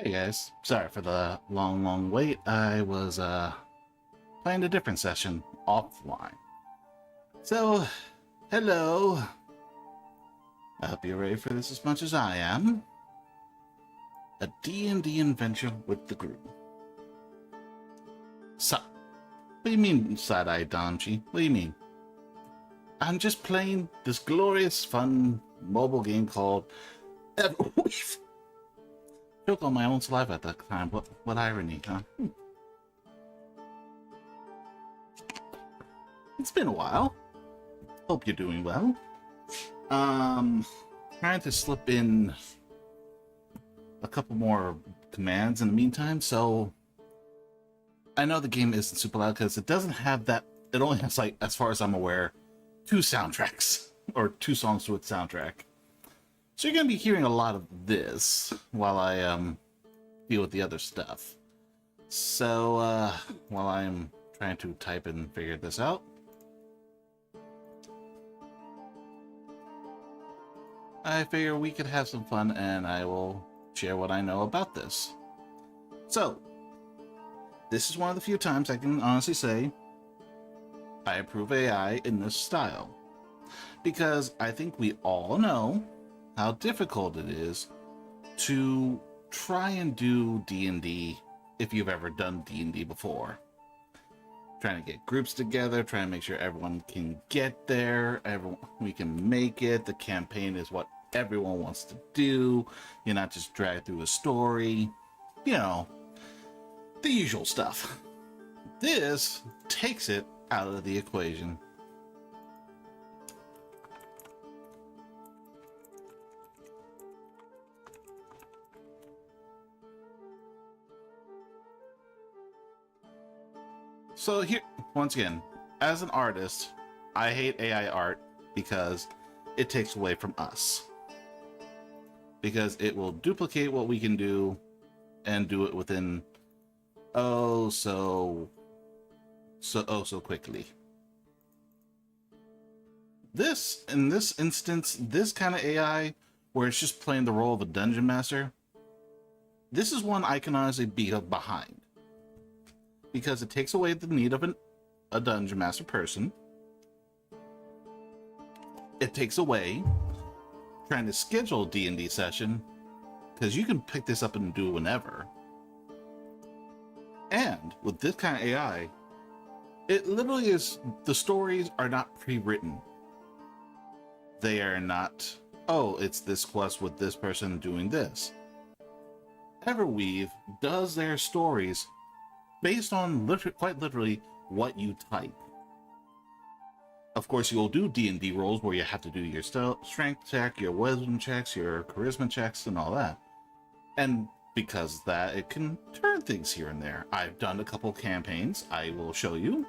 Hey guys, sorry for the long wait. I was playing a different session offline. So, hello. I hope you're ready for this as much as I am. A DnD adventure with the group. What do you mean, side-eye Domchi? What do you mean? I'm just playing this glorious, fun mobile game called Everweave. Choke on my own saliva at that time. What irony, huh? It's been a while. Hope you're doing well. Trying to slip in a couple more commands in the meantime, so I know the game isn't super loud because it doesn't have that. It only has, like, as far as I'm aware, 2 soundtracks, or 2 songs to its soundtrack. So you're going to be hearing a lot of this while I deal with the other stuff. So while I'm trying to type and figure this out, I figure we could have some fun and I will share what I know about this. So, this is one of the few times I can honestly say I approve AI in this style. Because I think we all know how difficult it is to try and do D&D if you've ever done D&D before. Trying to get groups together, trying to make sure everyone can get there, we can make it, the campaign is what everyone wants to do, you're not just dragged through a story, you know, the usual stuff. This takes it out of the equation. So here, once again, as an artist, I hate AI art because it takes away from us. Because it will duplicate what we can do and do it within so quickly. In this instance, this kind of AI where it's just playing the role of a dungeon master, this is one I can honestly be behind. Because it takes away the need of a dungeon master person. It takes away trying to schedule a D&D session, because you can pick this up and do it whenever. And with this kind of AI, it literally is, the stories are not pre-written. They are not, oh, it's this quest with this person doing this. Everweave does their stories based on quite literally what you type. Of course, you'll do D&D rolls where you have to do your strength check, your wisdom checks, your charisma checks, and all that. And because of that, it can turn things here and there. I've done a couple campaigns. I will show you.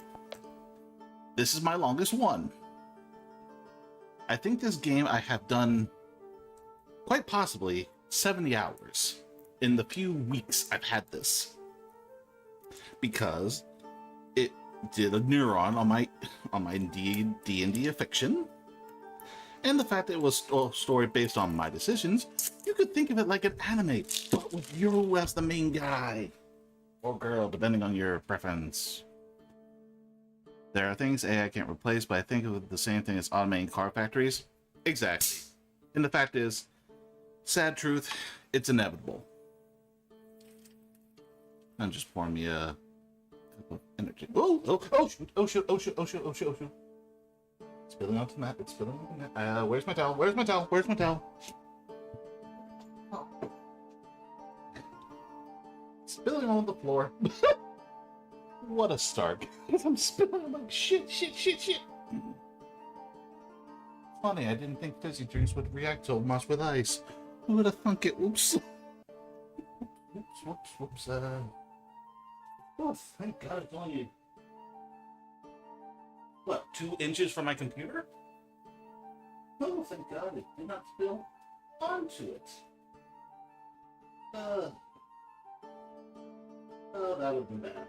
This is my longest one. I think this game I have done quite possibly 70 hours in the few weeks I've had this. Because it did a neuron on my D&D fiction, and the fact that it was a story based on my decisions, you could think of it like an anime, but with you as the main guy or girl, depending on your preference. There are things AI can't replace, but I think of it the same thing as automating car factories. Exactly. And the fact is, sad truth, it's inevitable. I'm just pouring me a energy. Oh shoot. Spilling onto the mat. It's spilling onto the mat. Where's my towel? Where's my towel? Oh. Spilling on the floor. What a start. I'm spilling. I'm like, shit. Funny, I didn't think fizzy drinks would react so much with ice. Who would have thunk it? Oops. Whoops. Oh, thank God it's only, what, 2 inches from my computer? Oh, thank God it did not spill onto it. Oh, that would have been bad.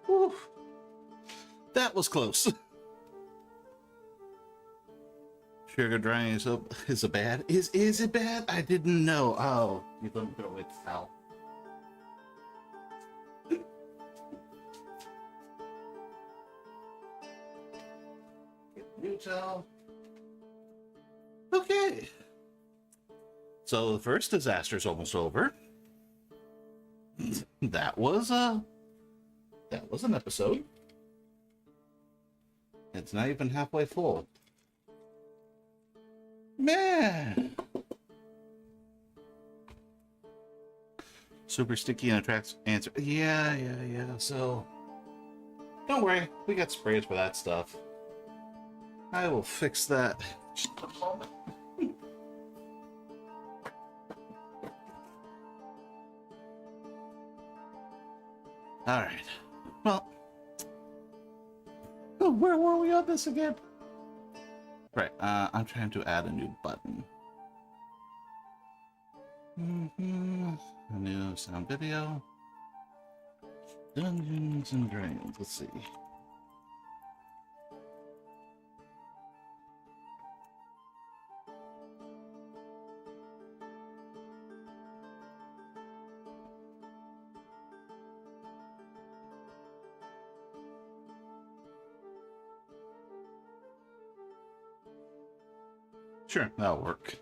Whew. That was close. Sugar drying is a bad? Is it bad? I didn't know. Oh, you let me throw away the towel. New towel. Okay. So the first disaster's almost over. That was an episode. It's not even halfway full. Man. Super sticky and attracts answer. Yeah. So don't worry, we got sprays for that stuff. I will fix that. Just a moment. All right. Well, where were we on this again? Right. I'm trying to add a new button. A new sound video. Dungeons and Dragons. Let's see. Sure, that'll work.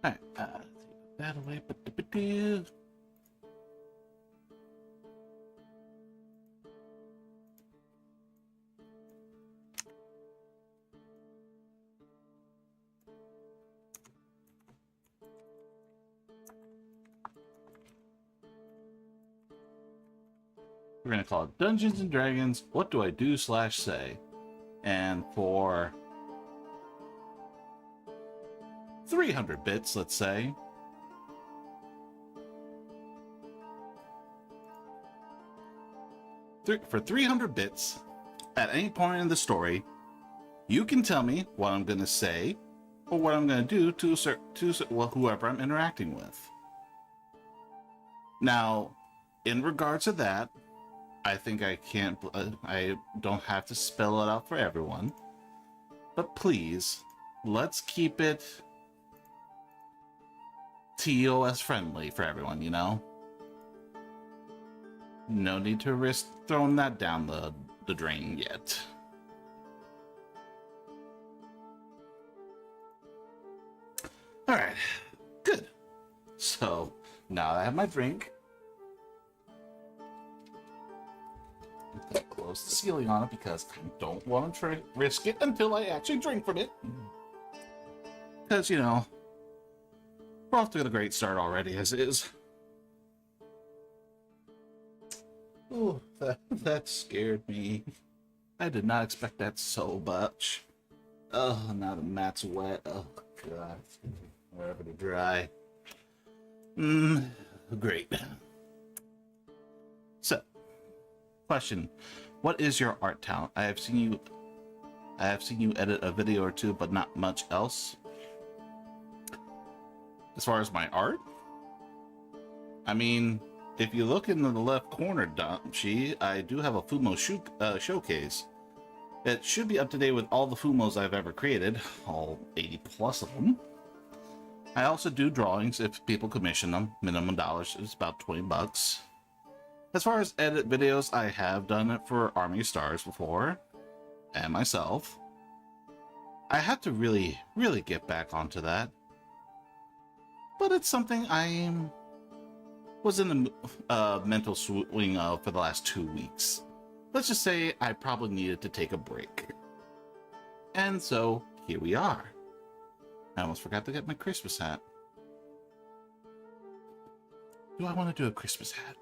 Alright, take that away. We're gonna call it Dungeons and Dragons. What do I do / say? And for 300 bits, let's say. For 300 bits, at any point in the story, you can tell me what I'm gonna say or what I'm gonna do to whoever I'm interacting with. Now, in regards to that, I think I don't have to spell it out for everyone, but please, let's keep it TOS friendly for everyone, you know? No need to risk throwing that down the drain yet. Alright, good. So, now that I have my drink, close the ceiling on it because I don't want to risk it until I actually drink from it. Because, you know, we're off to a great start already as is. Oh, that scared me. I did not expect that so much. Oh, now the mat's wet. Oh, God. Wherever to dry. Great. So, question. What is your art talent? I have seen you edit a video or two, but not much else. As far as my art, I mean, if you look in the left corner, I do have a Fumo showcase. It should be up to date with all the Fumos I've ever created, all 80 plus of them. I also do drawings if people commission them. Minimum dollars is about 20 bucks. As far as edit videos, I have done it for Army of Stars before, and myself. I have to really get back onto that. But it's something I was in the mental swing of for the last 2 weeks. Let's just say I probably needed to take a break. And so, here we are. I almost forgot to get my Christmas hat. Do I want to do a Christmas hat?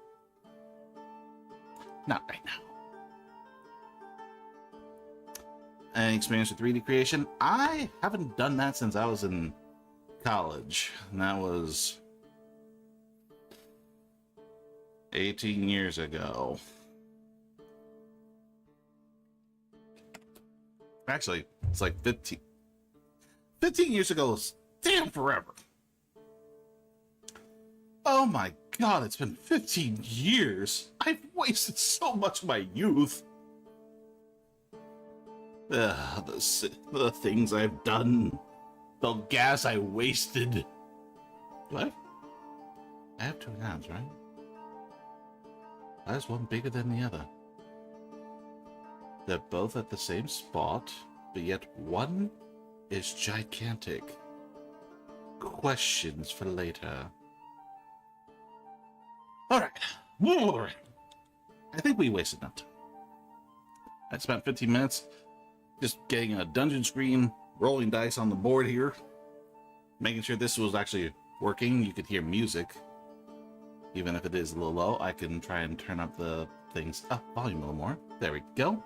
Not right now. Any experience with 3D creation? I haven't done that since I was in college. And that was 18 years ago. Actually, it's like 15 years ago. Damn, forever. Oh my god, it's been 15 years. I've wasted so much of my youth. The things I've done. The gas I wasted. What? I have two hands, right? Why is one bigger than the other? They're both at the same spot, but yet one is gigantic. Questions for later. Alright. I think we wasted enough time. I spent 15 minutes just getting a dungeon screen, rolling dice on the board here, making sure this was actually working. You could hear music. Even if it is a little low, I can try and turn up the things up volume a little more. There we go.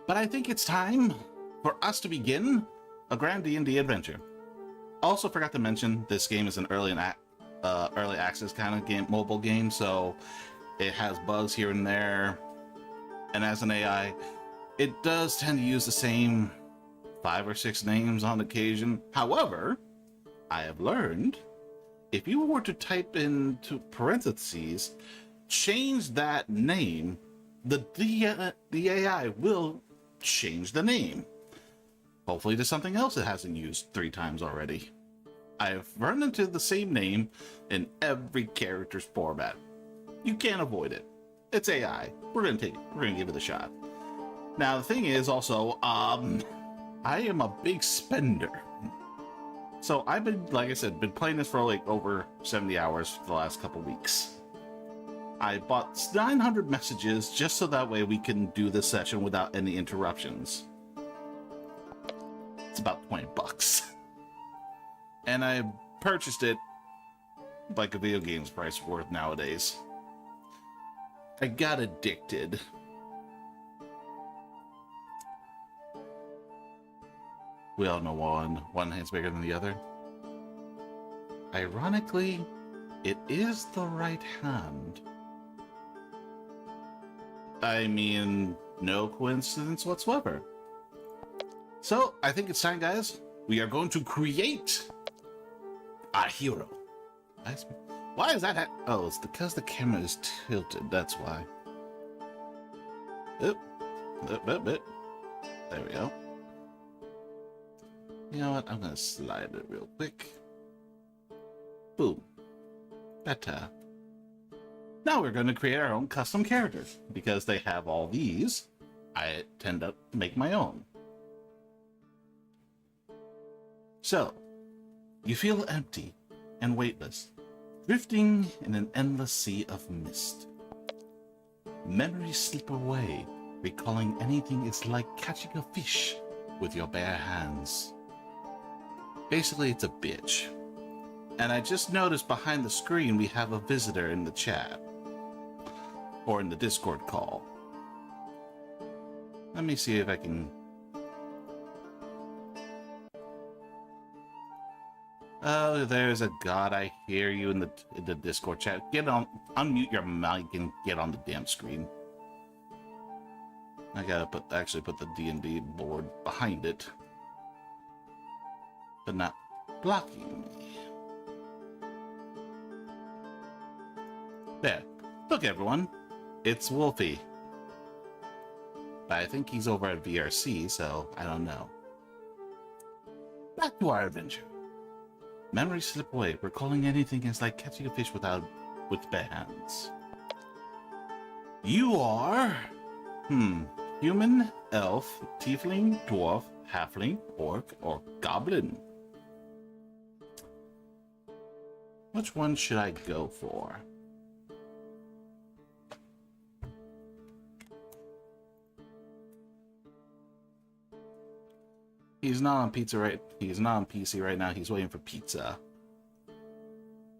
But I think it's time for us to begin a grand D&D adventure. Also forgot to mention, this game is an early access kind of game, mobile game, so it has bugs here and there. And as an AI, it does tend to use the same 5 or 6 names on occasion. However, I have learned if you were to type into parentheses, change that name, the AI will change the name. Hopefully to something else it hasn't used 3 times already. I've run into the same name in every character's format. You can't avoid it. It's AI. We're gonna take it. We're gonna give it a shot. Now the thing is also, I am a big spender. So I've been, like I said, been playing this for like over 70 hours for the last couple weeks. I bought 900 messages just so that way we can do this session without any interruptions. It's about 20 bucks. And I purchased it like a video game's price worth nowadays. I got addicted. We all know one hand's bigger than the other. Ironically, it is the right hand. I mean, no coincidence whatsoever. So, I think it's time, guys. We are going to create a hero. Why is that? Oh, it's because the camera is tilted. That's why. Oop. There we go. You know what? I'm going to slide it real quick. Boom. Better. Now we're going to create our own custom character. Because they have all these, I tend to make my own. So, you feel empty and weightless, drifting in an endless sea of mist. Memories slip away, recalling anything is like catching a fish with your bare hands. Basically, it's a bitch. And I just noticed behind the screen we have a visitor in the chat. Or in the Discord call. Let me see if I can... Oh, there's a god. I hear you in the Discord chat. Get on, unmute your mic and get on the damn screen. I gotta actually put the D&D board behind it, but not blocking me. There. Look, everyone. It's Wolfie. But I think he's over at VRC, so I don't know. Back to our adventure. Memories slip away, recalling anything is like catching a fish with bare hands. You are... human, elf, tiefling, dwarf, halfling, orc, or goblin. Which one should I go for? He's not on he's not on PC right now. He's waiting for pizza.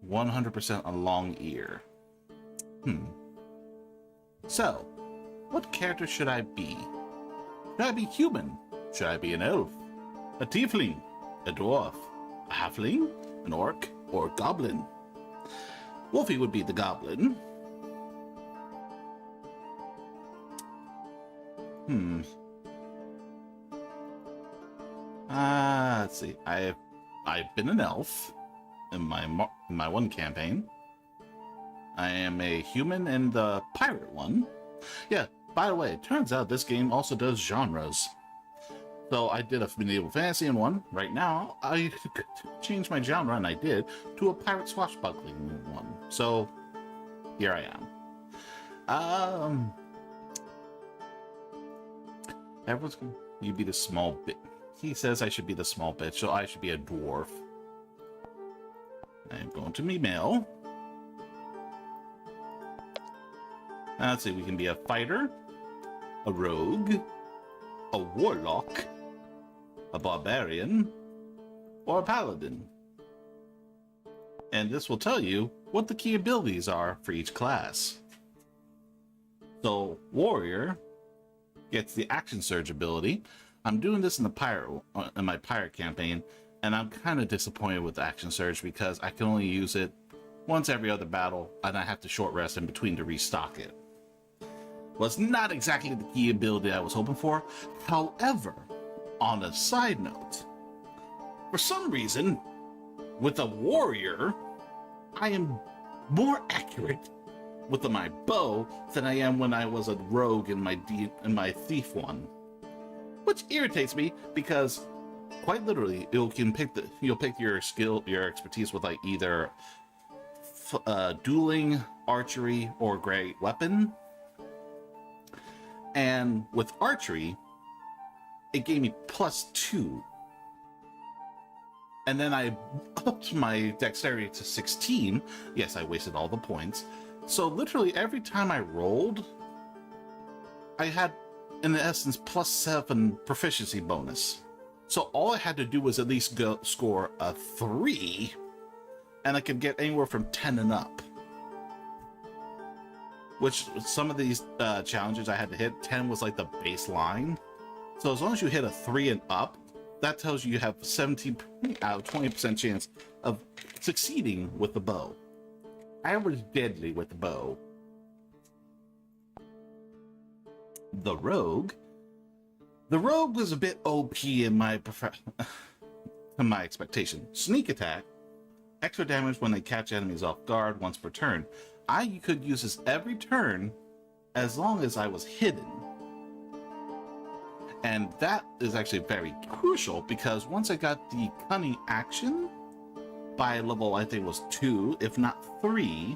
100% a long ear. So, what character should I be? Should I be human? Should I be an elf? A tiefling? A dwarf? A halfling? An orc? Or a goblin? Wolfie would be the goblin. Let's see. I've been an elf in my one campaign. I am a human in the pirate one. Yeah, by the way, it turns out this game also does genres. So I did a medieval fantasy in one. Right now, I changed my genre, and I did, to a pirate swashbuckling one. So here I am. Everyone's going you be the small bit. He says I should be the small bitch, so I should be a dwarf. I'm going to email. Let's see, we can be a fighter, a rogue, a warlock, a barbarian, or a paladin. And this will tell you what the key abilities are for each class. So, warrior gets the action surge ability. I'm doing this in my pirate campaign, and I'm kind of disappointed with the action surge because I can only use it once every other battle, and I have to short rest in between to restock it. Well, it's not exactly the key ability I was hoping for. However, on a side note, for some reason, with a warrior, I am more accurate with my bow than I am when I was a rogue in my thief one, which irritates me because, quite literally, you'll pick your skill, your expertise with like either dueling, archery, or great weapon. And with archery, it gave me +2. And then I upped my dexterity to 16. Yes, I wasted all the points. So literally every time I rolled, I had, in essence, +7 proficiency bonus. So all I had to do was at least score a 3, and I could get anywhere from 10 and up. Which some of these challenges I had to hit, 10 was like the baseline. So as long as you hit a 3 and up, that tells you have 17 out of 20% chance of succeeding with the bow. I was deadly with the bow. The rogue was a bit OP in my expectation. Sneak attack, extra damage when they catch enemies off guard once per turn. I could use this every turn as long as I was hidden. And that is actually very crucial because once I got the cunning action by level, I think it was 2, if not 3,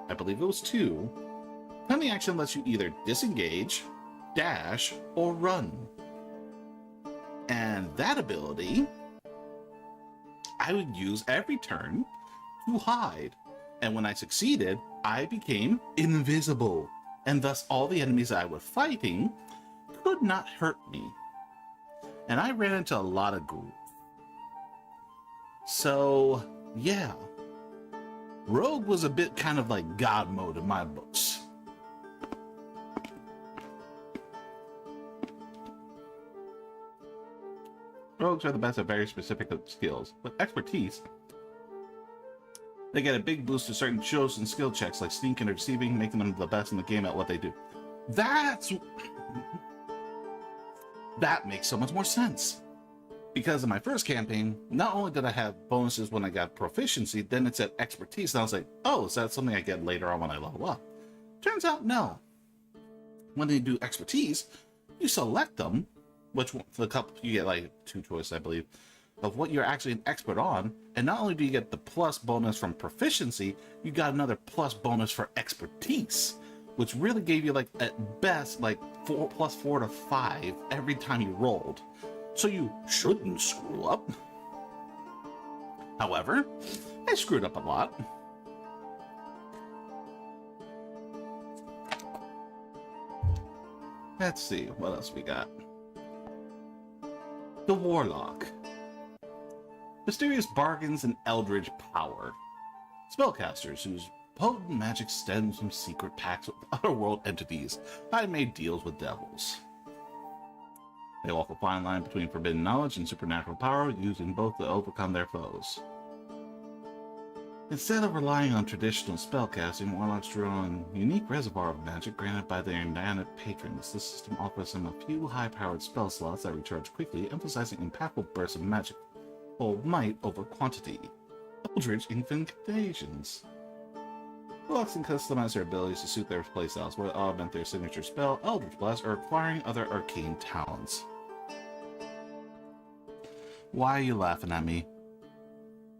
I believe it was 2, cunning action lets you either disengage, dash, or run. And that ability, I would use every turn to hide. And when I succeeded, I became invisible. And thus all the enemies I was fighting could not hurt me. And I ran into a lot of groups. So, yeah. Rogue was a bit kind of like God mode in my books. Rogues are the best at very specific skills. With expertise, they get a big boost to certain chosen skill checks like sneaking or deceiving, making them the best in the game at what they do. That makes so much more sense. Because in my first campaign, not only did I have bonuses when I got proficiency, then it said expertise, and I was like, oh, is that something I get later on when I level up? Turns out, no. When they do expertise, you select them, which for the couple, you get like 2 choices, I believe, of what you're actually an expert on, and not only do you get the plus bonus from proficiency, you got another plus bonus for expertise, which really gave you like at best like +4 to 5 every time you rolled. So you shouldn't screw up. However, I screwed up a lot. Let's see, what else we got? The Warlock. Mysterious bargains and eldritch power. Spellcasters whose potent magic stems from secret pacts with otherworld entities. I made deals with devils. They walk a fine line between forbidden knowledge and supernatural power, using both to overcome their foes. Instead of relying on traditional spellcasting, warlocks draw on a unique reservoir of magic granted by their inanimate patrons. This system offers them a few high-powered spell slots that recharge quickly, emphasizing impactful bursts of magic Hold might over quantity. Eldritch incantations. Blocks can customize their abilities to suit their playstyles, whether augment their signature spell, Eldritch Blast, or acquiring other arcane talents. Why are you laughing at me?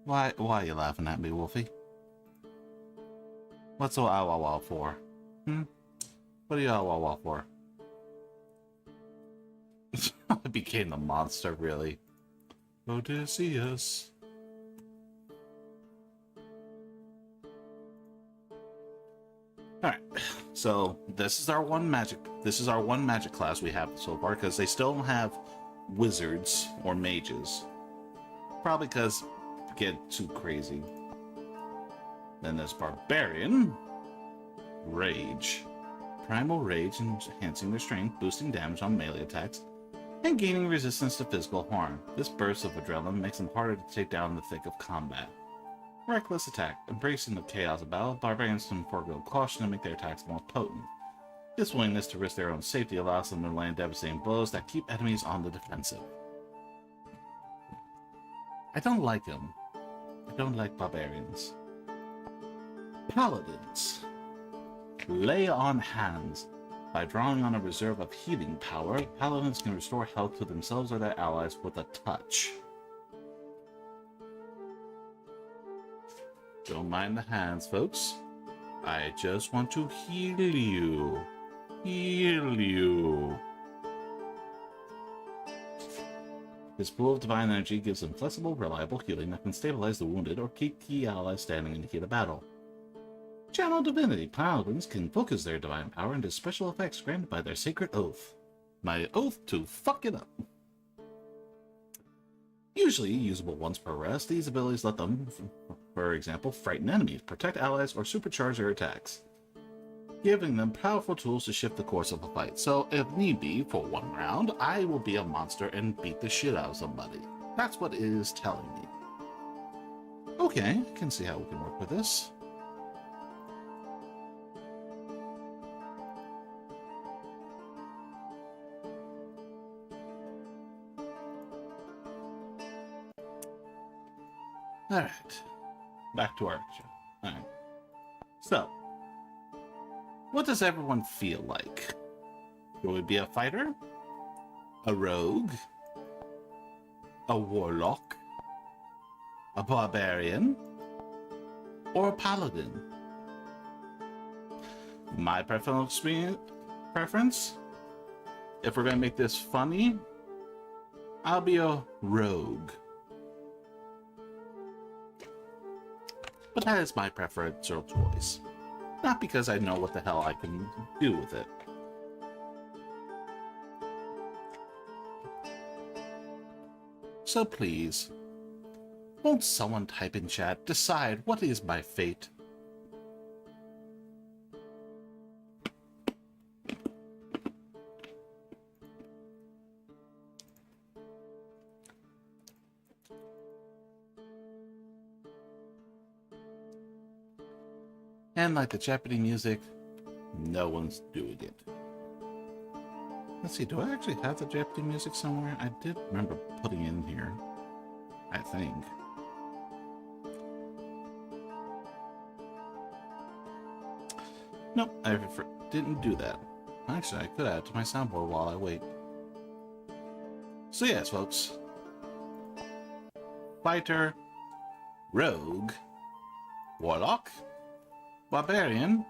Why are you laughing at me, Wolfie? What's so ow for? What are you ow for? I became the monster, really. Odysseus. Alright, so this is our one magic class we have so far, because they still don't have wizards or mages. Probably because get too crazy. Then there's Barbarian. Rage. Primal Rage, enhancing their strength, boosting damage on melee attacks, and gaining resistance to physical harm. This burst of adrenaline makes them harder to take down in the thick of combat. Reckless attack. Embracing the chaos of battle, barbarians can forego caution to make their attacks more potent. This willingness to risk their own safety allows them to land devastating blows that keep enemies on the defensive. I don't like them. I don't like barbarians. Paladins. Lay on hands. By drawing on a reserve of healing power, paladins can restore health to themselves or their allies with a touch. Don't mind the hands, folks. I just want to heal you. Heal you. His pool of divine energy gives him flexible, reliable healing that can stabilize the wounded or keep key allies standing in the heat of battle. Channel Divinity. Paladins can focus their divine power into special effects granted by their sacred oath. My oath to fuck it up. Usually usable once per rest, these abilities let them, for example, frighten enemies, protect allies, or supercharge their attacks, giving them powerful tools to shift the course of a fight. So, if need be, for one round, I will be a monster and beat the shit out of somebody. That's what it is telling me. Okay, I can see how we can work with this. Alright, back to our show. Alright. So, what does everyone feel like? Will it be a fighter? A rogue? A warlock? A barbarian? Or a paladin? My preference, if we're going to make this funny, I'll be a rogue. But that is my preferential choice. Not because I know what the hell I can do with it. So please, won't someone type in chat, decide what is my fate? And like the Jeopardy music, no one's doing it. Let's see, do I actually have the Jeopardy music somewhere? I did remember putting it in here, I think. Nope, I didn't do that. Actually, I could add it to my soundboard while I wait. So yes, folks. Fighter, rogue, warlock, barbarian,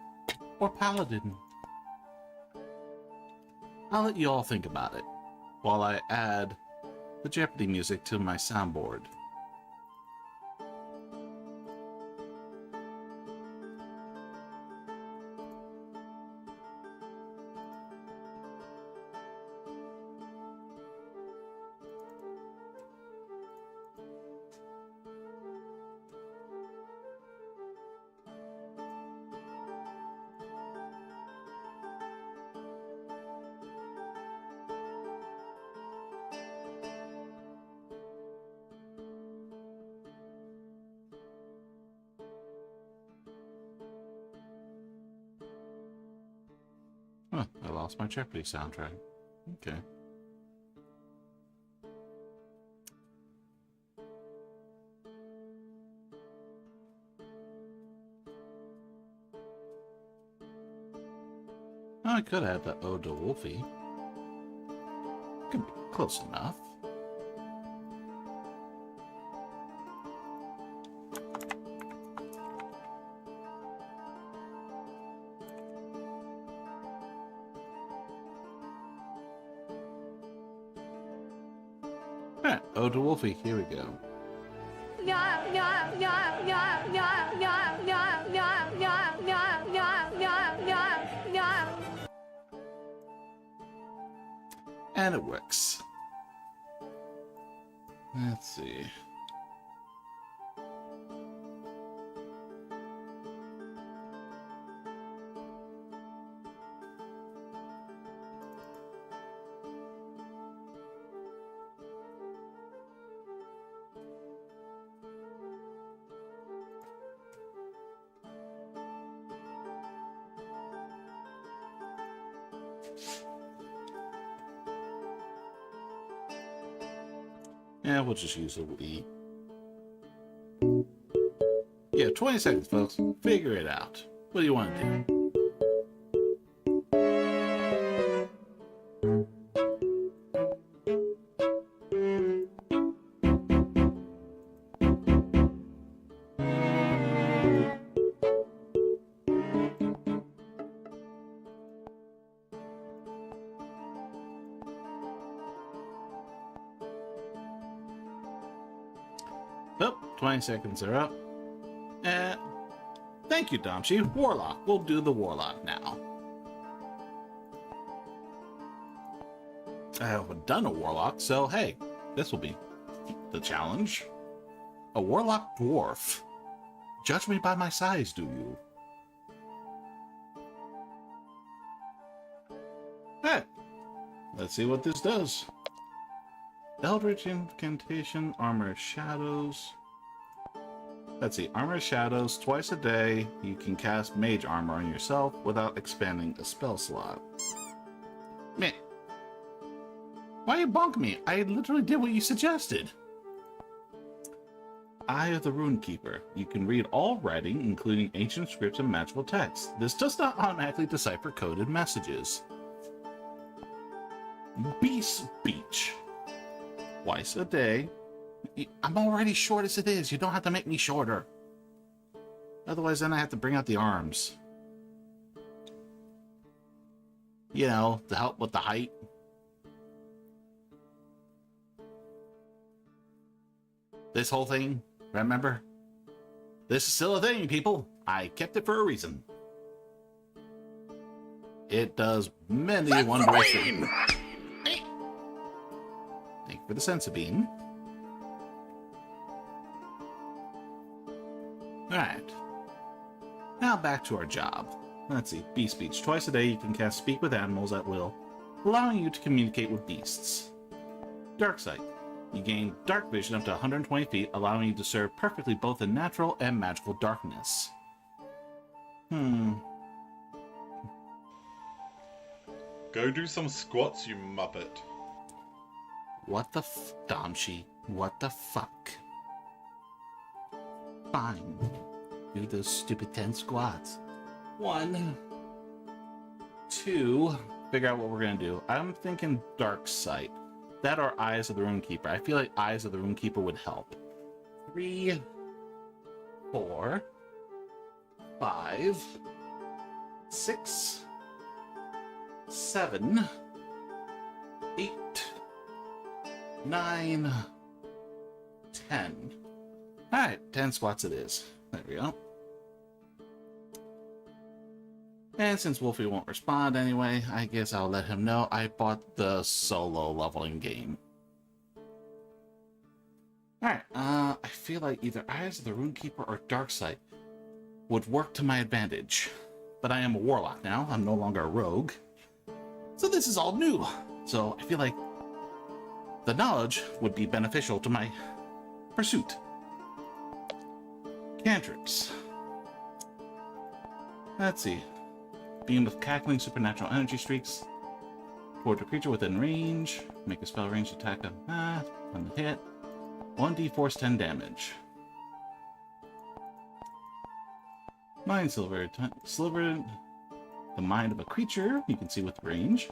or paladin. I'll let you all think about it while I add the Jeopardy music to my soundboard. Huh, I lost my Jeopardy soundtrack. Okay. Oh, I could add the Ode to Wolfie. Could be close enough. Alright, Ode to Wolfie, here we go. And it works. Let's see. Yeah, we'll just use a Wii. Yeah, 20 seconds, folks. Figure it out. What do you want to do? Oh, 20 seconds are up. Thank you, Domshi. Warlock. We'll do the Warlock now. I haven't done a Warlock, so hey, this will be the challenge. A Warlock Dwarf. Judge me by my size, do you? Hey, let's see what this does. Eldritch Incantation, Armor of Shadows. Let's see, Armor of Shadows, twice a day, you can cast Mage Armor on yourself without expanding a spell slot. Man, why you bonk me? I literally did what you suggested. Eye of the Runekeeper. You can read all writing, including ancient scripts and magical text. This does not automatically decipher coded messages. Beast Beach. Twice a day. I'm already short as it is. You don't have to make me shorter. Otherwise, then I have to bring out the arms. You know, to help with the height. This whole thing, remember? This is still a thing, people. I kept it for a reason. It does many wondrous things. Thank you for the sense bean. Alright. Now back to our job. Let's see. Beast Speech. Twice a day you can cast Speak with Animals at will, allowing you to communicate with beasts. Dark Sight. You gain dark vision up to 120 feet, allowing you to serve perfectly both in natural and magical darkness. Go do some squats, you muppet. What the Domshi? What the fuck? Fine. Do those stupid 10 squats. 1, 2. Figure out what we're gonna do. I'm thinking Dark Sight. That or Eyes of the Runekeeper. I feel like Eyes of the Runekeeper would help. 3, 4, 5, 6, 7, 8, 9, 10. Alright, 10 squats it is. There we go. And since Wolfie won't respond anyway, I guess I'll let him know I bought the solo leveling game. Alright, I feel like either Eyes of the Runekeeper or Darksight would work to my advantage. But I am a warlock now, I'm no longer a rogue. So this is all new. So I feel like the knowledge would be beneficial to my pursuit. Cantrips. Let's see. Beam with cackling supernatural energy streaks toward a creature within range. Make a spell range attack on the hit. 1d force 10 damage. 9 silver. Silver the mind of a creature you can see with range.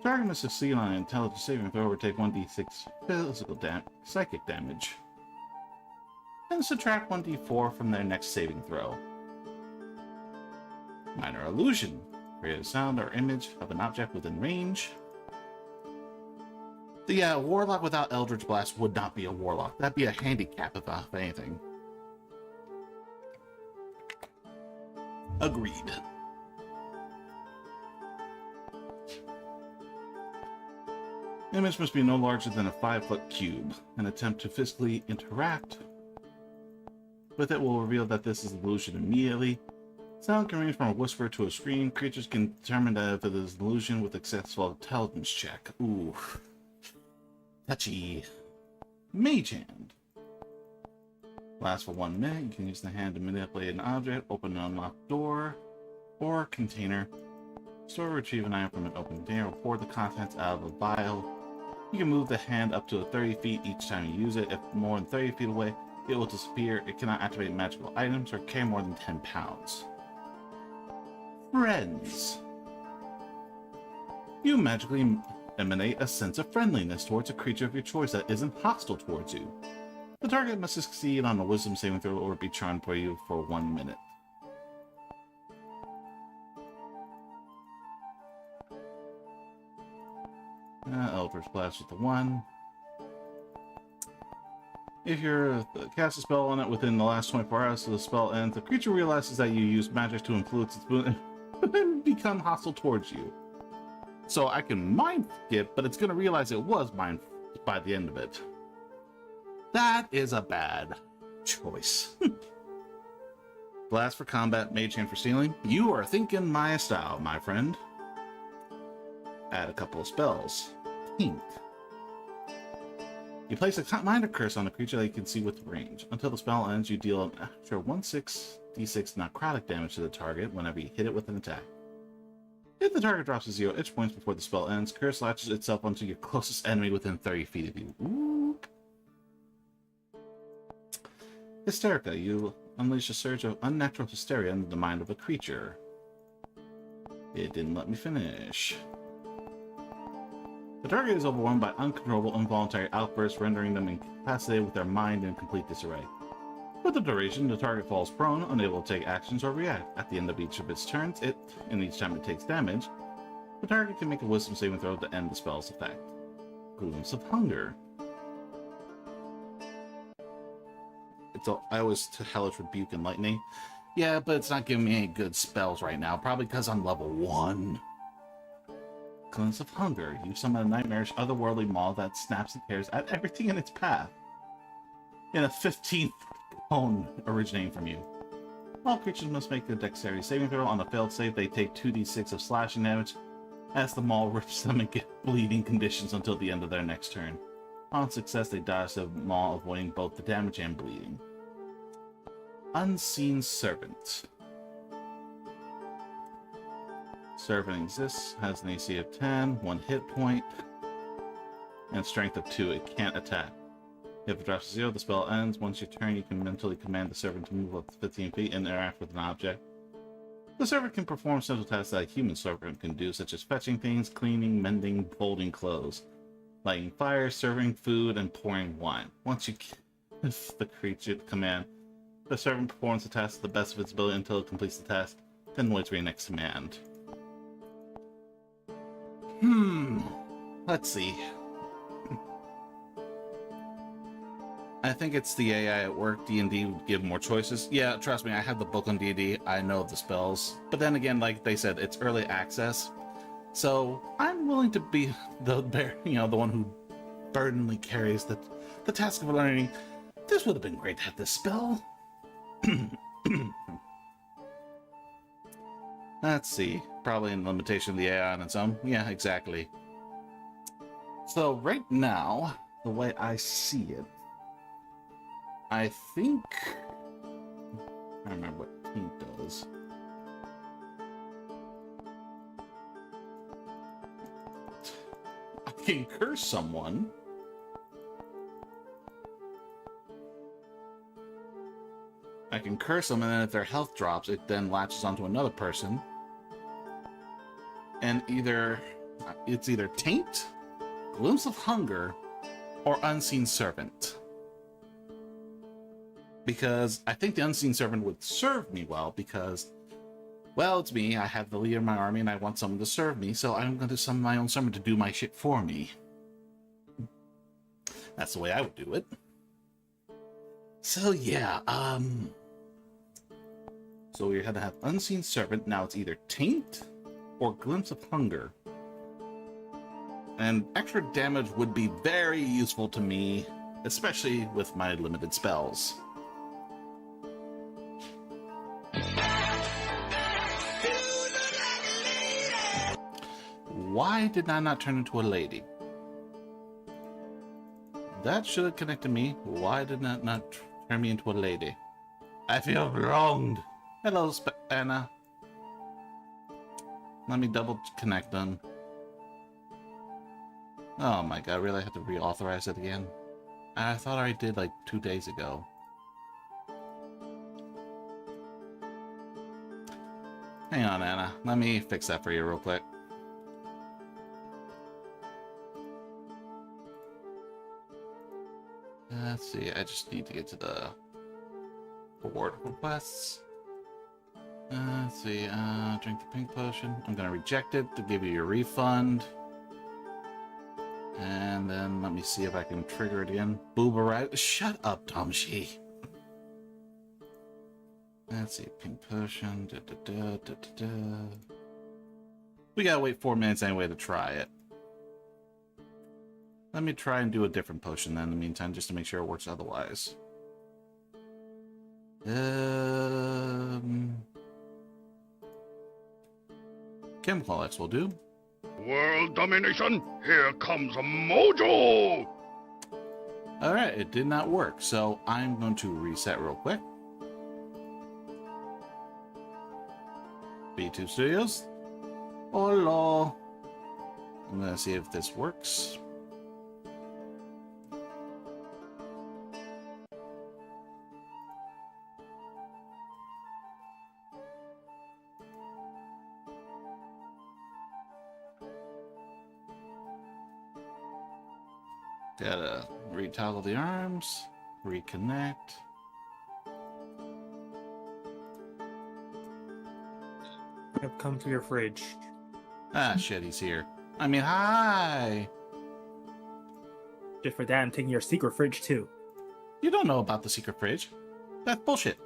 Target must succeed on an intelligence saving throw or take 1d6 psychic damage. And subtract 1d4 from their next saving throw. Minor illusion. Create a sound or image of an object within range. The warlock without Eldritch Blast would not be a warlock. That'd be a handicap if anything. Agreed. Image must be no larger than a 5-foot cube. An attempt to physically interact with it will reveal that this is an illusion immediately. Sound can range from a whisper to a scream. Creatures can determine that if it is an illusion with a successful intelligence check. Ooh. Touchy. Mage Hand. Lasts for 1 minute. You can use the hand to manipulate an object, open an unlocked door or container. Store or retrieve an item from an open container or pour the contents out of a vial. You can move the hand up to 30 feet each time you use it. If more than 30 feet away, it will disappear. It cannot activate magical items or carry more than 10 pounds. Friends. You magically emanate a sense of friendliness towards a creature of your choice that isn't hostile towards you. The target must succeed on a wisdom saving throw or be charmed for you for 1 minute. Eldritch Blast with the 1. If you cast a spell on it within the last 24 hours of the spell ends, the creature realizes that you use magic to influence its mood and become hostile towards you. So I can mind skip, but it's going to realize it was mine by the end of it. That is a bad choice. Blast for combat, Mage Hand for stealing. You are thinking my style, my friend. Add a couple of spells. Taint. You place a minor curse on a creature that you can see with range. Until the spell ends, you deal an extra 1d6 necrotic damage to the target whenever you hit it with an attack. If the target drops to 0 itch points before the spell ends, curse latches itself onto your closest enemy within 30 feet of you. Ooh. Hysterica. You unleash a surge of unnatural hysteria into the mind of a creature. It didn't let me finish. The target is overwhelmed by uncontrollable involuntary outbursts, rendering them incapacitated with their mind in complete disarray. For the duration, the target falls prone, unable to take actions or react. At the end of each of its turns, and each time it takes damage, the target can make a wisdom saving throw to end the spell's effect. Glimpse of Hunger. I always Hellish Rebuke and Lightning. Yeah, but it's not giving me any good spells right now, probably because I'm level 1. Glimpse of Hunger. You summon a nightmarish, otherworldly maw that snaps and tears at everything in its path. In a 15th cone originating from you. All creatures must make a dexterity saving throw. On a failed save, they take 2d6 of slashing damage as the maw rips them and get bleeding conditions until the end of their next turn. On success, they dodge the maw, avoiding both the damage and bleeding. Unseen Servant. Servant exists, has an AC of 10, 1 hit point, and strength of 2. It can't attack. If it drops to 0, the spell ends. Once your turn, you can mentally command the servant to move up to 15 feet and interact with an object. The servant can perform simple tasks that a human servant can do, such as fetching things, cleaning, mending, folding clothes, lighting fire, serving food, and pouring wine. Once you give the creature the command, the servant performs the task to the best of its ability until it completes the task, then waits for your next command. Let's see. I think it's the AI at work. D&D would give more choices. Yeah, trust me, I have the book on D&D. I know the spells. But then again, like they said, it's early access. So I'm willing to be the one who burdenly carries the task of learning. This would have been great to have this spell. Let's see. Probably a limitation of the AI on its own. Yeah, exactly. So right now, the way I see it, I think I remember what Taint does. I can curse someone. I can curse them, and then if their health drops, it then latches onto another person. and it's either taint, glimpse of hunger, or unseen servant. Because I think the unseen servant would serve me well, because, well, it's me. I have the leader of my army, and I want someone to serve me, so I'm going to summon my own servant to do my shit for me. That's the way I would do it. So yeah, so we had to have unseen servant. Now it's either taint or glimpse of hunger. And extra damage would be very useful to me, especially with my limited spells. Why did I not turn into a lady? That should have connected me. Why did that not turn me into a lady? I feel wronged. Hello, Anna. Let me double connect them. Oh my god, really? I have to reauthorize it again? I thought I did like 2 days ago. Hang on, Anna. Let me fix that for you real quick. Let's see, I just need to get to the reward requests. Let's see, drink the pink potion. I'm gonna reject it to give you your refund. And then let me see if I can trigger it again. Booberite. Shut up, Domshi. Let's see, pink potion. We gotta wait 4 minutes anyway to try it. Let me try and do a different potion then in the meantime, just to make sure it works otherwise. Chemical X will do. World domination, here comes a mojo! Alright, it did not work, so I'm going to reset real quick. B2 Studios. Hola. I'm gonna see if this works. Gotta retoggle the arms, reconnect. I've come to your fridge. Ah, shit, he's here. I mean, hi! Just for that, I'm taking your secret fridge too. You don't know about the secret fridge. That's bullshit.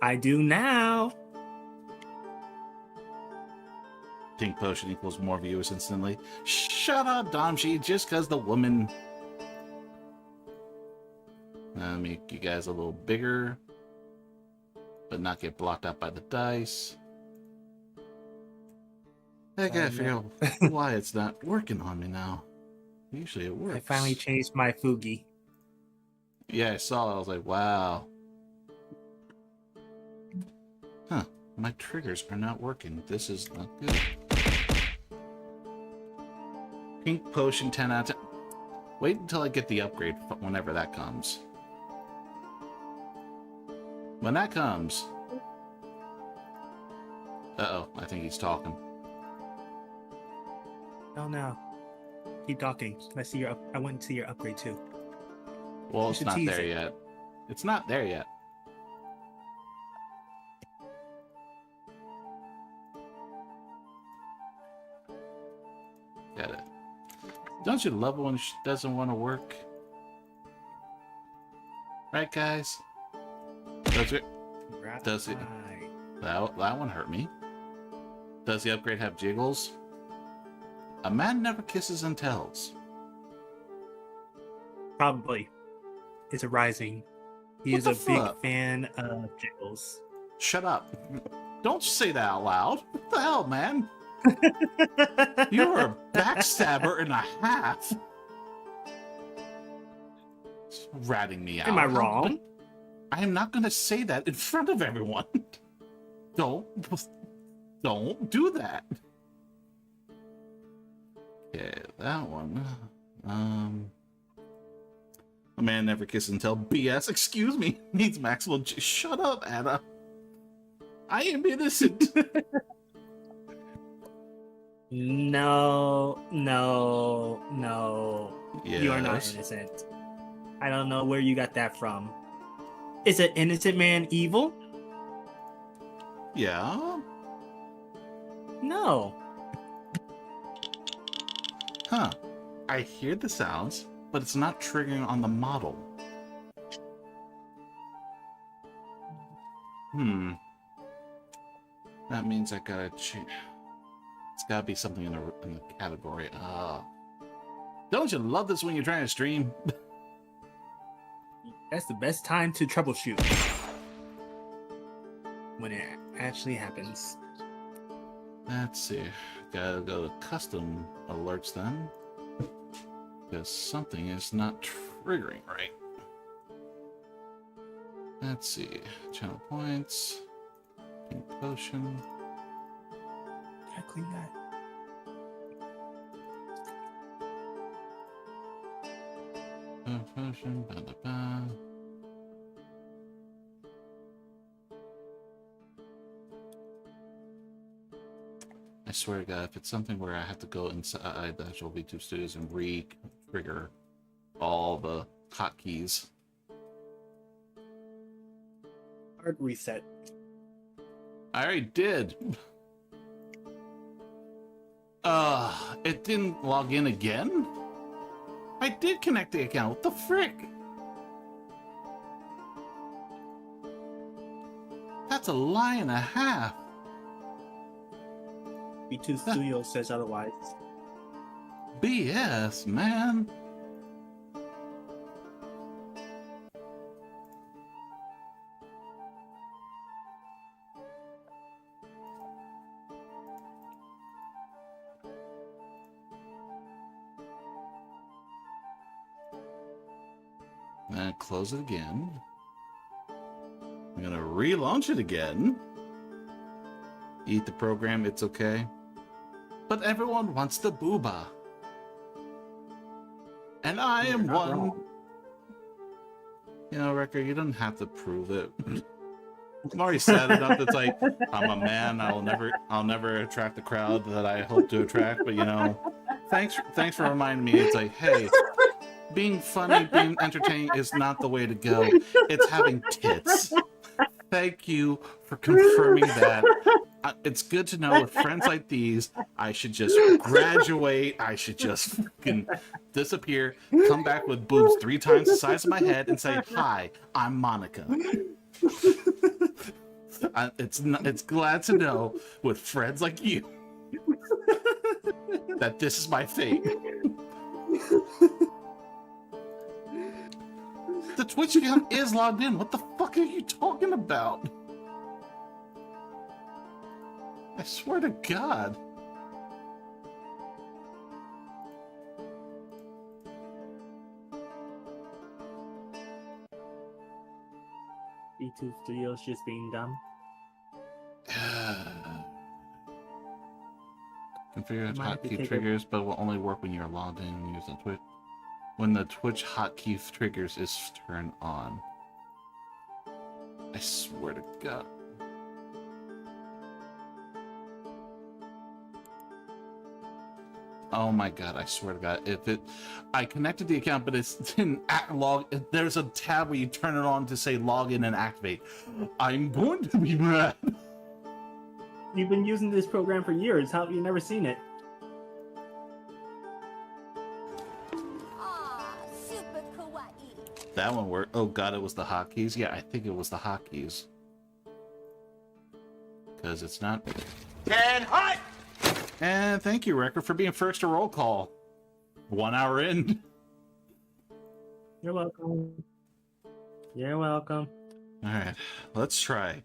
I do now. Pink potion equals more viewers instantly. Shut up, Domshi, just because the woman... make you guys a little bigger, but not get blocked out by the dice. I gotta figure out why it's not working on me now. Usually it works. I finally changed my Fugi. Yeah, I saw it. I was like, wow. Huh. My triggers are not working. This is not good. Pink potion 10 out of 10. Wait until I get the upgrade whenever that comes. When that comes... Uh-oh, I think he's talking. Oh no. Keep talking. I see your I went to see your upgrade too. Well, You it's should not tease there it. yet. It's not there yet. Got it. Don't you love it when it doesn't want to work? Right, guys? Does it? Does it? Right. That one hurt me. Does the upgrade have jiggles? A man never kisses and tells. Probably. It's a rising. He What is a the big fuck? fan of jiggles. Shut up. Don't say that out loud. What the hell, man? You're a backstabber and a half. It's ratting me out. Am I wrong? I am not going to say that in front of everyone. Don't do that. Okay, that one. A man never kisses and tell BS. Excuse me. Needs maximum. Shut up, Anna. I am innocent. No, no, no. You are not Yes. innocent. I don't know where you got that from. Is an innocent man evil? Yeah. No. Huh. I hear the sounds, but it's not triggering on the model. That means I gotta change. It's gotta be something in the category. Don't you love this when you're trying to stream? That's the best time to troubleshoot. When it actually happens. Let's see. Gotta go to custom alerts then. Because something is not triggering right. Let's see. Channel points. Pink potion. Can I clean that? Potion. Ba, ba, ba. I swear to God, if it's something where I have to go inside the actual V2 Studios and re-trigger all the hotkeys. Hard reset. I already did. It didn't log in again? I did connect the account. What the frick? That's a lie and a half. B2 Studio says otherwise. BS, man. Then close it again. I'm gonna relaunch it again. Eat the program, it's okay. But everyone wants the booba. And I am not one. wrong. You know, Wrecker, you don't have to prove it. I'm already sad enough. It's like, I'm a man, I'll never attract the crowd that I hope to attract, but you know, thanks for reminding me. It's like, hey, being funny, being entertaining is not the way to go. It's having tits. Thank you for confirming that. It's good to know with friends like these, I should just graduate. I should just fucking disappear, come back with boobs 3 times the size of my head, and say, "Hi, I'm Monica." It's glad to know with friends like you that this is my fate. The Twitch account is logged in. What the fuck are you talking about? I swear to God. B2 Studios just being dumb. Configure Might have to hotkey take triggers, but will only work when you're logged in and use the Twitch. When the Twitch hotkey triggers is turned on. I swear to God. Oh my God, I swear to God. I connected the account, but it didn't log. There's a tab where you turn it on to say login and activate. I'm going to be mad. You've been using this program for years. How have you never seen it? Ah, super kawaii. That one worked. Oh God, it was the hotkeys. Yeah, I think it was the hotkeys. Because it's not. Dead hot! And thank you, Wrecker, for being first to roll call. 1 hour in. You're welcome. You're welcome. All right, let's try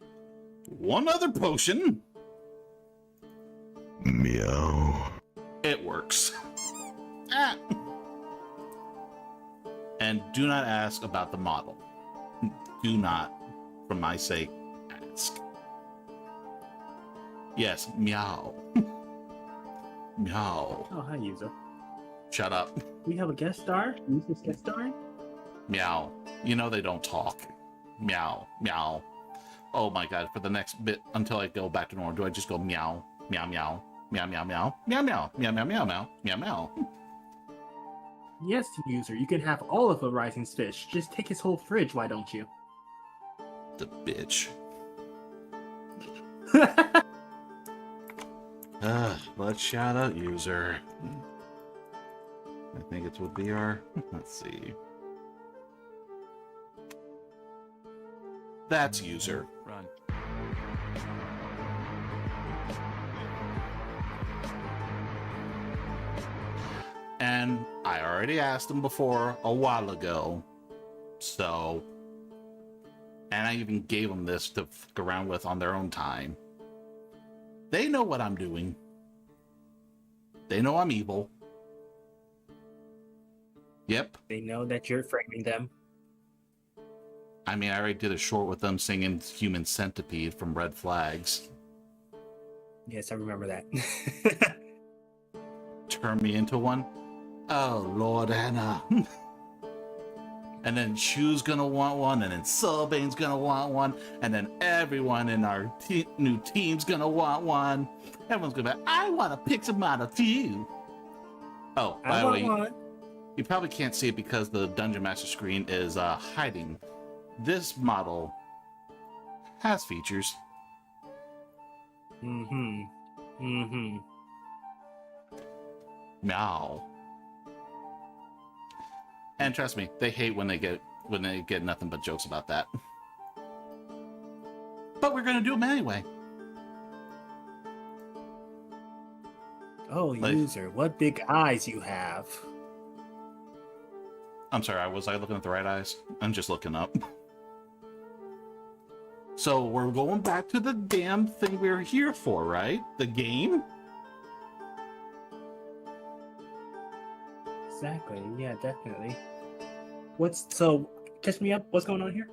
one other potion. Meow. It works. Ah. And do not ask about the model. Do not, for my sake, ask. Yes, meow. Meow. Oh, hi, user. Shut up. We have a guest star. User's guest star. Meow. You know they don't talk. Meow. Meow. Oh my God, for the next bit, until I go back to normal, do I just go meow? Meow, meow. Meow meow meow meow meow meow meow meow meow meow meow. Yes, user, you can have all of Horizon's fish. Just take his whole fridge, why don't you? The bitch. Let's shout out user. I think it would be our. Let's see. That's user. Run. And I already asked him before a while ago. So. And I even gave them this to fuck around with on their own time. They know what I'm doing. They know I'm evil. Yep. They know that you're framing them. I mean, I already did a short with them singing Human Centipede from Red Flags. Yes, I remember that. Turn me into one? Oh, Lord Anna. And then Chu's gonna want one, and then Sulbane's gonna want one, and then everyone in our new team's gonna want one. Everyone's gonna be, I want to pick some out of you. Oh, by the way, you probably can't see it because the Dungeon Master screen is hiding. This model has features. Mm-hmm. Mm-hmm. Meow. And trust me, they hate when they get nothing but jokes about that. But we're gonna do them anyway. Oh, Like- user, what big eyes you have. I'm sorry, was I looking at the right eyes? I'm just looking up. So we're going back to the damn thing we were here for, right? The game? Exactly, yeah, definitely. Catch me up, what's going on here?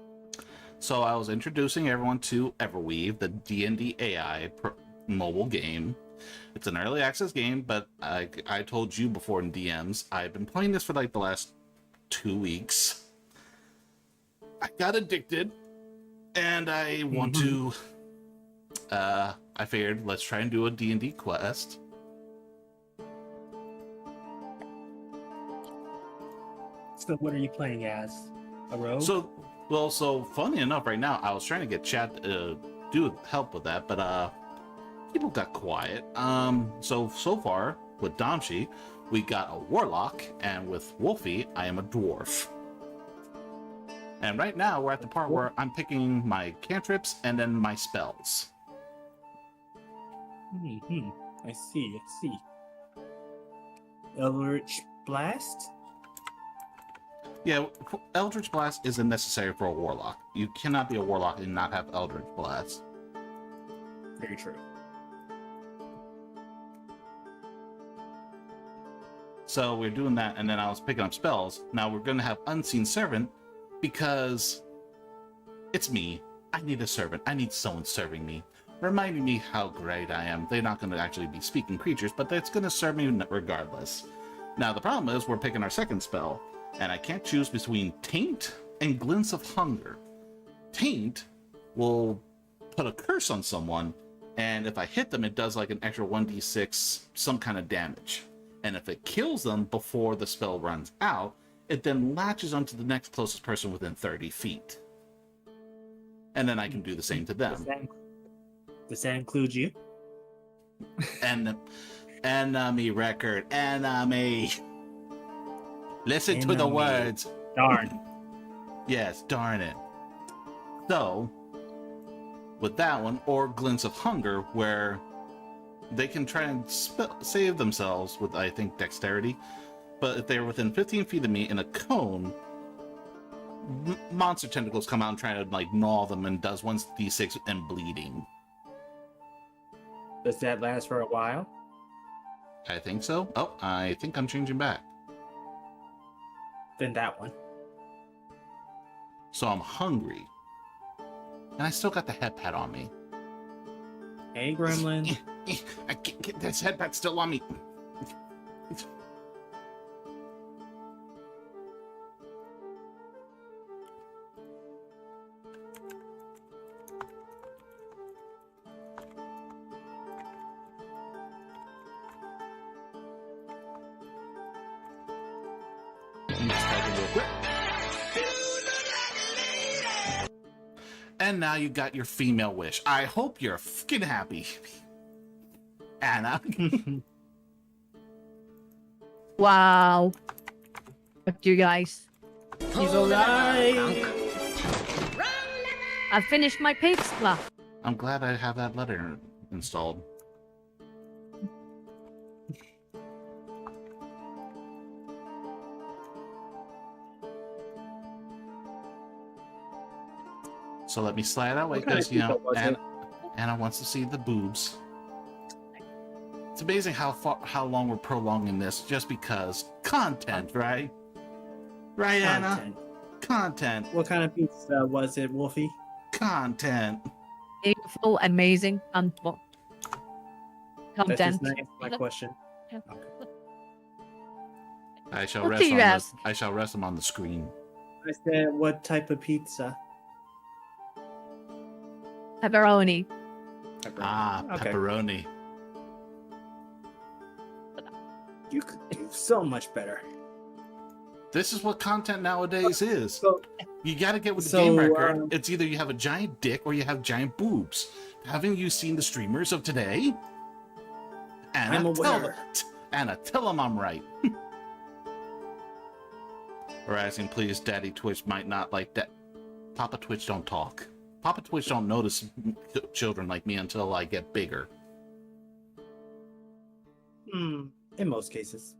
So I was introducing everyone to Everweave, the DnD Ai mobile game. It's an early access game, but I told you before in DMs, I've been playing this for like the last 2 weeks. I got addicted, and I want to. I figured let's try and do a D&D quest. So what are you playing as? A rogue? So funny enough, right now I was trying to get chat do help with that, but people got quiet. So far with Domshi, we got a warlock, and with Wolfie, I am a dwarf. And right now we're at the part where I'm picking my cantrips and then my spells. Mm-hmm. I see. Eldritch Blast? Yeah, Eldritch Blast isn't necessary for a warlock. You cannot be a warlock and not have Eldritch Blast. Very true. So we're doing that, and then I was picking up spells. Now we're going to have Unseen Servant, because it's me. I need a servant. I need someone serving me, reminding me how great I am. They're not going to actually be speaking creatures, but it's going to serve me regardless. Now the problem is we're picking our second spell, and I can't choose between Taint and Glints of Hunger. Taint will put a curse on someone, and if I hit them, it does like an extra 1d6 some kind of damage. And if it kills them before the spell runs out, it then latches onto the next closest person within 30 feet. And then I can do the same to them. Does that include you? And enemy record, enemy. Listen to the Enemy. words. Darn. Yes, darn it. So, with that one, or Glints of Hunger, where they can try and save themselves with, I think, dexterity. But if they're within 15 feet of me in a cone, monster tentacles come out and try to like gnaw them, and does 1d6 and bleeding. Does that last for a while? I think so. Oh, I think I'm changing back. Then that one. So I'm hungry. And I still got the head pad on me. Hey, Gremlin. I can't get this head pad still on me. And now you got your female wish. I hope you're fucking happy, Anna. Wow. Fuck you guys. He's alright. I finished my pizza. I'm glad I have that letter installed. So let me slide that way What kind because, of you know, pizza was it? Anna wants to see the boobs. It's amazing how long we're prolonging this just because content, right? Right, Anna? Content. Content. What kind of pizza was it, Wolfie? Content. Beautiful, amazing, and what? That's Content. just not answer my question. Yeah. Okay. I shall What rest do you on ask? I shall rest them on the screen. I said, what type of pizza? Pepperoni. Ah, Okay. pepperoni. You could do so much better. This is what content nowadays is. So, You gotta get with the So, game record. It's either you have a giant dick or you have giant boobs. Haven't you seen the streamers of today? Anna, I'm aware. tell them I'm right. We're asking, please, Daddy Twitch might not like that. Papa Twitch don't talk. Papa Twitch don't notice children like me until I get bigger. in most cases.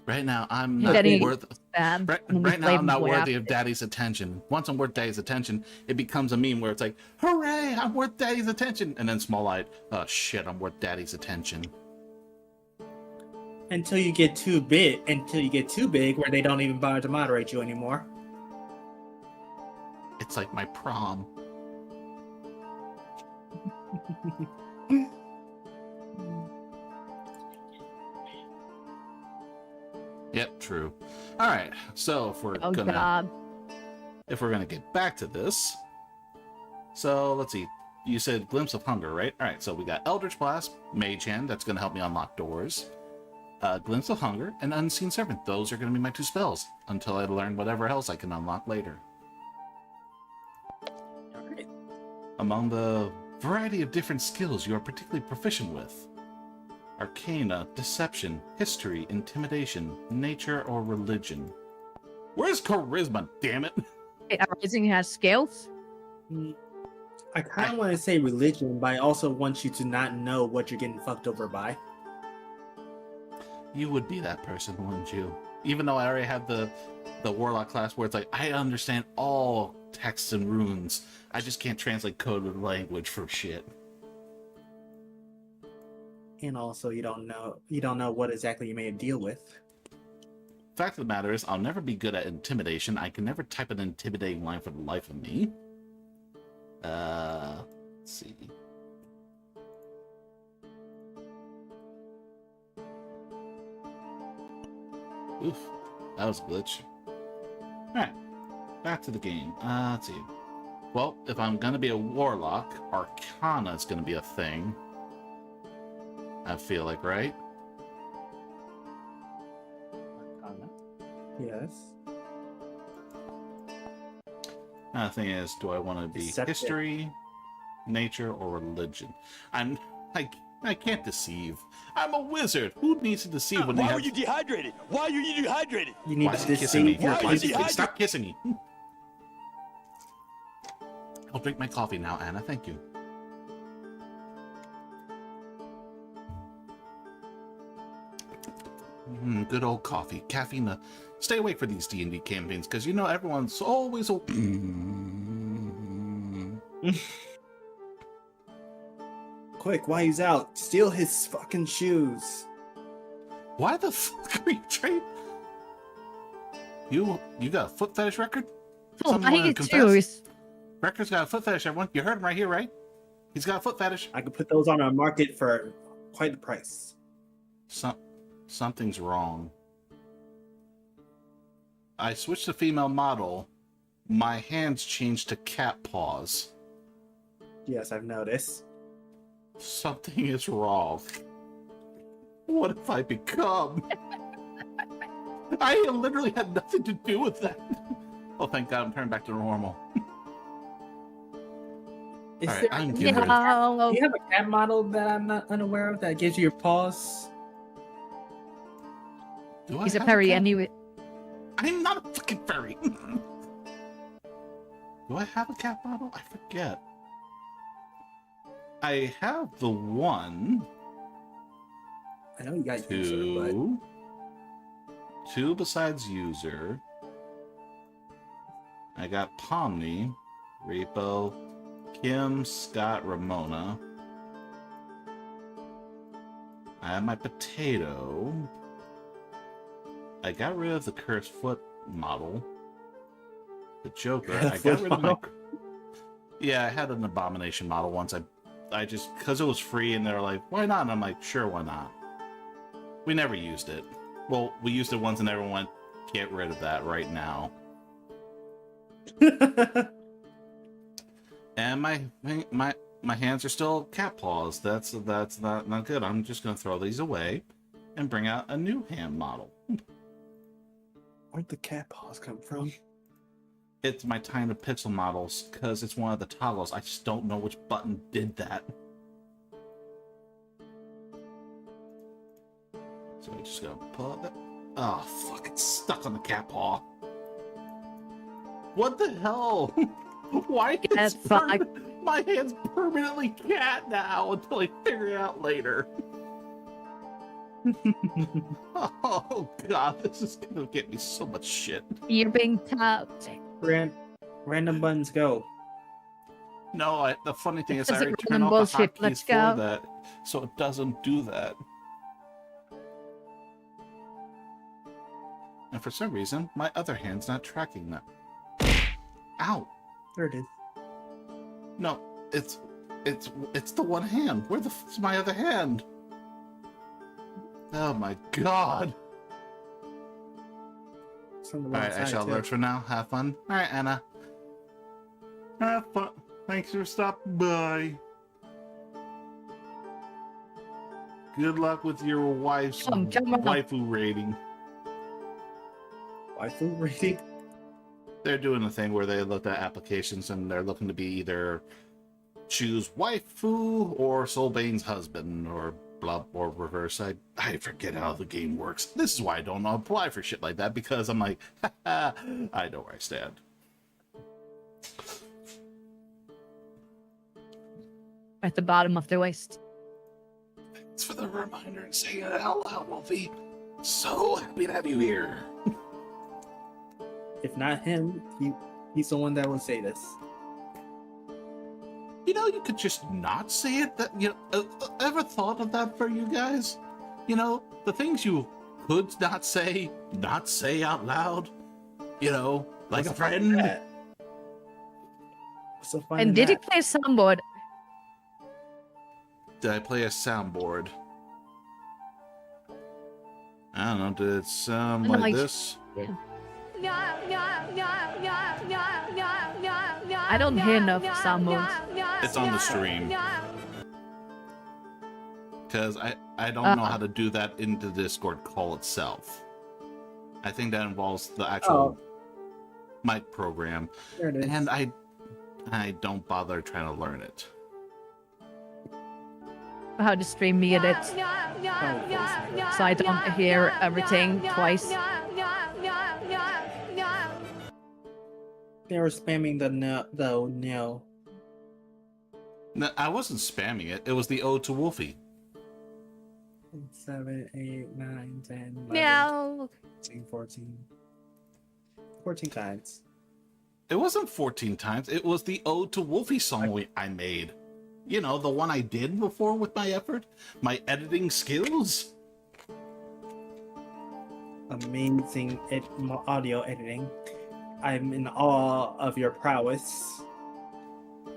Right now, I'm You're not getting worth. Bad. Right now, I'm not worthy of of Daddy's attention. Once I'm worth Daddy's attention, it becomes a meme where it's like, "Hooray! I'm worth Daddy's attention," and then small-eyed, "Oh shit! I'm worth Daddy's attention." Until you get too big, where they don't even bother to moderate you anymore. It's like my prom. Yep, true. All right, so if we're Oh gonna god. get back to this, so let's see. You said Glimpse of Hunger, right? All right, so we got Eldritch Blast, Mage Hand. That's gonna help me unlock doors. Glimpse of Hunger and Unseen Servant. Those are gonna be my two spells until I learn whatever else I can unlock later. Alright. Among the variety of different skills you are particularly proficient with: Arcana, Deception, History, Intimidation, Nature, or Religion. Where's Charisma, damn it? Hey, Rising has skills. I kind of want to say religion, but I also want you to not know what you're getting fucked over by. You would be that person, wouldn't you? Even though I already have the Warlock class where it's like, I understand all texts and runes. I just can't translate coded language for shit. And also, you don't know what exactly you may deal with. Fact of the matter is, I'll never be good at intimidation. I can never type an intimidating line for the life of me. Let's see. Oof, that was a glitch. Alright, back to the game. Let's see. Well, if I'm gonna be a warlock, Arcana is gonna be a thing. I feel like, right? Yes. The thing is, do I want to be Deceptive. history, nature, or religion? I can't deceive. I'm a wizard. Who needs to deceive when they Why have... were you dehydrated? Why are you dehydrated? You need Why to is he kissing me? deceive your Why Why is he... dehydrated? Stop kissing me. I'll drink my coffee now, Anna. Thank you. Good old coffee. Caffeine. Stay awake for these D&D campaigns, because you know everyone's always... Quick, while he's out, steal his fucking shoes. Why the fuck are you trading? You got a foot fetish record? Oh, Someone I wanna hate confess? shoes. Record's got a foot fetish, everyone. You heard him right here, right? He's got a foot fetish. I could put those on our market for quite a price. Something's wrong. I switched to female model. My hands changed to cat paws. Yes, I've noticed. Something is wrong. What have I become? I literally had nothing to do with that. Oh, thank God I'm turned back to normal. Is All right, there? I'm do you have getting a cat- No. do you have a cat model that I'm not unaware of that gives you your paws? Do I He's a have fairy cat? anyway. I'm not a fucking fairy. Do I have a cat model? I forget. I have the one, I know you got user, but two besides user. I got Pomni, Repo, Kim, Scott, Ramona. I have my potato. I got rid of the cursed foot model. The Joker. Yeah, I got foot rid of my. model. Yeah, I had an abomination model once. I just because it was free and they're like, why not? And I'm like, sure, why not? We never used it. Well, we used it once and everyone went, get rid of that right now. And my hands are still cat paws. That's not good. I'm just gonna throw these away and bring out a new hand model. Where'd the cat paws come from? It's my tiny pixel models because it's one of the toggles. I just don't know which button did that. So I just gotta pull that. Oh fuck! It's stuck on the cat paw. What the hell? Why That's is fine. my hand's permanently cat now until I figure it out later? Oh god, this is gonna get me so much shit. You're being tapped. Random buttons go. No, the funny thing is I This is already turned random off the bullshit. hotkeys Let's for go. that, so it doesn't do that. And for some reason, my other hand's not tracking that. Ow! There it is. No, it's the one hand. Where the f is my other hand? Oh my god! It's on the All wrong right, I side, shall too. learn for now. Have fun. All right, Anna. Have fun. Thanks for stopping by. Good luck with your wife's Come on. waifu rating. Waifu rating? They're doing a thing where they looked at applications and they're looking to be either choose waifu or Soulbane's husband or blah or reverse. I forget how the game works. This is why I don't apply for shit like that because I'm like, I know where I stand. At the bottom of the waist. Thanks for the reminder and saying it out loud, Wolfie. So happy to have you here. If not him, he's the one that will say this. You know, you could just not say it. That ever thought of that for you guys? You know, the things you could not say out loud. You know, like What's a the fun in friend. that? What's the fun in And did he that? play soundboard? Did I play a soundboard? I don't know. Did it sound No, like I- this? I don't hear enough soundboards. It's on the stream. Because I don't know how to do that in the Discord call itself. I think that involves the actual mic program. There it is. And I don't bother trying to learn it. How to stream me it, so I don't hear everything twice. They were spamming the no. No, I wasn't spamming it. It was the ode to Wolfie. 7, 8, 9, 10, 11, No. 13, 14. 14 times. It wasn't 14 times. It was the ode to Wolfie song I made. You know, the one I did before with my effort. My editing skills. Amazing audio editing. I'm in awe of your prowess.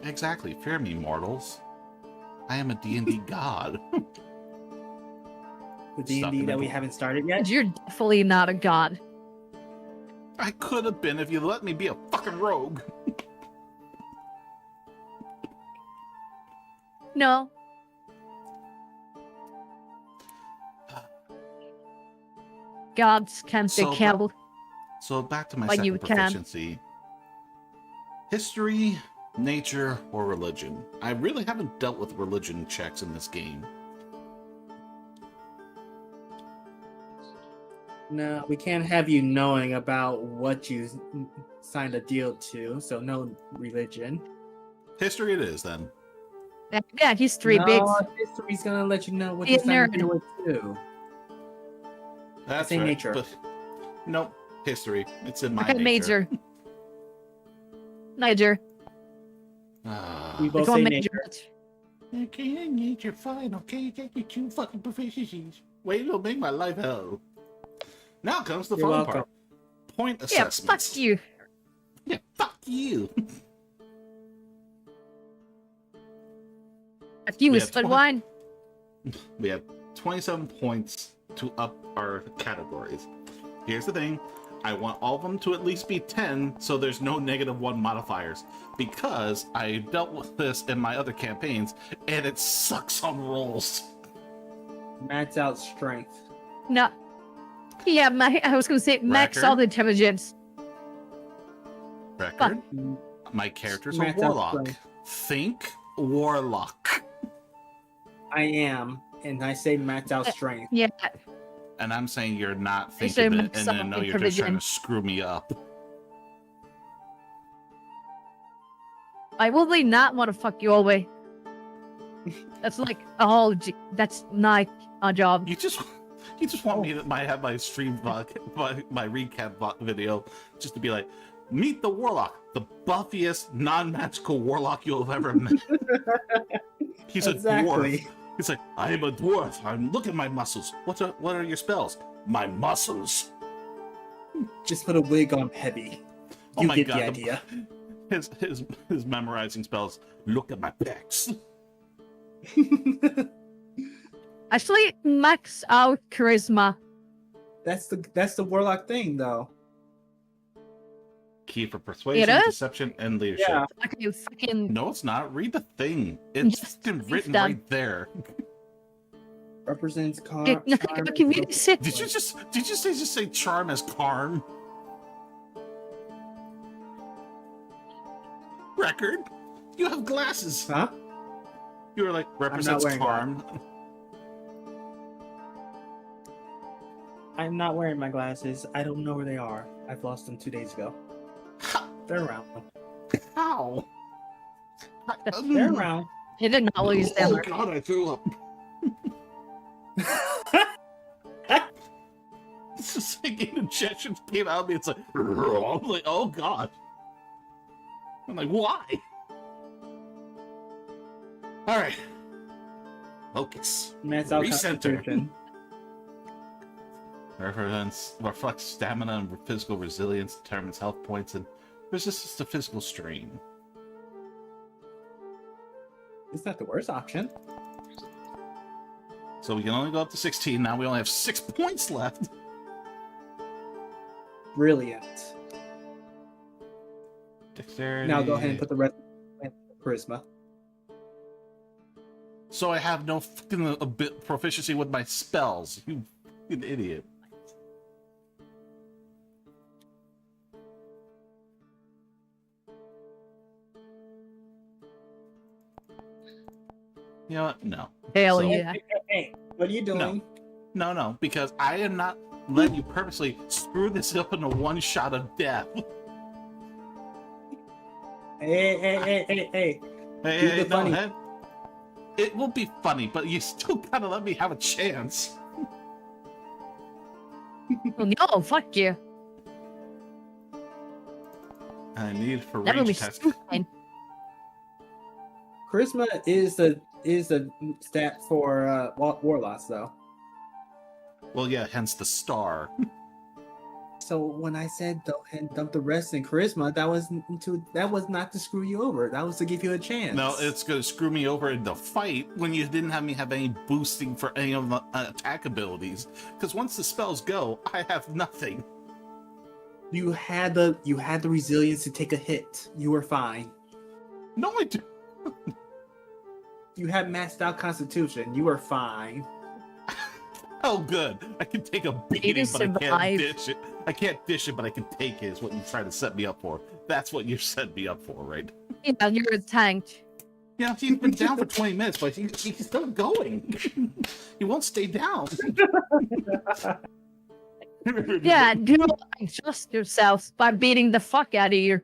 Exactly. Fear me, mortals. I am a D&D god. The D&D that we haven't started yet. You're definitely not a god. I could have been if you let me be a fucking rogue. No. Gods can't be So, killed. So back to my But you second can. proficiency. History nature, or religion. I really haven't dealt with religion checks in this game. No, we can't have you knowing about what you signed a deal to, so no religion. History it is, then. Yeah, history, no, Biggs. history's gonna let you know what Be you a signed a nerd. deal to. That's Say right. nature. But, nope, history. It's in my Okay, nature. major. Niger. Ah. We both Which one say major? nature. Okay, nature, fine. Okay, take your 2 fucking proficiencies. Wait, it'll make my life hell. Now comes the You're fun welcome. part. Point Yeah, assessments. fuck you. Yeah, fuck you. Fuck you We is have split 20 wine. We have 27 points to up our categories. Here's the thing. I want all of them to at least be 10, so there's no -1 modifiers. Because I dealt with this in my other campaigns, and it sucks on rolls. Max out strength. No. Yeah, I was gonna say max Record? out intelligence. Record. My character's a Max out warlock. strength. Think warlock. I am, and I say max out strength. Yeah. And I'm saying you're not I say thinking it, max and then out no, you're just trying intelligence. to screw me up. I will really not want to fuck you away. That's like that's not a job. You just want me to have my stream my recap video just to be like, meet the warlock, the buffiest non-magical warlock you'll have ever met. He's a dwarf. He's like, I am a dwarf. Look at my muscles. What are your spells? My muscles. Just put a wig on heavy. Oh You my get god. the idea. His memorizing spells. Look at my pecs. Actually, max out charisma. That's the warlock thing, though. Key for persuasion, It is? deception, and leadership. Yeah. Okay, fucking. No, it's not. Read the thing. It's Yes, fucking it's written done. right there. Represents car. Okay, we need to sit. Did you just say charm as karm? Record? You have glasses. Huh? You were like, represents wearing karm. I'm not wearing my glasses. I don't know where they are. I've lost them 2 days ago. They're around. How? They're around. He did not lose Oh them. god, I threw up. It's just like injections came out of me. It's like, I'm like, oh god. I'm like, why? All right. Focus. Max out Recenter. constitution. Reflects stamina and physical resilience, determines health points, and resistance to physical strain. It's not the worst option. So we can only go up to 16. Now we only have 6 points left. Brilliant. Dexterity. Now go ahead and put the rest in charisma. So I have no fucking proficiency with my spells. You fucking idiot. You know what? No. Hell So- yeah. Hey, what are you doing? No, because I am not letting you purposely screw this up into one shot of death. Hey. Hey, the funny. man. It will be funny, but you still gotta let me have a chance. No, fuck you. I need for That would be range test. stupid. Charisma is the stat for warlocks, though. Well, yeah, hence the star. So when I said go ahead and dump the rest in charisma, that was not to screw you over. That was to give you a chance. No, it's gonna screw me over in the fight when you didn't have me have any boosting for any of the attack abilities. Because once the spells go, I have nothing. you had the resilience to take a hit. You were fine. No, I do. You had maxed out constitution. You were fine. Oh, good. I can take a beating, just but I can't survive. dish it. I can't dish it, but I can take it. Is what you're trying to set me up for. That's what you set me up for, right? Yeah, you're tanked. Yeah, he's been down for 20 minutes, but he's still going. He won't stay down. Yeah, do adjust yourself by beating the fuck out of you.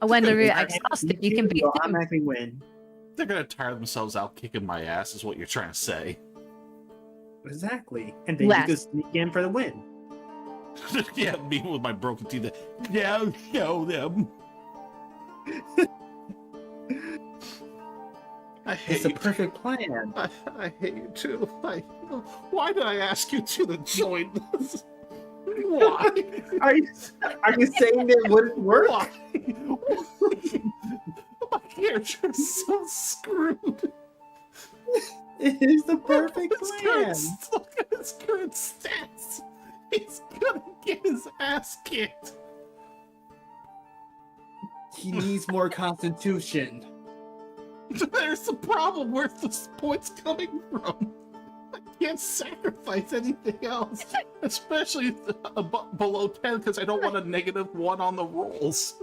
And when they're exhausted, you can beat You'll them. automatically win. They're gonna tire themselves out kicking my ass, is what you're trying to say. Exactly. And then Last. you can sneak in for the win. Yeah, me with my broken teeth. Yeah, show them. I hate It's a you. perfect plan. I hate you too. Why did I ask you two to join this? Why? Are you saying that wouldn't work? Why? My character's so screwed. It is the perfect His plan. current, look at his current stats. He's gonna get his ass kicked. He needs more constitution. There's the problem. Where's the points coming from? I can't sacrifice anything else, especially below 10, because I don't want a -1 on the rolls.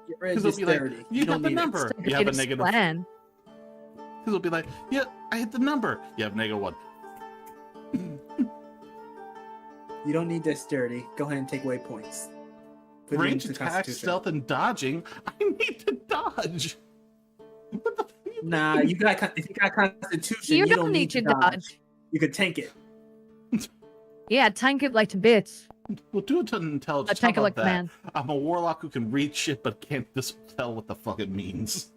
Get rid of 'Cause it'll be like, dexterity. you have don't the need it. number. You have a Ridiculous negative. plan. Because it'll be like, yeah, I hit the number. You have -1. You don't need dexterity. Go ahead and take away points. Put it Range into attack, Constitution. stealth, and dodging. I need to dodge. What the? Nah, if you got Constitution, You you don't need to dodge. dodge. You could tank it. Yeah, tank it like to bits. We'll do it to an intelligence. Tank it How like about the that? man. I'm a warlock who can read shit but can't tell what the fuck it means.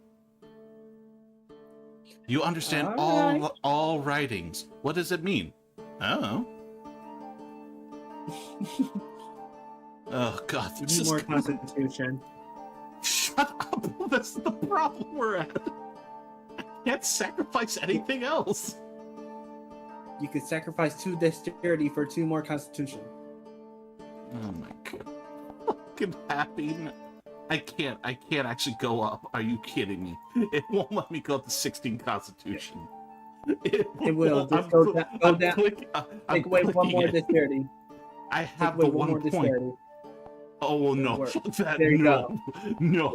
You understand all writings. What does it mean? Oh. Oh god, You this need is more Constitution. Shut up! That's the problem we're at. I can't sacrifice anything else. You could sacrifice 2 dexterity for 2 more Constitution. Oh my god. Fucking happy. I can't actually go up. Are you kidding me? It won't let me go up to 16 Constitution. It will. Just go down. Take away 1 more dexterity. I Take have away the 1 more 1 point. dexterity. Oh well, no. Work. Fuck that. There you No. go. No.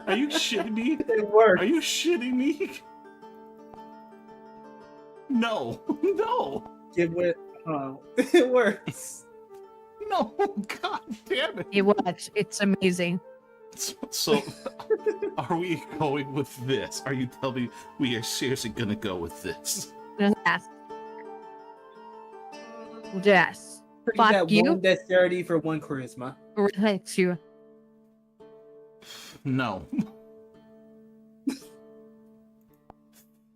Are you shitting me? It works. Are you shitting me? No. No. Give it. It works. No. God damn it. You watch. It's amazing. So, are we going with this? Are you telling me we are seriously gonna go with this? Yes. Yes. You Fuck got you. 1 dexterity for 1 charisma. Relax you. No.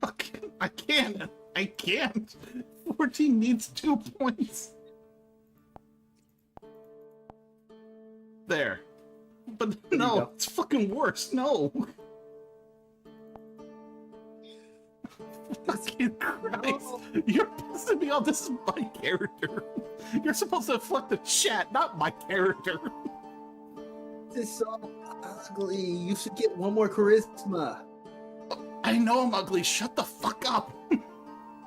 Fucking, I can't. I can't. 14 needs 2 points. There. But you no, go. it's fucking worse. No. Fucking Christ. You're pissing me off. This is my character. You're supposed to reflect the chat, not my character. This is so ugly. You should get 1 more charisma. I know I'm ugly. Shut the fuck up.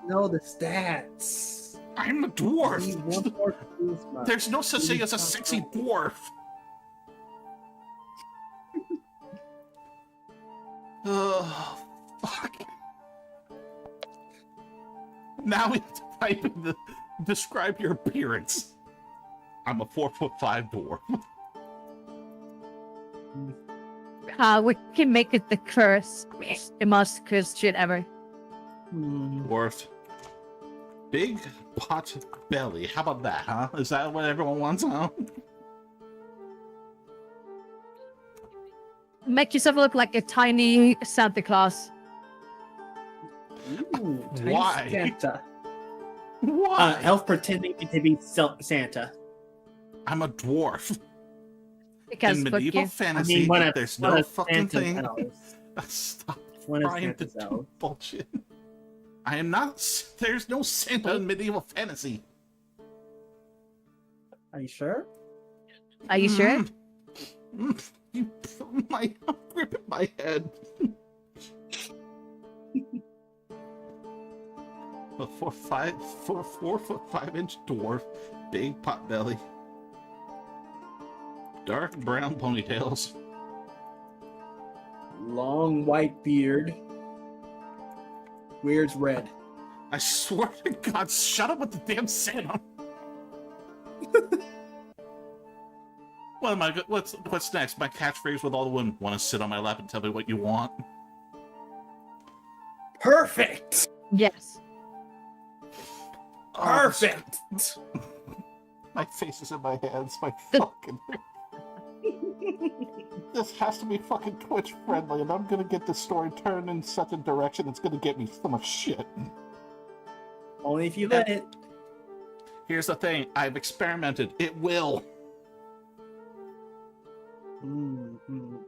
No, the stats. I'm a You dwarf. need 1 more charisma. There's no such thing as a sexy dwarf. Oh, fuck. Now we have to type in the describe your appearance. I'm a 4'5" dwarf. We can make it the curse. The most cursed shit ever. Dwarf. Big pot belly. How about that, huh? Is that what everyone wants, huh? Make yourself look like a tiny Santa Claus. Ooh, tiny Why? Santa. Why? Elf pretending to be Santa. I'm a dwarf. Because In fuck medieval you. fantasy, there's no fucking thing. Elves. Stop One of trying to Santa's do elves. bullshit. I am not. There's no Santa in medieval fantasy. Are you sure? Are you sure? I'm gripping my head. A 4'5" dwarf, big pot belly. Dark brown ponytails. Long white beard. Wears red. I swear to God, shut up with the damn Santa. What am I? What's next? My catchphrase with all the women: "Want to sit on my lap and tell me what you want?" Perfect. Yes. Perfect. My face is in my hands. My The- fucking. This has to be fucking Twitch friendly, and I'm gonna get this story turned in such a direction that's gonna get me so much shit. Only if you let it. Here's the thing: I've experimented. It will.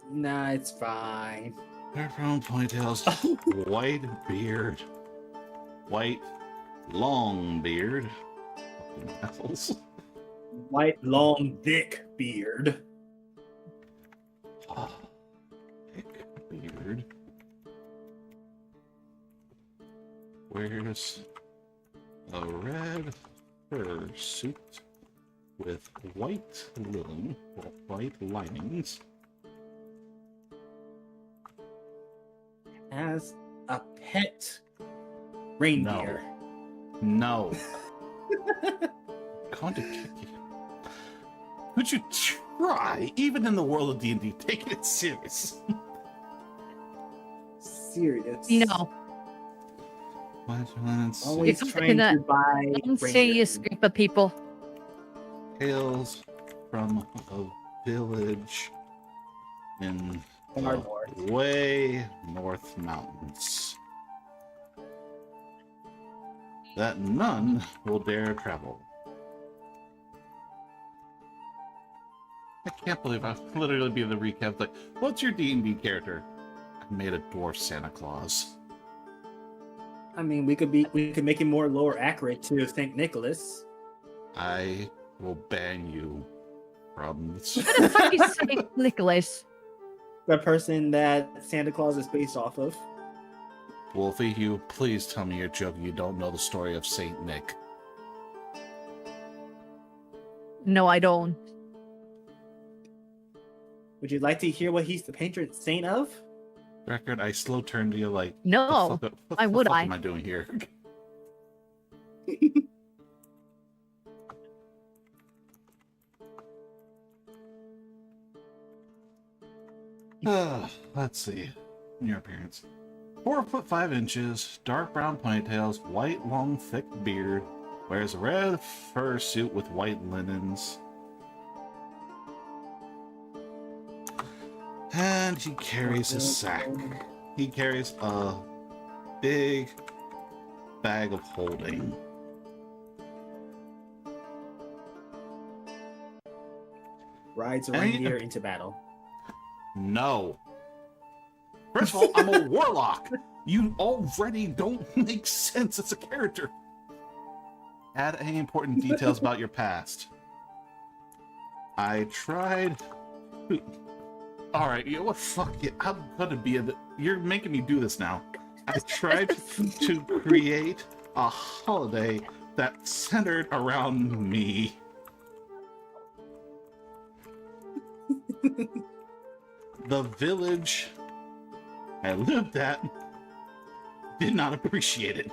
Nah, it's fine. Dark brown ponytails, white beard, white long beard. Fucking assholes. White, long, thick beard. Thick beard. Wears a red fur suit with white linings. As a pet reindeer. No. I'm going to kick you. Could you try, even in the world of D&D, taking it serious? Serious. No. Always You're trying gonna- to buy Don't say reindeer. a group of people. Hails from a village in Far the north. way north mountains that none will dare travel. I can't believe I've literally be the recap. Like, what's your D&D character? I made a dwarf Santa Claus. I mean, we could make it more lore accurate to St. Nicholas. I will ban you from this. What the fuck is Saint Nicholas? The person that Santa Claus is based off of. Wolfie, you please tell me you're joking. You don't know the story of Saint Nick. No, I don't. Would you like to hear what he's the patron saint of? Record, I slow turned to you like, No. what Why would the fuck I? am I doing here? Let's see. Your appearance. 4'5", dark brown ponytails, white long thick beard, wears a red fur suit with white linens. And he carries a sack. He carries a big bag of holding. Rides a Any- reindeer into battle. No. First of all, I'm a warlock. You already don't make sense as a character. Add any important details about your past. I tried. All right, you know what? Fuck it. I'm gonna be a. You're making me do this now. I tried to create a holiday that centered around me. The village I lived at did not appreciate it.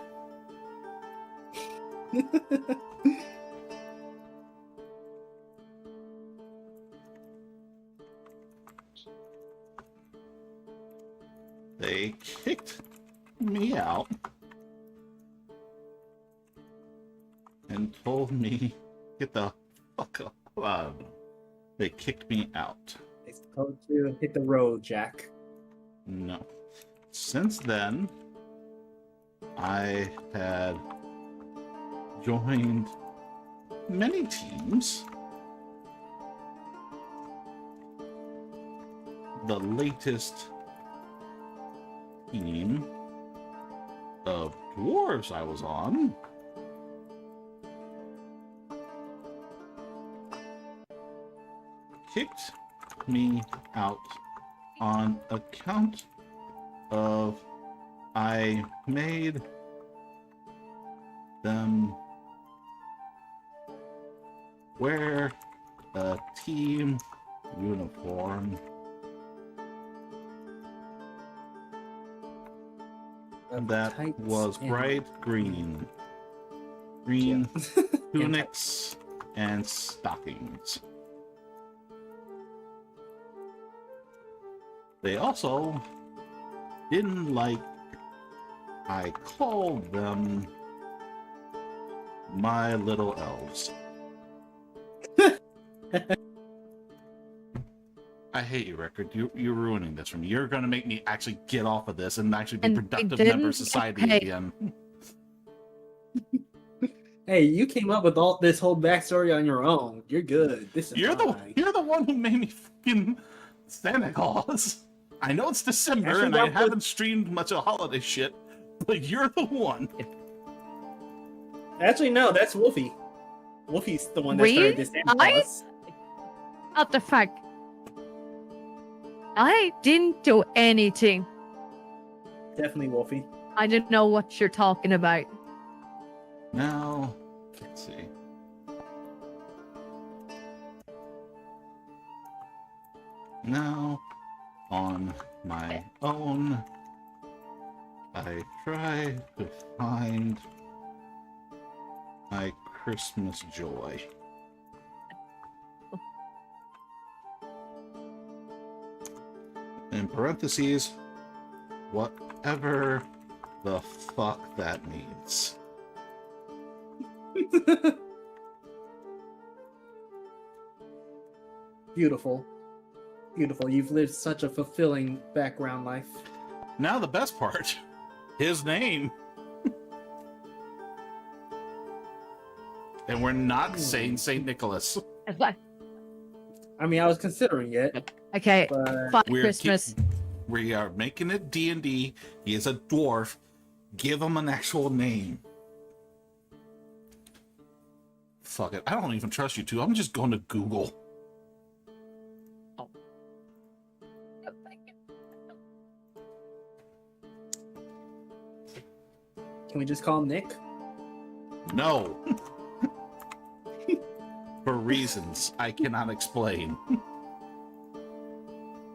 They kicked me out and told me, get the fuck up. They kicked me out. They told you to hit the road, Jack. No. Since then, I had joined many teams. The latest team of dwarves I was on kicked me out on account of I made them wear a team uniform. Of That tights was and- bright green. Green tunics and stockings. They also didn't like, I called them my little elves. I hate you, Record. You're ruining this for me. You're going to make me actually get off of this and actually be And productive we member of didn't society pay. again. Hey, you came up with all this whole backstory on your own. You're good. This is You're fine. the one who made me fucking Santa Claus. I know it's December Actually, and I that was- haven't streamed much of holiday shit, but you're the one. Actually, no, that's Wolfie. Wolfie's the one that We? started this Santa I? Claus. What the fuck? I didn't do anything. Definitely Wolfie. I didn't know what you're talking about. Now, let's see. Now, on my own, I try to find my Christmas joy. In parentheses, whatever the fuck that means. Beautiful. Beautiful. You've lived such a fulfilling background life. Now the best part, his name. And we're not saying St. Nicholas. I mean, I was considering it, Okay, but Father We're Christmas. We are making it D&D. He is a dwarf. Give him an actual name. Fuck it. I don't even trust you two. I'm just going to Google. can we just call him Nick? No. For reasons I cannot explain.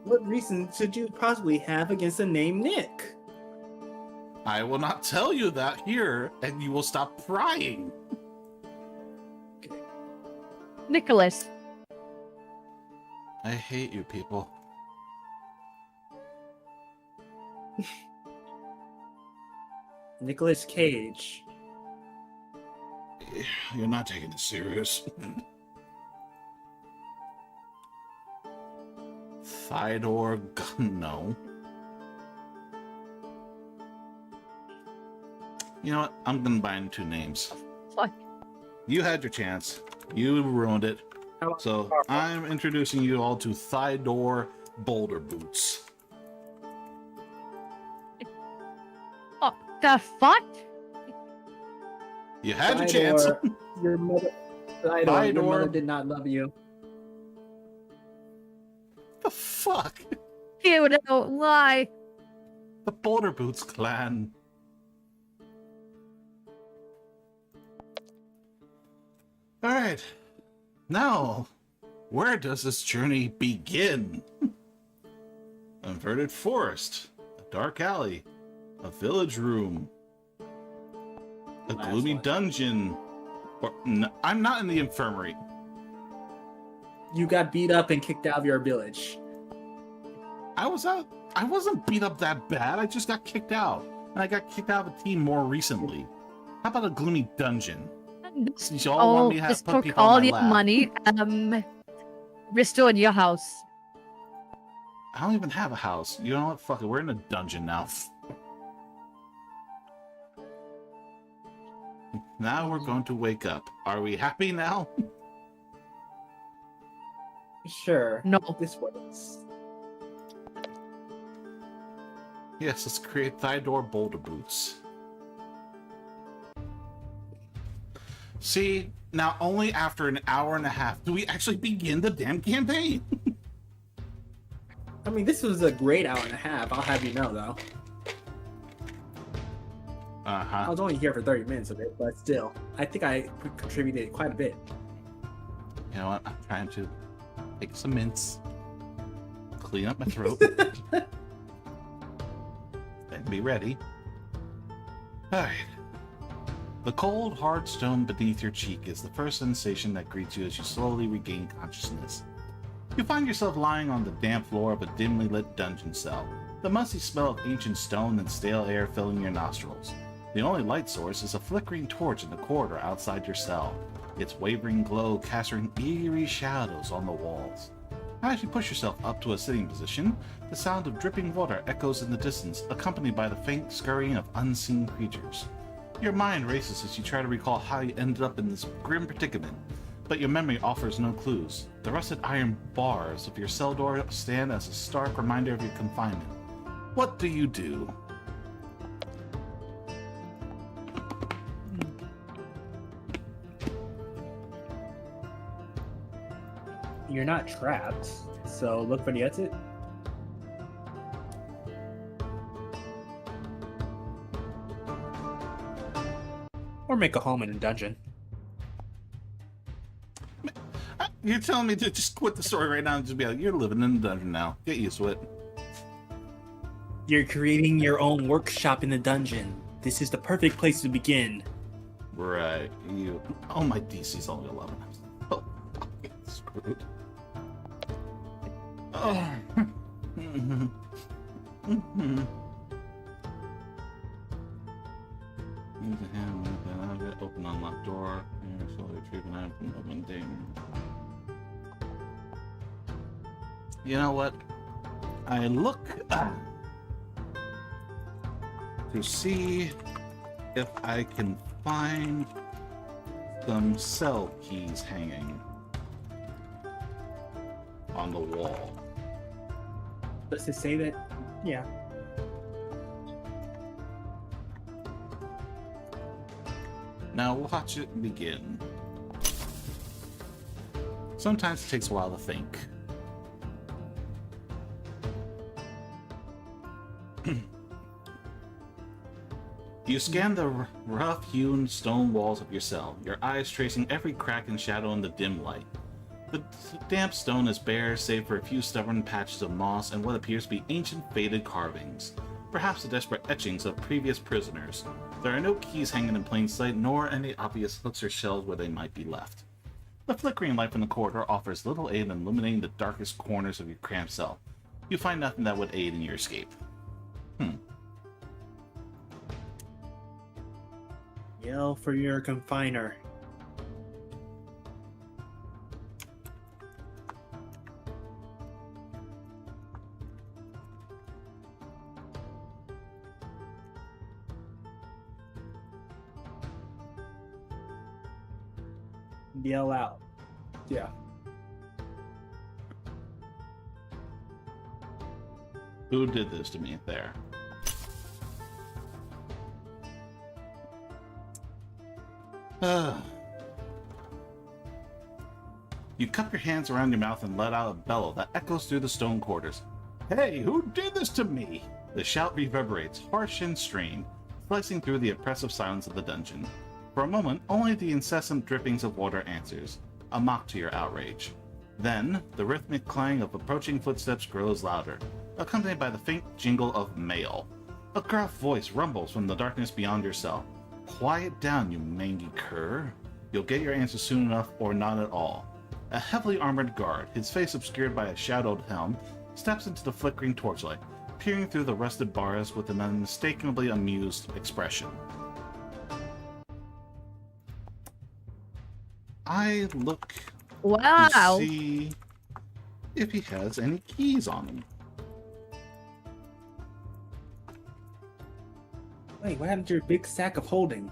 What reason should you possibly have against the name Nick? I will not tell you that here, and you will stop prying. Nicholas. I hate you people. Nicolas Cage. You're not taking this serious. Thydor no. You know what? I'm combining two names. Fuck. You had your chance. You ruined it. So I'm introducing you all to Thydor Boulder Boots. Oh, the fuck? You had your chance. Thydor, your mother, Thydor, your Thydor. mother did not love you. The fuck? You don't lie. The Boulder Boots clan. Alright. Now, where does this journey begin? Inverted forest, a dark alley, a village room, a Last gloomy one. dungeon. Or, I'm not in the infirmary. You got beat up and kicked out of your village. I wasn't beat up that bad. I just got kicked out. And I got kicked out of a team more recently. How about a gloomy dungeon? Y'all want me to have Just put took people on all my your lap. money. Restored your house. I don't even have a house. You know what? Fuck it. We're in a dungeon now. Now we're going to wake up. Are we happy now? Sure. No. This works. Yes, let's create Thydor Boulder Boots. See, now only after an hour and a half do we actually begin the damn campaign. I mean, this was a great hour and a half, I'll have you know, though. I Uh-huh. was only here for 30 minutes of it, but still, I think I contributed quite a bit. You know what? I'm trying to Take some mints. Clean up my throat. And be ready. Alright. The cold, hard stone beneath your cheek is the first sensation that greets you as you slowly regain consciousness. You find yourself lying on the damp floor of a dimly lit dungeon cell, the musty smell of ancient stone and stale air filling your nostrils. The only light source is a flickering torch in the corridor outside your cell, its wavering glow casting eerie shadows on the walls. As you push yourself up to a sitting position, the sound of dripping water echoes in the distance, accompanied by the faint scurrying of unseen creatures. Your mind races as you try to recall how you ended up in this grim predicament, but your memory offers no clues. The rusted iron bars of your cell door stand as a stark reminder of your confinement. What do you do? You're not trapped, so look for the exit. Or make a home in a dungeon. You're telling me to just quit the story right now and just be like, you're living in the dungeon now. Get used to it. You're creating your own workshop in the dungeon. This is the perfect place to begin. Right. You. Oh, my DC's only 11. I'm so fucking screwed. Oh. Use a hand, move that object, open unlocked door, and slowly retrieve an item from open thing. You know what? I look to see if I can find some cell keys hanging on the wall. Let's just say that, yeah. Now watch it begin. Sometimes it takes a while to think. You scan the rough-hewn stone walls of your cell, your eyes tracing every crack and shadow in the dim light. The damp stone is bare, save for a few stubborn patches of moss and what appears to be ancient faded carvings, perhaps the desperate etchings of previous prisoners. There are no keys hanging in plain sight, nor any obvious hooks or shelves where they might be left. The flickering light in the corridor offers little aid in illuminating the darkest corners of your cramped cell. You find nothing that would aid in your escape. Yell for your confiner. Yell out. Yeah. Who did this to me there? You cup your hands around your mouth and let out a bellow that echoes through the stone quarters. Hey, who did this to me? The shout reverberates, harsh and strained, slicing through the oppressive silence of the dungeon. For a moment, only the incessant drippings of water answers, a mock to your outrage. Then, the rhythmic clang of approaching footsteps grows louder, accompanied by the faint jingle of mail. A gruff voice rumbles from the darkness beyond your cell. Quiet down, you mangy cur. You'll get your answer soon enough, or not at all. A heavily armored guard, his face obscured by a shadowed helm, steps into the flickering torchlight, peering through the rusted bars with an unmistakably amused expression. I look Wow. to see if he has any keys on him. Wait, what happened to your big sack of holding?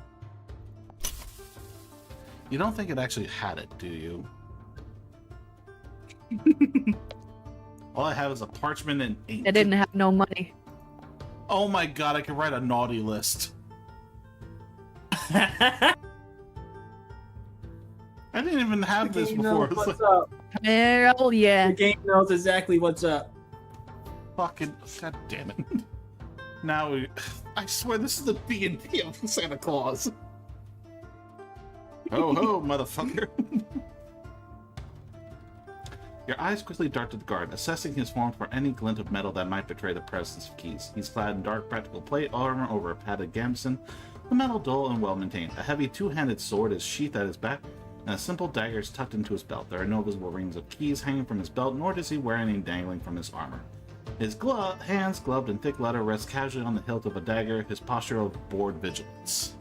You don't think it actually had it, do you? All I have is a parchment and ink. I didn't have no money. Oh my god, I can write a naughty list. I didn't even have this before. It's What's like, up? Hell yeah. The game knows exactly what's up. fucking, god damn it. Now, I swear this is the DnD of Santa Claus. Ho ho, motherfucker. Your eyes quickly dart to the guard, assessing his form for any glint of metal that might betray the presence of keys. He's clad in dark practical plate armor over a padded gambeson, the metal dull and well-maintained. A heavy two-handed sword is sheathed at his back, and a simple dagger is tucked into his belt. There are no visible rings of keys hanging from his belt, nor does he wear any dangling from his armor. His hands, gloved in thick leather, rest casually on the hilt of a dagger, his posture of bored vigilance.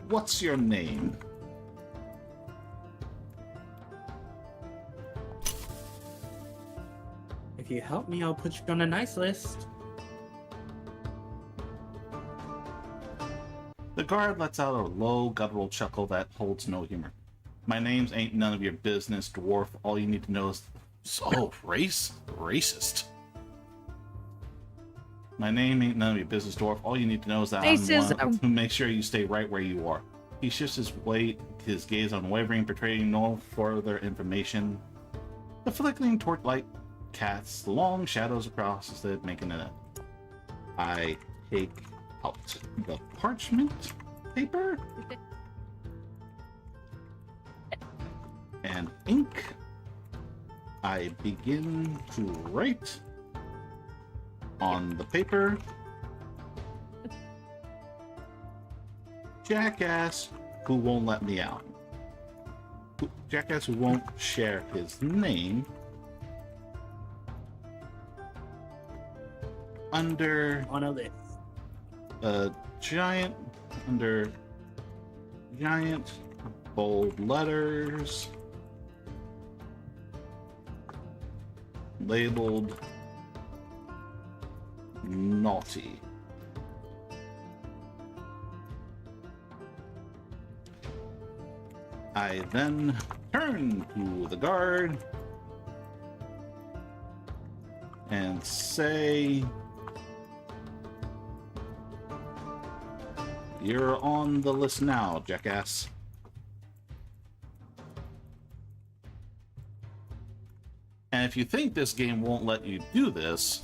What's your name? If you help me, I'll put you on a nice list. The guard lets out a low, guttural chuckle that holds no humor. My name's ain't none of your business, dwarf. All you need to know is... Oh, racist. My name ain't none of your business, dwarf. All you need to know is that I'm one to make sure you stay right where you are. He shifts his gaze unwavering, portraying no further information. The flickering torchlight casts long shadows across instead, making it a... I take out the parchment paper and ink. I begin to write on the paper. Jackass who won't let me out. Jackass who won't share his name. Under On a list. giant bold letters labeled naughty. I then turn to the guard and say, "You're on the list now, jackass." And if you think this game won't let you do this,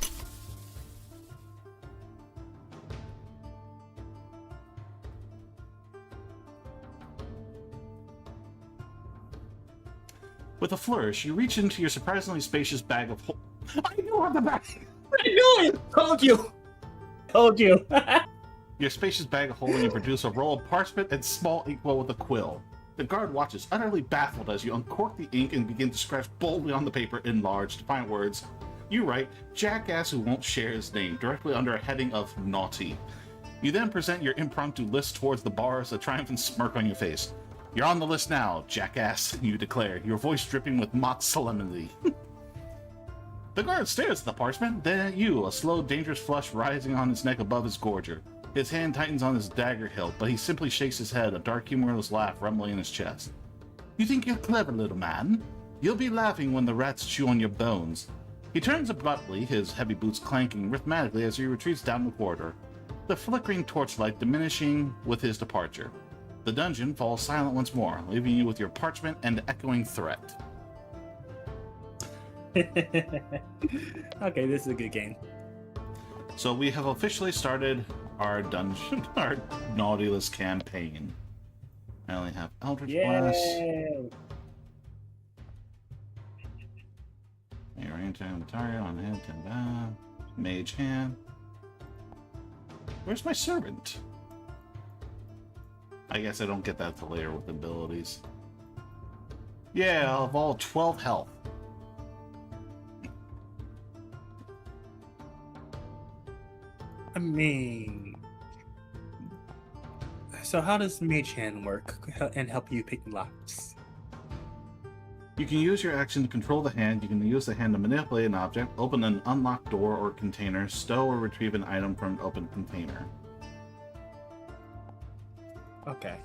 with a flourish, you reach into your surprisingly spacious bag of I knew on the back! I knew it! Told you! Told you! Your spacious bag of holding, you produce a roll of parchment and small inkwell with a quill. The guard watches, utterly baffled, as you uncork the ink and begin to scratch boldly on the paper in large, defiant words. You write, "Jackass who won't share his name," directly under a heading of naughty. You then present your impromptu list towards the bars, a triumphant smirk on your face. "You're on the list now, jackass," you declare, your voice dripping with mock solemnity. The guard stares at the parchment, then at you, a slow, dangerous flush rising on his neck above his gorger. His hand tightens on his dagger hilt, but he simply shakes his head, a dark, humorless laugh rumbling in his chest. "You think you're clever, little man? You'll be laughing when the rats chew on your bones." He turns abruptly, his heavy boots clanking rhythmically as he retreats down the corridor, the flickering torchlight diminishing with his departure. The dungeon falls silent once more, leaving you with your parchment and echoing threat. Okay, this is a good game. So we have officially started our dungeon, our naughty list campaign. I only have Eldritch Blast. Yay! Range on the target on hit and down. Mage hand. Where's my servant? I guess I don't get that till later with abilities. Yeah, I'll have all 12 health. I mean... So how does Mage Hand work and help you pick locks? You can use your action to control the hand. You can use the hand to manipulate an object, open an unlocked door or container, stow or retrieve an item from an open container. Okay.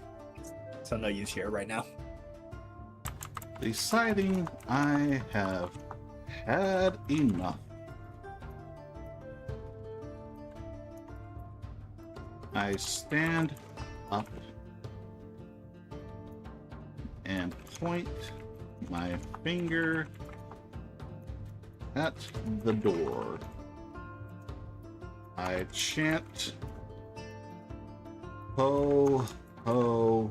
So no use here right now. Deciding I have had enough. I stand up and point my finger at the door. I chant, "Ho, ho,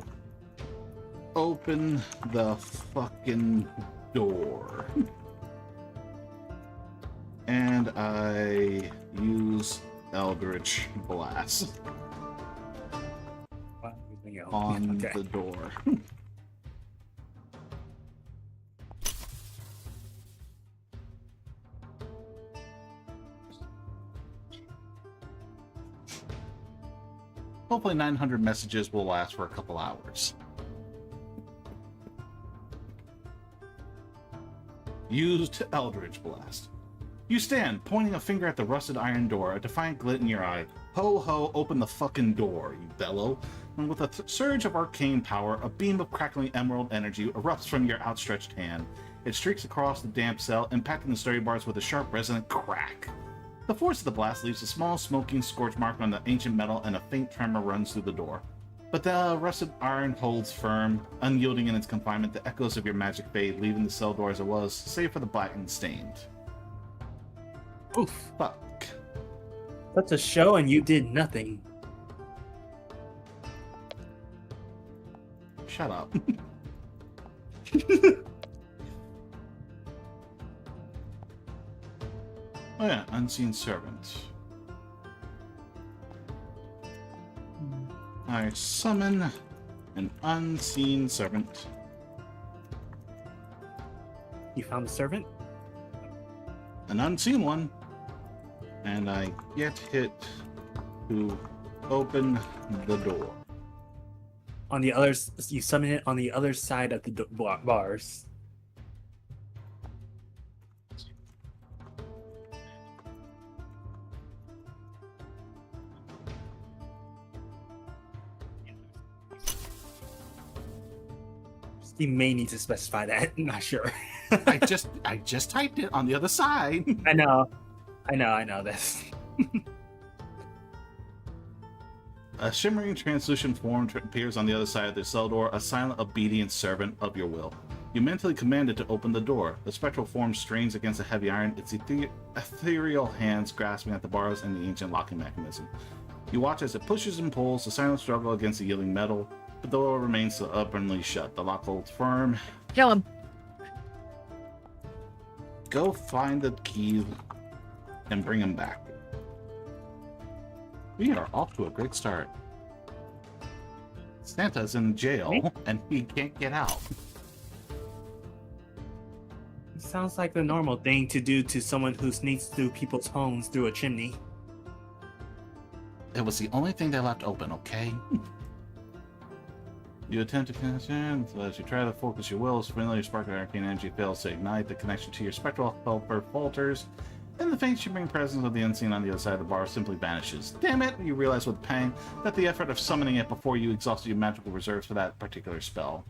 open the fucking door. And I use Eldritch Blast on Okay. the door. Hopefully 900 messages will last for a couple hours. Used Eldritch Blast. You stand, pointing a finger at the rusted iron door, a defiant glint in your eye. Ho ho, open the fucking door, you bellow. And with a surge of arcane power, a beam of crackling emerald energy erupts from your outstretched hand. It streaks across the damp cell, impacting the sturdy bars with a sharp, resonant crack. The force of the blast leaves a small, smoking scorch mark on the ancient metal, and a faint tremor runs through the door. But the rusted iron holds firm, unyielding in its confinement. The echoes of your magic fade, leaving the cell door as it was, save for the blackened stained. Oof. Fuck. Such a show, and you did nothing. Shut up. Oh yeah, Unseen Servant. I summon an Unseen Servant. You found the servant? An unseen one. And I get hit to open the door. On the others, you summon it on the other side of the bars. You may need to specify that. I'm not sure. I just typed it on the other side. I know this. A shimmering, translucent form appears on the other side of the cell door, a silent, obedient servant of your will. You mentally command it to open the door. The spectral form strains against the heavy iron, its ethereal hands grasping at the bars and the ancient locking mechanism. You watch as it pushes and pulls, the silent struggle against the yielding metal, but the door remains stubbornly shut. The lock holds firm. Kill him. Go find the key and bring him back. We are off to a great start. Santa's in jail and he can't get out. It sounds like the normal thing to do to someone who sneaks through people's homes through a chimney. It was the only thing they left open, okay? You attempt to connect in, so as you try to focus your will, familiar spark of arcane energy fails to ignite. The connection to your spectral helper falters, and the faint shimmering presence of the unseen on the other side of the bar simply vanishes. Damn it! You realize with pang that the effort of summoning it before you exhausted your magical reserves for that particular spell.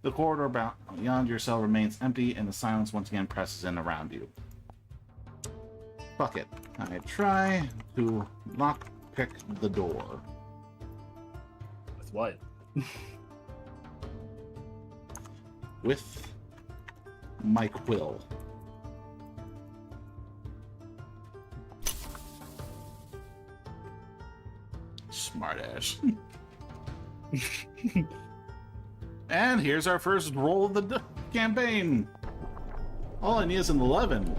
The corridor beyond your cell remains empty, and the silence once again presses in around you. Fuck it. I try to lockpick the door. With what? With my quill. Smartass. And here's our first roll of the campaign. All I need is an 11.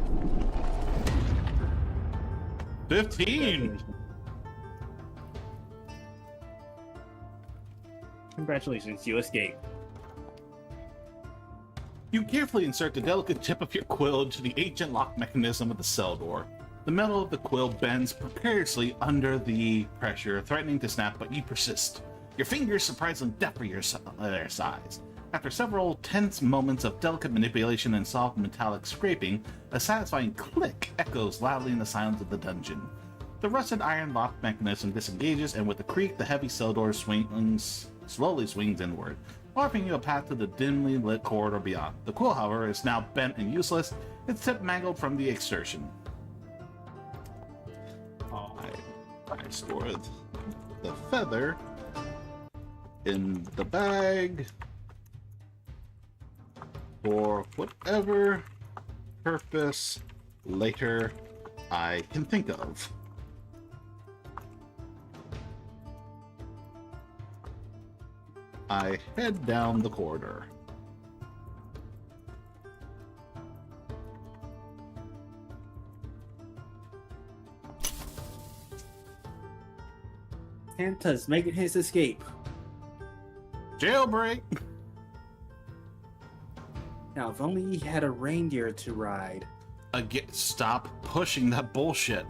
15. Congratulations, you escaped. You carefully insert the delicate tip of your quill into the ancient lock mechanism of the cell door. The metal of the quill bends precariously under the pressure, threatening to snap, but you persist. Your fingers surprisingly deft for their size. After several tense moments of delicate manipulation and soft metallic scraping, a satisfying click echoes loudly in the silence of the dungeon. The rusted iron lock mechanism disengages, and with a creak, the heavy cell door slowly swings inward, offering you a path to the dimly lit corridor beyond. The quill, however, is now bent and useless, its tip mangled from the exertion. I store the feather in the bag for whatever purpose later I can think of. I head down the corridor. Santa's making his escape. Jailbreak! Now, if only he had a reindeer to ride. Again, stop pushing that bullshit.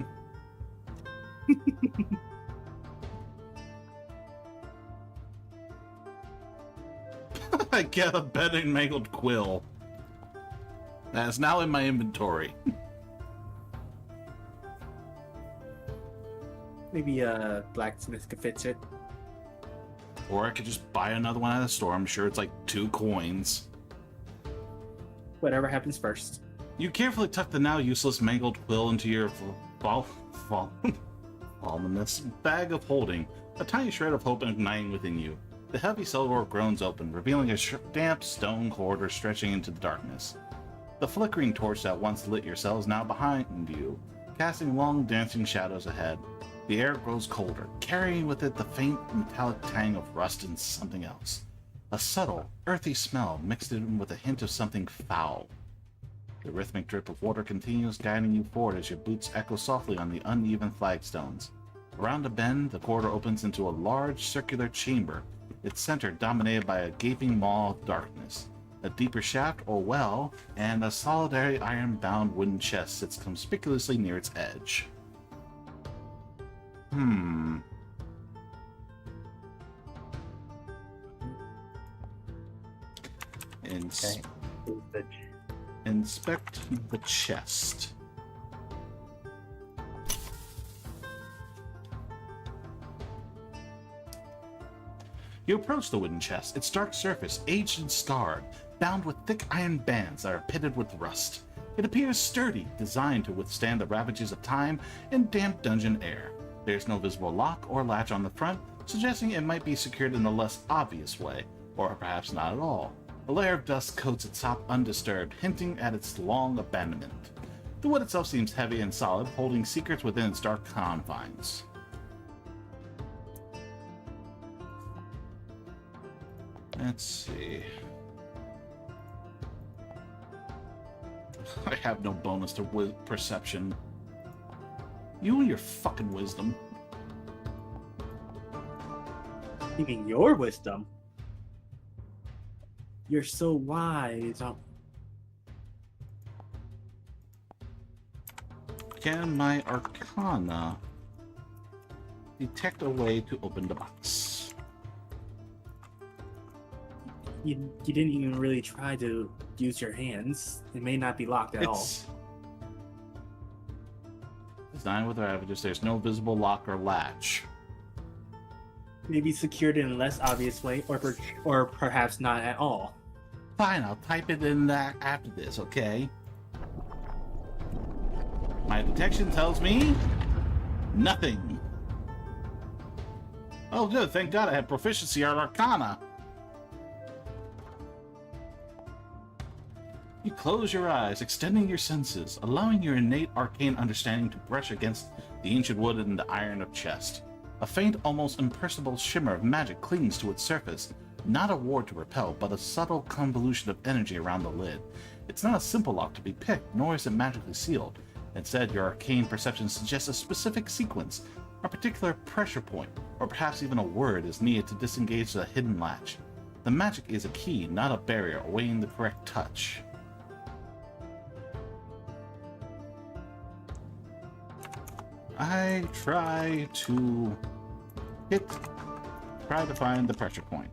I get a bed and mangled quill. That is now in my inventory. Maybe a blacksmith could fix it. Or I could just buy another one at the store. I'm sure it's like 2 coins. Whatever happens first. You carefully tuck the now useless mangled quill into your voluminous bag of holding, a tiny shred of hope igniting within you. The heavy cell door groans open, revealing a damp stone corridor stretching into the darkness. The flickering torch that once lit your cell is now behind you, casting long dancing shadows ahead. The air grows colder, carrying with it the faint metallic tang of rust and something else. A subtle, earthy smell mixed in with a hint of something foul. The rhythmic drip of water continues, guiding you forward as your boots echo softly on the uneven flagstones. Around a bend, the corridor opens into a large circular chamber, its center dominated by a gaping maw of darkness. A deeper shaft or well, and a solitary iron-bound wooden chest sits conspicuously near its edge. Inspect the chest. You approach the wooden chest, its dark surface aged and scarred, bound with thick iron bands that are pitted with rust. It appears sturdy, designed to withstand the ravages of time and damp dungeon air. There is no visible lock or latch on the front, suggesting it might be secured in a less obvious way, or perhaps not at all. A layer of dust coats its top undisturbed, hinting at its long abandonment. The wood itself seems heavy and solid, holding secrets within its dark confines. Let's see. I have no bonus to perception. You and your fucking wisdom. You mean your wisdom? You're so wise. Can my arcana detect a way to open the box? You didn't even really try to use your hands. It may not be locked at all. Designed with ravages, there's no visible lock or latch. Maybe secured in a less obvious way, or perhaps not at all. Fine, I'll type it in after this, okay? My detection tells me nothing. Oh, good. Thank God I have proficiency on Arcana. You close your eyes, extending your senses, allowing your innate arcane understanding to brush against the ancient wood and the iron of chest. A faint, almost imperceptible shimmer of magic clings to its surface, not a ward to repel, but a subtle convolution of energy around the lid. It's not a simple lock to be picked, nor is it magically sealed. Instead, your arcane perception suggests a specific sequence, a particular pressure point, or perhaps even a word is needed to disengage the hidden latch. The magic is a key, not a barrier, awaiting the correct touch. I try to find the pressure point.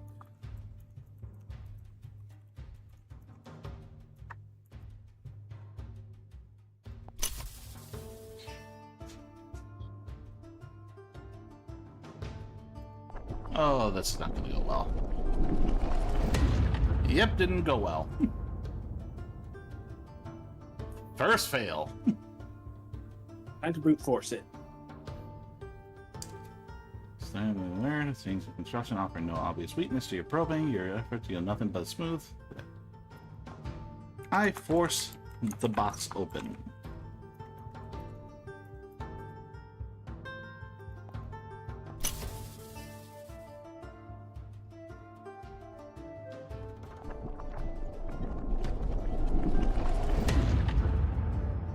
Oh, that's not gonna go well. Yep, didn't go well. First fail. Time to brute force it. Stand there, things of construction offer no obvious weakness to your probing. Your efforts yield nothing but smooth. I force the box open.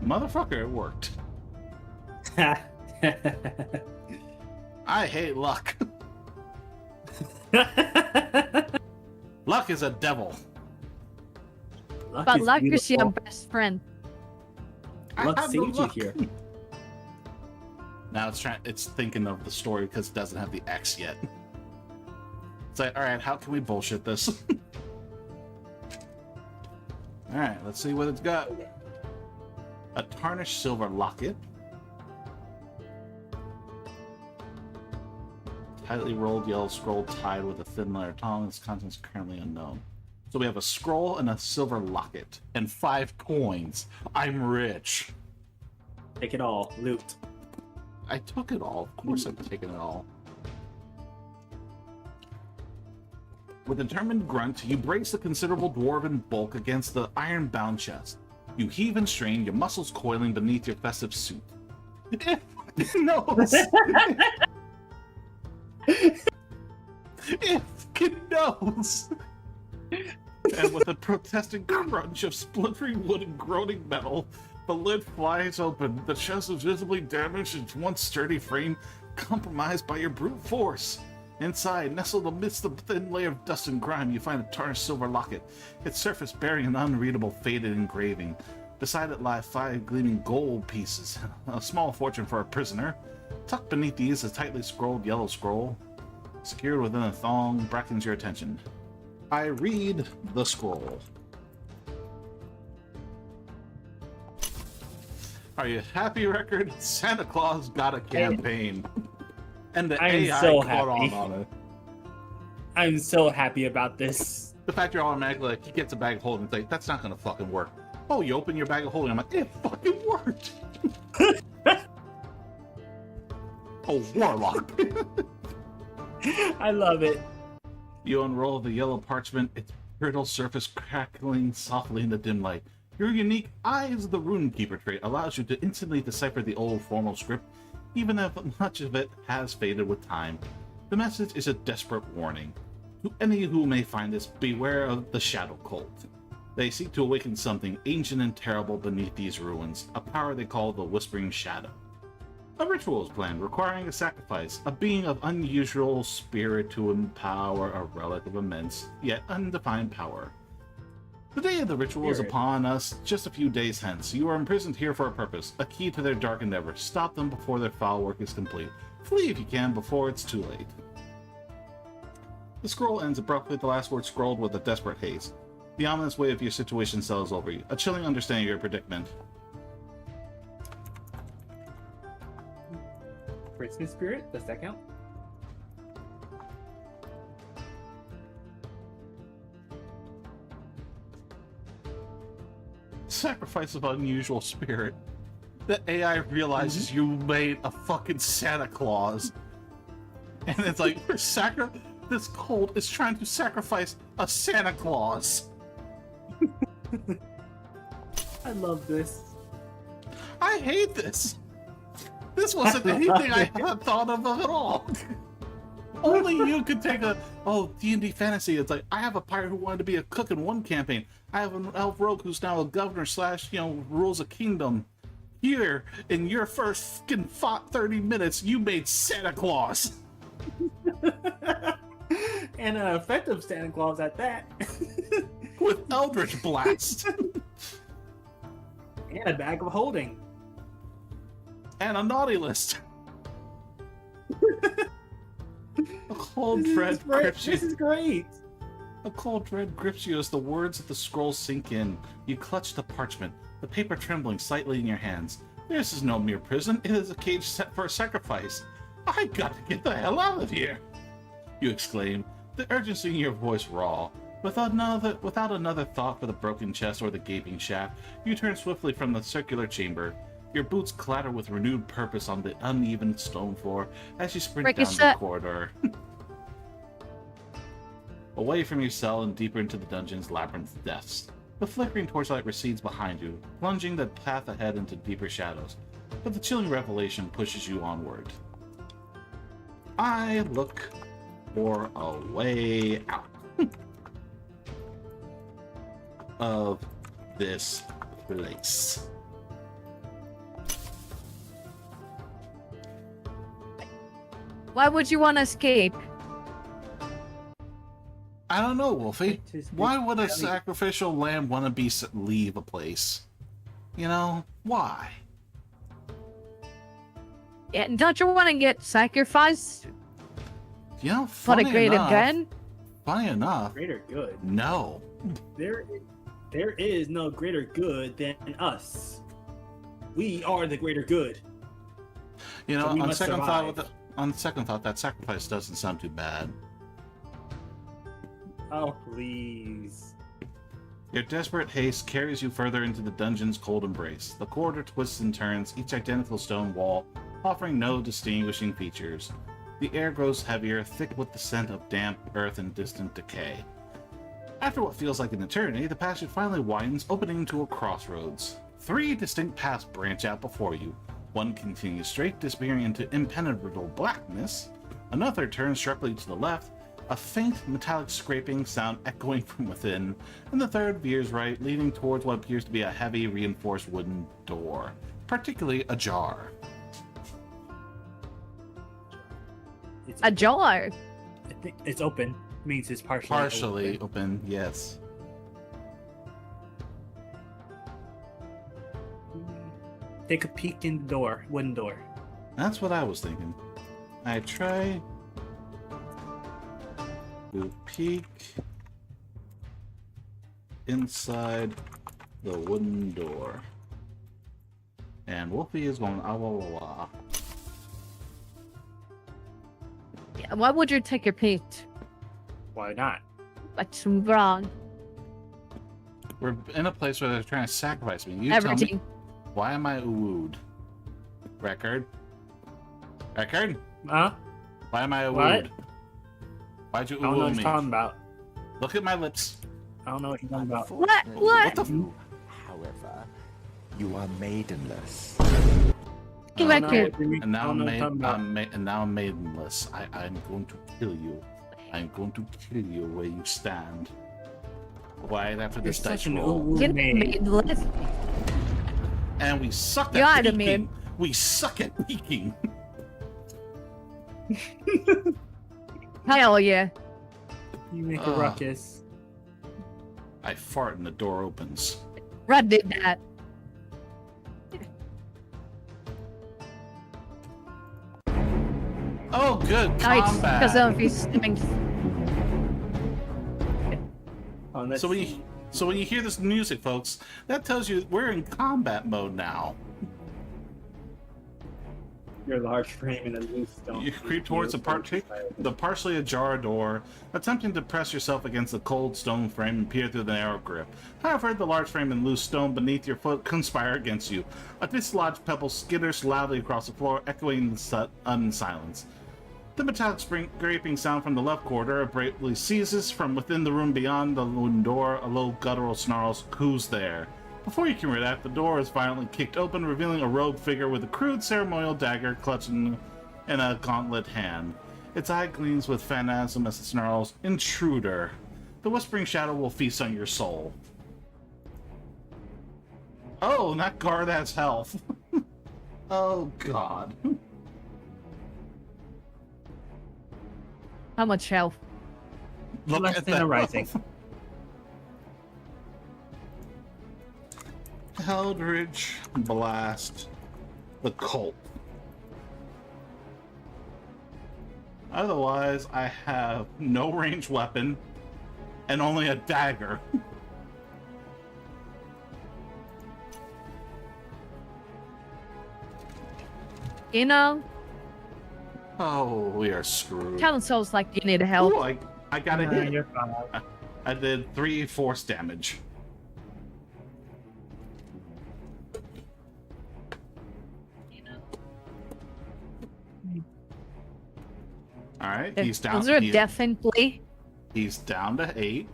Motherfucker, it worked. I hate luck. Luck is a devil. But luck is your beautiful. best friend. I Luck have no saved you luck. here. Now it's thinking of the story because it doesn't have the X yet. It's like, all right, how can we bullshit this? All right, let's see what it's got. A tarnished silver locket. Tightly rolled yellow scroll tied with a thin leather tongue. Its contents currently unknown. So we have a scroll and a silver locket and 5 coins. I'm rich. Take it all. Loot. I took it all. Of course I've taken it all. With a determined grunt, you brace the considerable dwarven bulk against the iron-bound chest. You heave and strain, your muscles coiling beneath your festive suit. Nose! It knows! And with a protesting crunch of splintering wood and groaning metal, the lid flies open. The chest is visibly damaged, its once sturdy frame compromised by your brute force. Inside, nestled amidst the thin layer of dust and grime, you find a tarnished silver locket, its surface bearing an unreadable faded engraving. Beside it lie 5 gleaming gold pieces, a small fortune for a prisoner. Tucked beneath these, a tightly scrolled yellow scroll. Secured within a thong, beckons your attention. I read the scroll. Are you happy, Record? Santa Claus got a campaign. And the I am AI so caught happy. on it. I'm so happy about this. The fact you're automatically like, he gets a bag of holding, it's like, that's not gonna fucking work. Oh, you open your bag of holding, I'm like, it fucking worked! Oh, warlock! I love it. You unroll the yellow parchment, its brittle surface crackling softly in the dim light. Your unique Eyes of the Runekeeper trait allows you to instantly decipher the old formal script, even if much of it has faded with time. The message is a desperate warning. To any who may find this, beware of the Shadow Cult. They seek to awaken something ancient and terrible beneath these ruins, a power they call the Whispering Shadow. A ritual is planned, requiring a sacrifice, a being of unusual spirit to empower a relic of immense, yet undefined power. The day of the ritual is upon us just a few days hence. You are imprisoned here for a purpose, a key to their dark endeavor. Stop them before their foul work is complete. Flee if you can before it's too late. The scroll ends abruptly, the last word scrolled with a desperate haste. The ominous weight of your situation settles over you, a chilling understanding of your predicament. Christmas spirit? Does that count? Sacrifice of unusual spirit. The AI realizes you made a fucking Santa Claus. And it's like, this cult is trying to sacrifice a Santa Claus. I love this. I hate this. This wasn't anything I had thought of at all. Only you could take D&D fantasy. It's like, I have a pirate who wanted to be a cook in one campaign. I have an elf rogue who's now a governor / rules a kingdom. Here, in your first fucking 30 minutes, you made Santa Claus. And an effective Santa Claus at that. With Eldritch Blast. And a bag of holding. And a naughty list. A cold dread grips you. This is great. A cold dread grips you as the words of the scroll sink in. You clutch the parchment, the paper trembling slightly in your hands. This is no mere prison. It is a cage set for a sacrifice. I got to get the hell out of here! You exclaim, the urgency in your voice raw. Without another thought for the broken chest or the gaping shaft, you turn swiftly from the circular chamber. Your boots clatter with renewed purpose on the uneven stone floor as you sprint down the corridor. Away from your cell and deeper into the dungeon's labyrinth depths. The flickering torchlight recedes behind you, plunging the path ahead into deeper shadows. But the chilling revelation pushes you onward. I look for a way out of this place. Why would you want to escape? I don't know, Wolfie. It just Why makes would a belly- sacrificial lamb want to leave a place? You know, why? Yeah, don't you want to get sacrificed You know, for the funny greater enough, good? funny enough, Greater good. no. There is no greater good than us. We are the greater good. You know, So we on must second survive. thought, on second thought, that sacrifice doesn't sound too bad. Oh, please. Your desperate haste carries you further into the dungeon's cold embrace. The corridor twists and turns, each identical stone wall offering no distinguishing features. The air grows heavier, thick with the scent of damp earth and distant decay. After what feels like an eternity, the passage finally widens, opening into a crossroads. 3 distinct paths branch out before you. One continues straight, disappearing into impenetrable blackness. Another turns sharply to the left, a faint metallic scraping sound echoing from within. And the third veers right, leading towards what appears to be a heavy, reinforced wooden door, particularly ajar. It's Ajar. I think it's open. Means it's Partially open, yes. Take a peek in the door, wooden door. That's what I was thinking. I try to peek inside the wooden door. And Wolfie is going ah wah wah wah. Yeah, why would you take a peek? Why not? What's wrong? We're in a place where they're trying to sacrifice me. You tell me, Everything. why am I wooed? Record? Record? Huh? Why am I What? wooed? Why'd you I don't know woo what you're me? talking about. Look at my lips. I don't know what you're talking about. What? What the f- However, you are maidenless. Oh, Record. And now I don't know what you're talking about. and now I'm maidenless. I'm going to kill you. I'm going to kill you where you stand. Right after You're this dice such an roll. uwu Get maid. me list. And we suck You at are the peeking. man. We suck at peeking. Hell yeah. You make a Ugh. ruckus. I fart and the door opens. Red did that. Oh, good Nice. combat. Because of his stimming. Oh, let's So when see. you so when you hear this music, folks, that tells you we're in combat mode now. Your large frame and a loose stone. You creep towards the partially ajar door, attempting to press yourself against the cold stone frame and peer through the narrow grip. However, the large frame and loose stone beneath your foot conspire against you. A dislodged pebble skitters loudly across the floor, echoing the silence. The metallic scraping sound from the left corridor abruptly ceases. From within the room beyond the wooden door, a low guttural snarls, "Who's there?" Before you can react, the door is violently kicked open, revealing a robed figure with a crude ceremonial dagger clutched in a gauntlet hand. Its eye gleams with phantasm as it snarls, "Intruder! The whispering shadow will feast on your soul." Oh, not guard has health. Oh, God. How much health? Look Less at than that. a rising. Eldritch Blast the Cult. Otherwise, I have no ranged weapon and only a dagger. You know, Oh, we are screwed. council's like you need help. Ooh, I got a hit. You're fine. I did 3 force damage. Alright, he's down. Those are He's, definitely he's down to 8.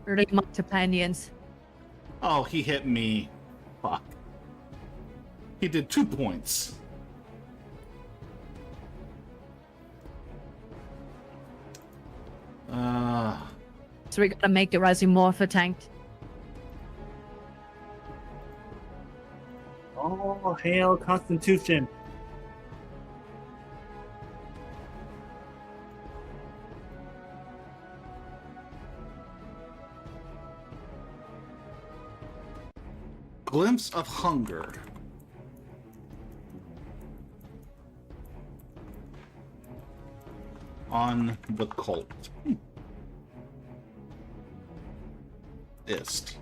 really my companions. Oh, he hit me. Fuck. He did 2 points. So we gotta make the rising morpher tanked. Oh, hail Constitution. Glimpse of hunger. On the cult. Ist.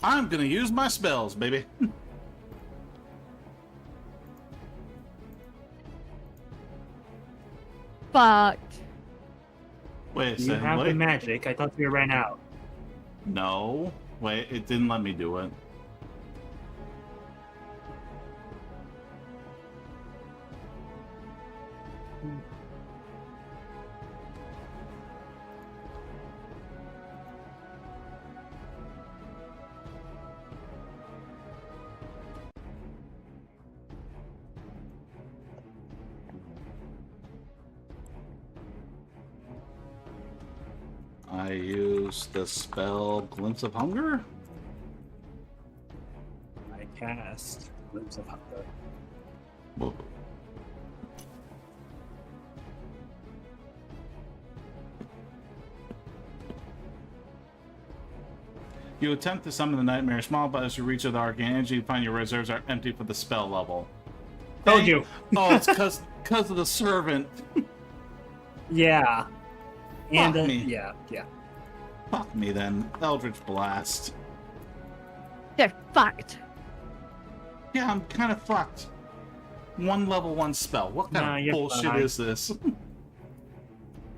I'm gonna use my spells, baby. Fucked. Wait a You second. have the Wait. magic. I thought you ran out. No. Wait, it didn't let me do it. I use the spell Glimpse of Hunger? I cast Glimpse of Hunger. Whoa. You attempt to summon the nightmare small, but as you reach the arcane energy, you find your reserves are empty for the spell level. Told you. Oh, it's because of the servant. Yeah. And Fuck me. yeah. Fuck me then. Eldritch Blast. They're fucked. Yeah, I'm kind of fucked. One level 1 spell. What kind Nah, of you're bullshit fine. is this?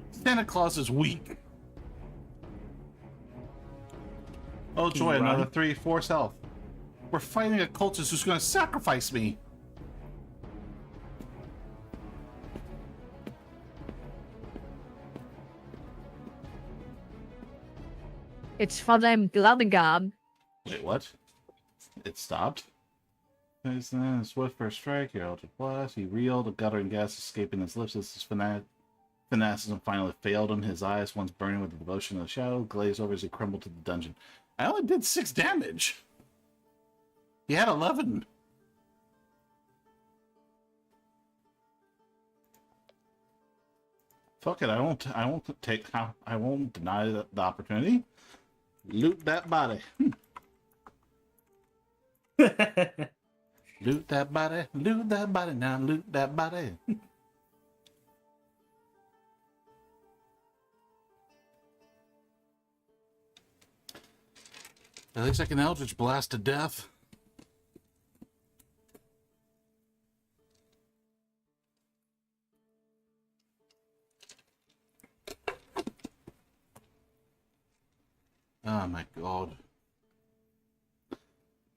Santa Claus is weak. Oh Can joy, you run? another 3 force health. We're fighting a cultist who's gonna sacrifice me. It's for them Gladigan. Wait, what? It stopped? There's then a swift first strike, your Eldritch Blast. He reeled, a guttering gas escaping his lips as his fanaticism finally failed him. His eyes, once burning with the devotion of the shadow, glazed over as he crumbled to the dungeon. I only did 6 damage. He had 11. Fuck it, I won't deny the opportunity. Loot that body. Loot that body, now loot that body. At least I can Eldritch Blast to death. Oh my god.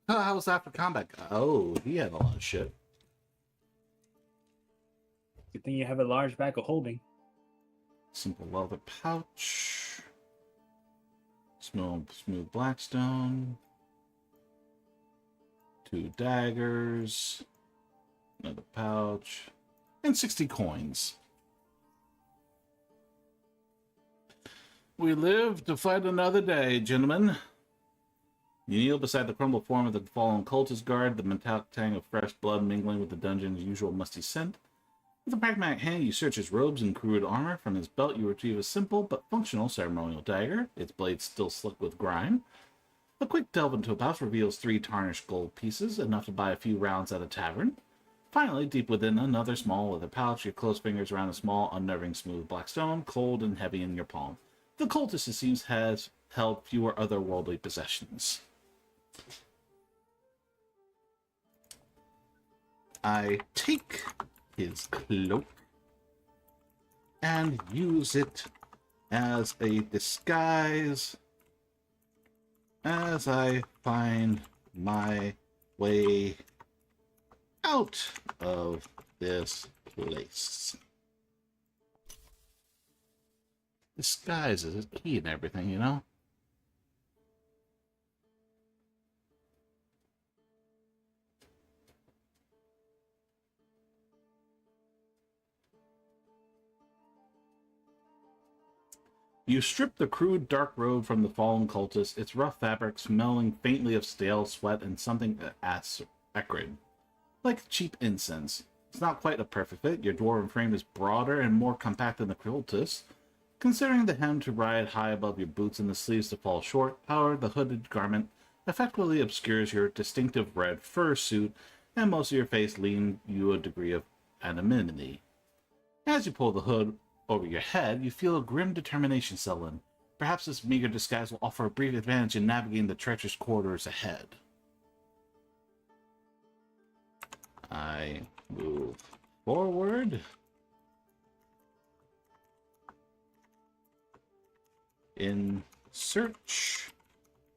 Oh, how was after combat? Oh, he had a lot of shit. Good thing you have a large bag of holding. Simple leather pouch. Smooth blackstone. 2 daggers. Another pouch. And 60 coins. We live to fight another day, gentlemen. You kneel beside the crumbled form of the fallen cultist guard, the metallic tang of fresh blood mingling with the dungeon's usual musty scent. With a pragmatic hand, you search his robes and crude armor. From his belt, you retrieve a simple but functional ceremonial dagger, its blade still slick with grime. A quick delve into a pouch reveals 3 tarnished gold pieces, enough to buy a few rounds at a tavern. Finally, deep within another small leather pouch, your close fingers around a small, unnerving smooth black stone, cold and heavy in your palm. The cultist, it seems, has held fewer otherworldly possessions. I take his cloak and use it as a disguise as I find my way out of this place. Disguise is key and everything, you know? You strip the crude dark robe from the fallen cultist, its rough fabric smelling faintly of stale sweat and something acrid, like cheap incense. It's not quite a perfect fit. Your dwarven frame is broader and more compact than the cultist, considering the hem to ride high above your boots and the sleeves to fall short. However, the hooded garment effectively obscures your distinctive red fur suit, and most of your face leaving you a degree of anonymity. As you pull the hood over your head, you feel a grim determination settle in. Perhaps this meager disguise will offer a brief advantage in navigating the treacherous corridors ahead. I move forward. In search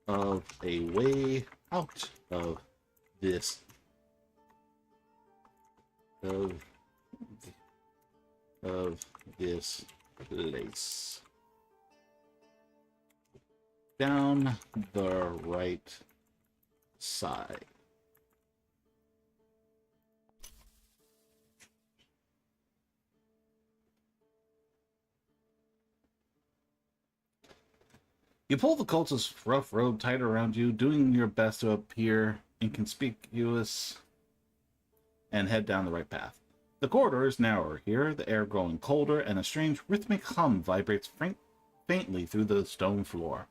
of a way out of this of this place. Down the right side. You pull the cultist's rough robe tight around you, doing your best to appear inconspicuous, and head down the right path. The corridor is narrower here, the air growing colder, and a strange rhythmic hum vibrates faintly through the stone floor.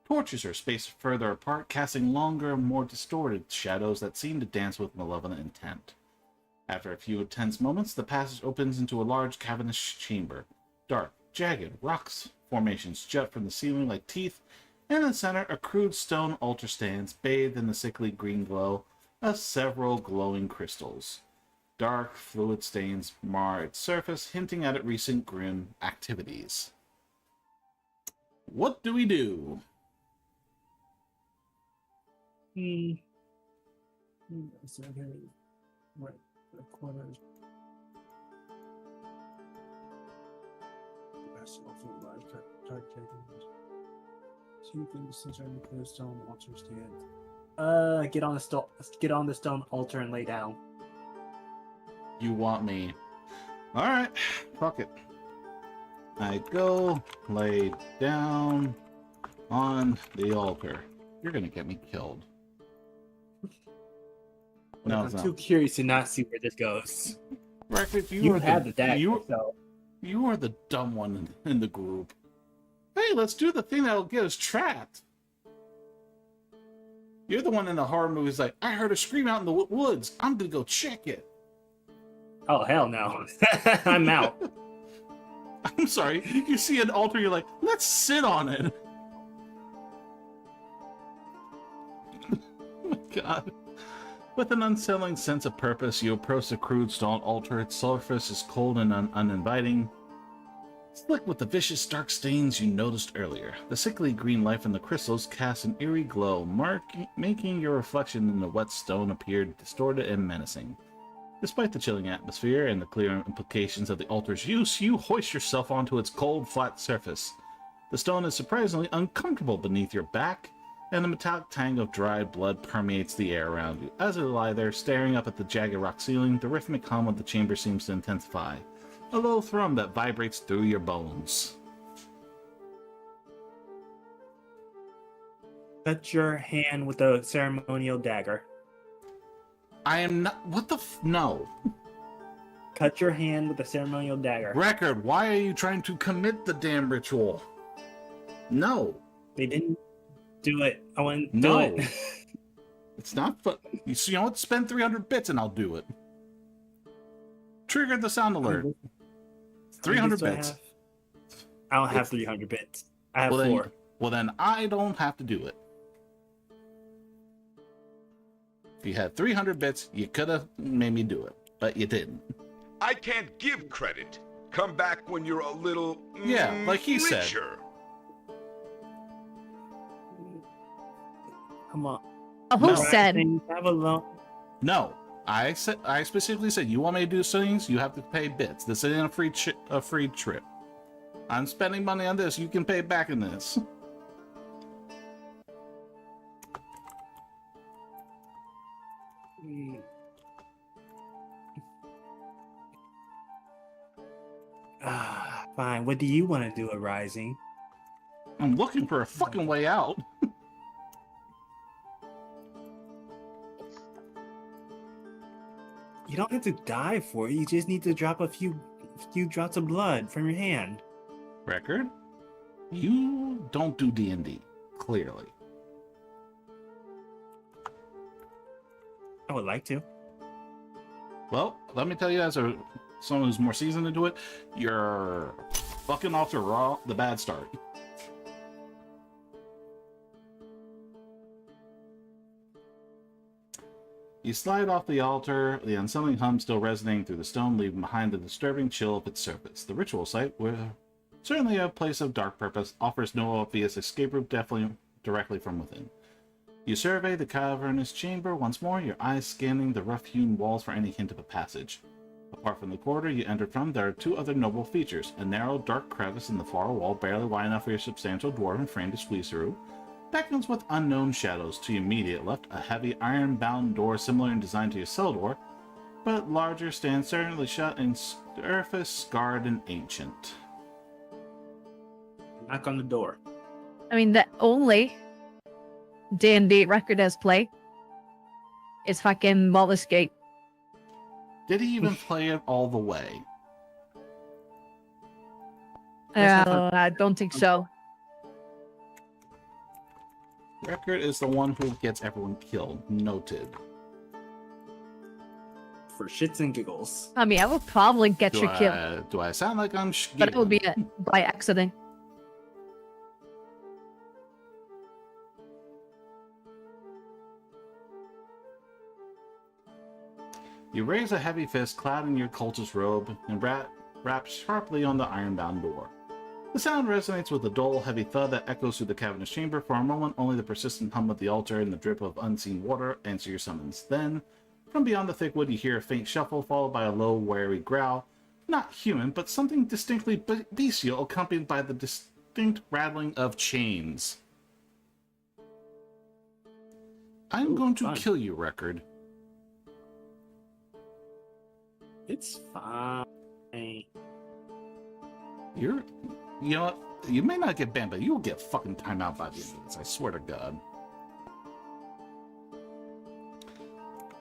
Torches are spaced further apart, casting longer, more distorted shadows that seem to dance with malevolent intent. After a few tense moments, the passage opens into a large cavernous chamber. Dark, jagged rocks formations jut from the ceiling like teeth, and in the center, a crude stone altar stands, bathed in the sickly green glow of several glowing crystals. Dark, fluid stains mar its surface, hinting at its recent grim activities. What do we do? So here, right, the corners. Two things center in the stone altar stand. Get on the stone altar and lay down. You want me? Alright, fuck it. I go lay down on the altar. You're gonna get me killed. No, I'm too curious to not see where this goes. Record, You have the dagger, so. You are the dumb one in the group. Hey, let's do the thing that'll get us trapped. You're the one in the horror movies like, I heard a scream out in the woods. I'm gonna go check it. Oh, hell no. I'm out. I'm sorry. You see an altar, you're like, let's sit on it. Oh my God. With an unsettling sense of purpose, you approach the crude stone altar. Its surface is cold and uninviting, slick with the vicious dark stains you noticed earlier. The sickly green life in the crystals casts an eerie glow, making your reflection in the wet stone appear distorted and menacing. Despite the chilling atmosphere and the clear implications of the altar's use, you hoist yourself onto its cold, flat surface. The stone is surprisingly uncomfortable beneath your back, and the metallic tang of dried blood permeates the air around you. As you lie there, staring up at the jagged rock ceiling, the rhythmic hum of the chamber seems to intensify, a low thrum that vibrates through your bones. Touch your hand with the ceremonial dagger. I am not... What the No. Cut your hand with the ceremonial dagger. Record, why are you trying to commit the damn ritual? No. They didn't do it. I wouldn't do No. it. It's not fun. You know what? Spend 300 bits and I'll do it. Trigger the sound alert. 300 bits. I don't have 300 bits. I have Well, 4. Well, then I don't have to do it. If you had 300 bits, you could have made me do it, but you didn't. I can't give credit. Come back when you're a little Yeah, like he said. richer. Come on. Oh, who No. said? Have a loan. No, I specifically said you want me to do things, you have to pay bits. This isn't a free trip. I'm spending money on this. You can pay back in this. Fine. What do you want to do at Rising? I'm looking for a fucking way out. You don't have to die for it. You just need to drop a few drops of blood from your hand. Record, you don't do D&D, clearly. I would like to. Well, let me tell you, as someone who's more seasoned into it, you're fucking off to the bad start. You slide off the altar, the unsettling hum still resonating through the stone, leaving behind the disturbing chill of its surface. The ritual site, where certainly a place of dark purpose, offers no obvious escape route directly from within. You survey the cavernous chamber once more, your eyes scanning the rough-hewn walls for any hint of a passage. Apart from the corridor you entered from, there are two other noble features. A narrow, dark crevice in the far wall, barely wide enough for your substantial dwarven frame to squeeze through, beckons with unknown shadows. To your immediate left, a heavy iron-bound door similar in design to your cell door, but larger, stands certainly shut and surface scarred and ancient. Knock on the door. I mean, the only D&D record as play is fucking Baldur's Gate. Did he even play it all the way? I don't think so. Record is the one who gets everyone killed. Noted. For shits and giggles. I mean, I would probably get you killed, Do I sound like I'm but it would be by accident. You raise a heavy fist clad in your cultist robe and rap sharply on the iron-bound door. The sound resonates with a dull, heavy thud that echoes through the cavernous chamber. For a moment, only the persistent hum of the altar and the drip of unseen water answer your summons. Then, from beyond the thick wood, you hear a faint shuffle, followed by a low, wary growl. Not human, but something distinctly bestial, accompanied by the distinct rattling of chains. I'm going to kill you, Record. It's fine. You know what? You may not get banned, but you will get fucking time out by the end of this. I swear to God.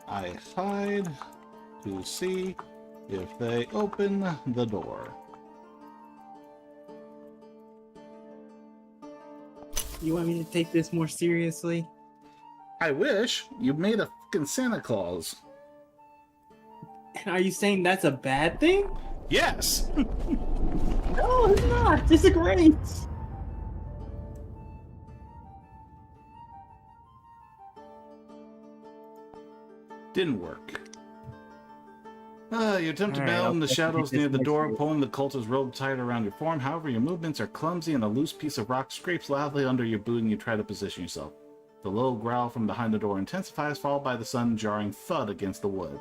I hide to see if they open the door. You want me to take this more seriously? I wish. You made a fucking Santa Claus. And are you saying that's a bad thing? Yes! No, it's not. This is great. Didn't work. You attempt to Alright, battle in the I'll shadows take this near the next door, week. pulling the cultist robe tight around your form. However, your movements are clumsy and a loose piece of rock scrapes loudly under your boot and you try to position yourself. The low growl from behind the door intensifies, followed by the sudden jarring thud against the wood.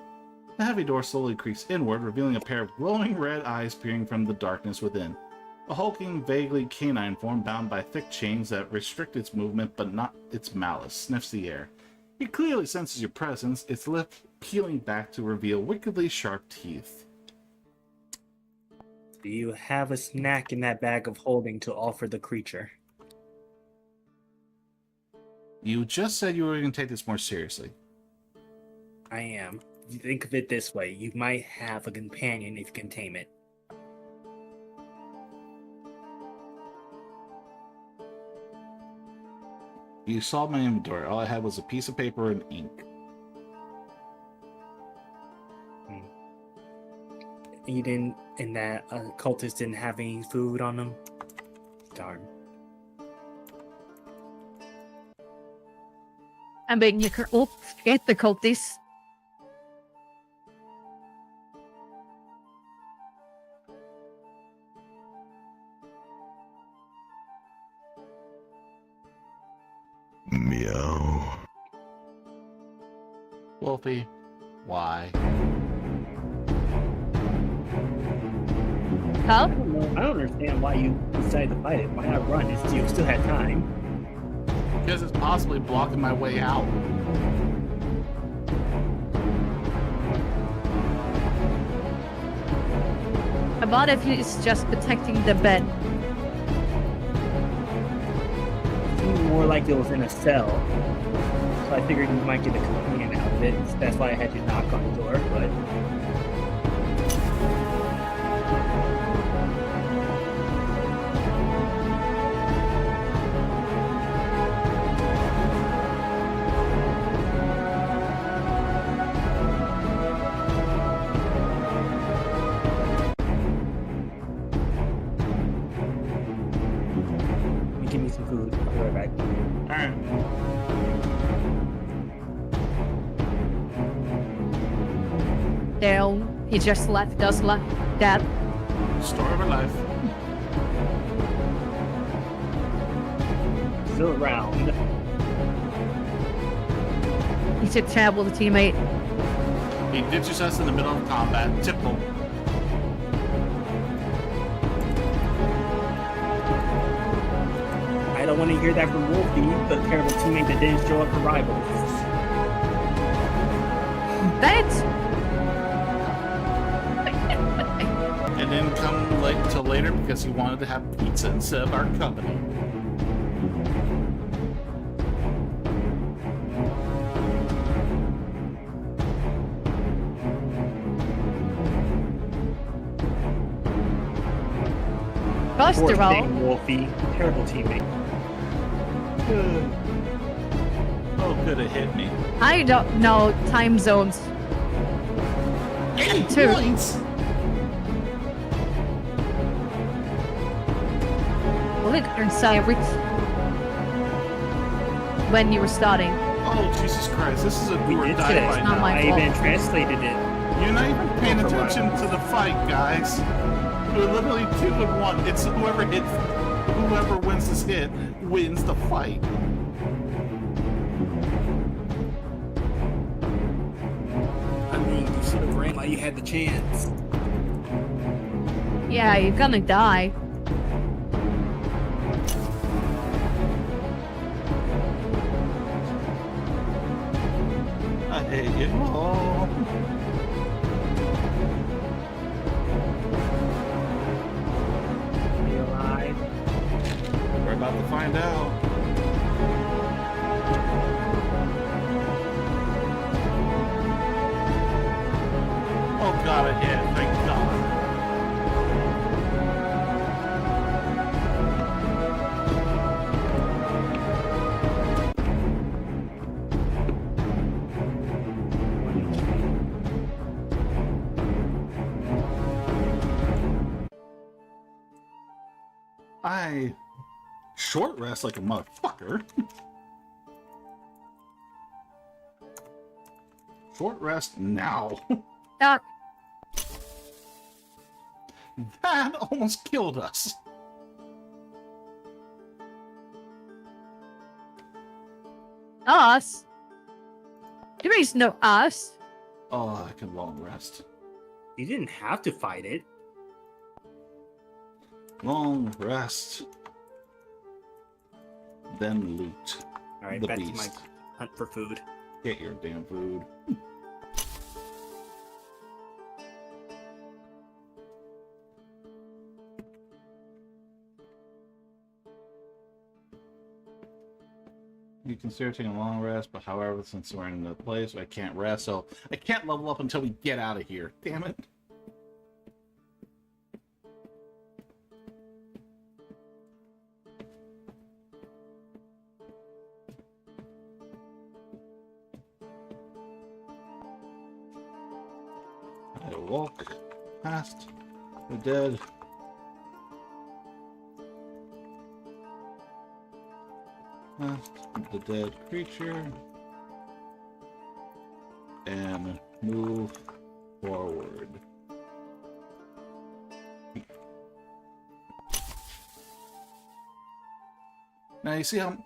The heavy door slowly creaks inward, revealing a pair of glowing red eyes peering from the darkness within. A hulking, vaguely canine form bound by thick chains that restrict its movement but not its malice sniffs the air. It clearly senses your presence, its lip peeling back to reveal wickedly sharp teeth. Do you have a snack in that bag of holding to offer the creature? You just said you were going to take this more seriously. I am. You think of it this way, you might have a companion if you can tame it. You saw my inventory. All I had was a piece of paper and ink. You didn't, and that cultist didn't have any food on them? Darn. I mean, you could all get the cultists. Meow. Wolfie, why? Huh? I don't understand why you decided to fight it. Why not run? You still had time. Because it's possibly blocking my way out. About if it's just protecting the bed. It seemed more like it was in a cell. So I figured you might get a companion out of it. So that's why I had you knock on the door, but... down. He just left us like that. Story of our life. Still around. He's a terrible teammate. He ditches us in the middle of combat. Typical. I don't want to hear that from Wolfie, the terrible teammate that didn't show up for rivals. That's And then come late till later because he wanted to have pizza instead of our company. first Poor of all. thing, Wolfie. Terrible teammate. Oh, could have hit me. I don't know time zones. 8 Two. points! Inside when you were starting. Oh, Jesus Christ. This is a We do or did die today. fight It's not now. my I fault. even translated it. You're not even paying Oh, for attention to the fight, guys. We're literally 2-1. It's whoever wins this hit wins the fight. I mean, you should have ran while you had the chance. Yeah, you're gonna die. I hate you all. Are you alive? We're about to find out. Oh god, I hit. Thank god. I short rest like a motherfucker. Short rest now. Doc, That almost killed us. us? There is no us. Oh, I can long rest. You didn't have to fight it. Long rest. Then loot. Alright, The back to my beast. hunt for food. Get your damn food. You consider taking a long rest, but however, since we're in the place, I can't rest, so I can't level up until we get out of here. Damn it. I walk past the dead. Past the dead creature and move forward. Now you see how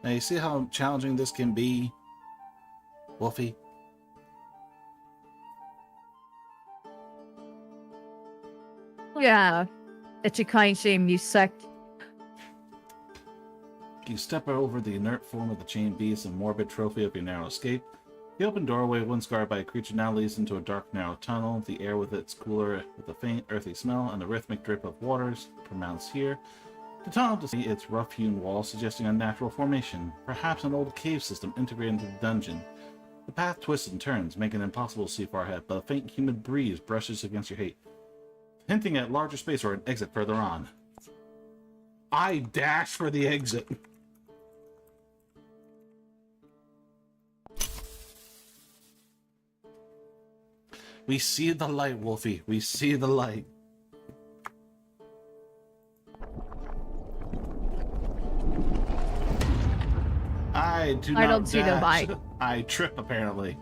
Now you see how challenging this can be, Wolfie? Yeah, it's a kind shame you sucked. You step over the inert form of the chained beast and morbid trophy of your narrow escape. The open doorway, once guarded by a creature, now leads into a dark, narrow tunnel. The air with its cooler with a faint, earthy smell and the rhythmic drip of waters pronounced here. The tunnel to see its rough-hewn walls suggesting a natural formation, perhaps an old cave system integrated into the dungeon. The path twists and turns, making it impossible to see far ahead, but a faint humid breeze brushes against your hate, hinting at larger space or an exit further on. I dash for the exit. We see the light, Wolfie. We see the light. I do I not don't see no dash. bite. I trip, apparently.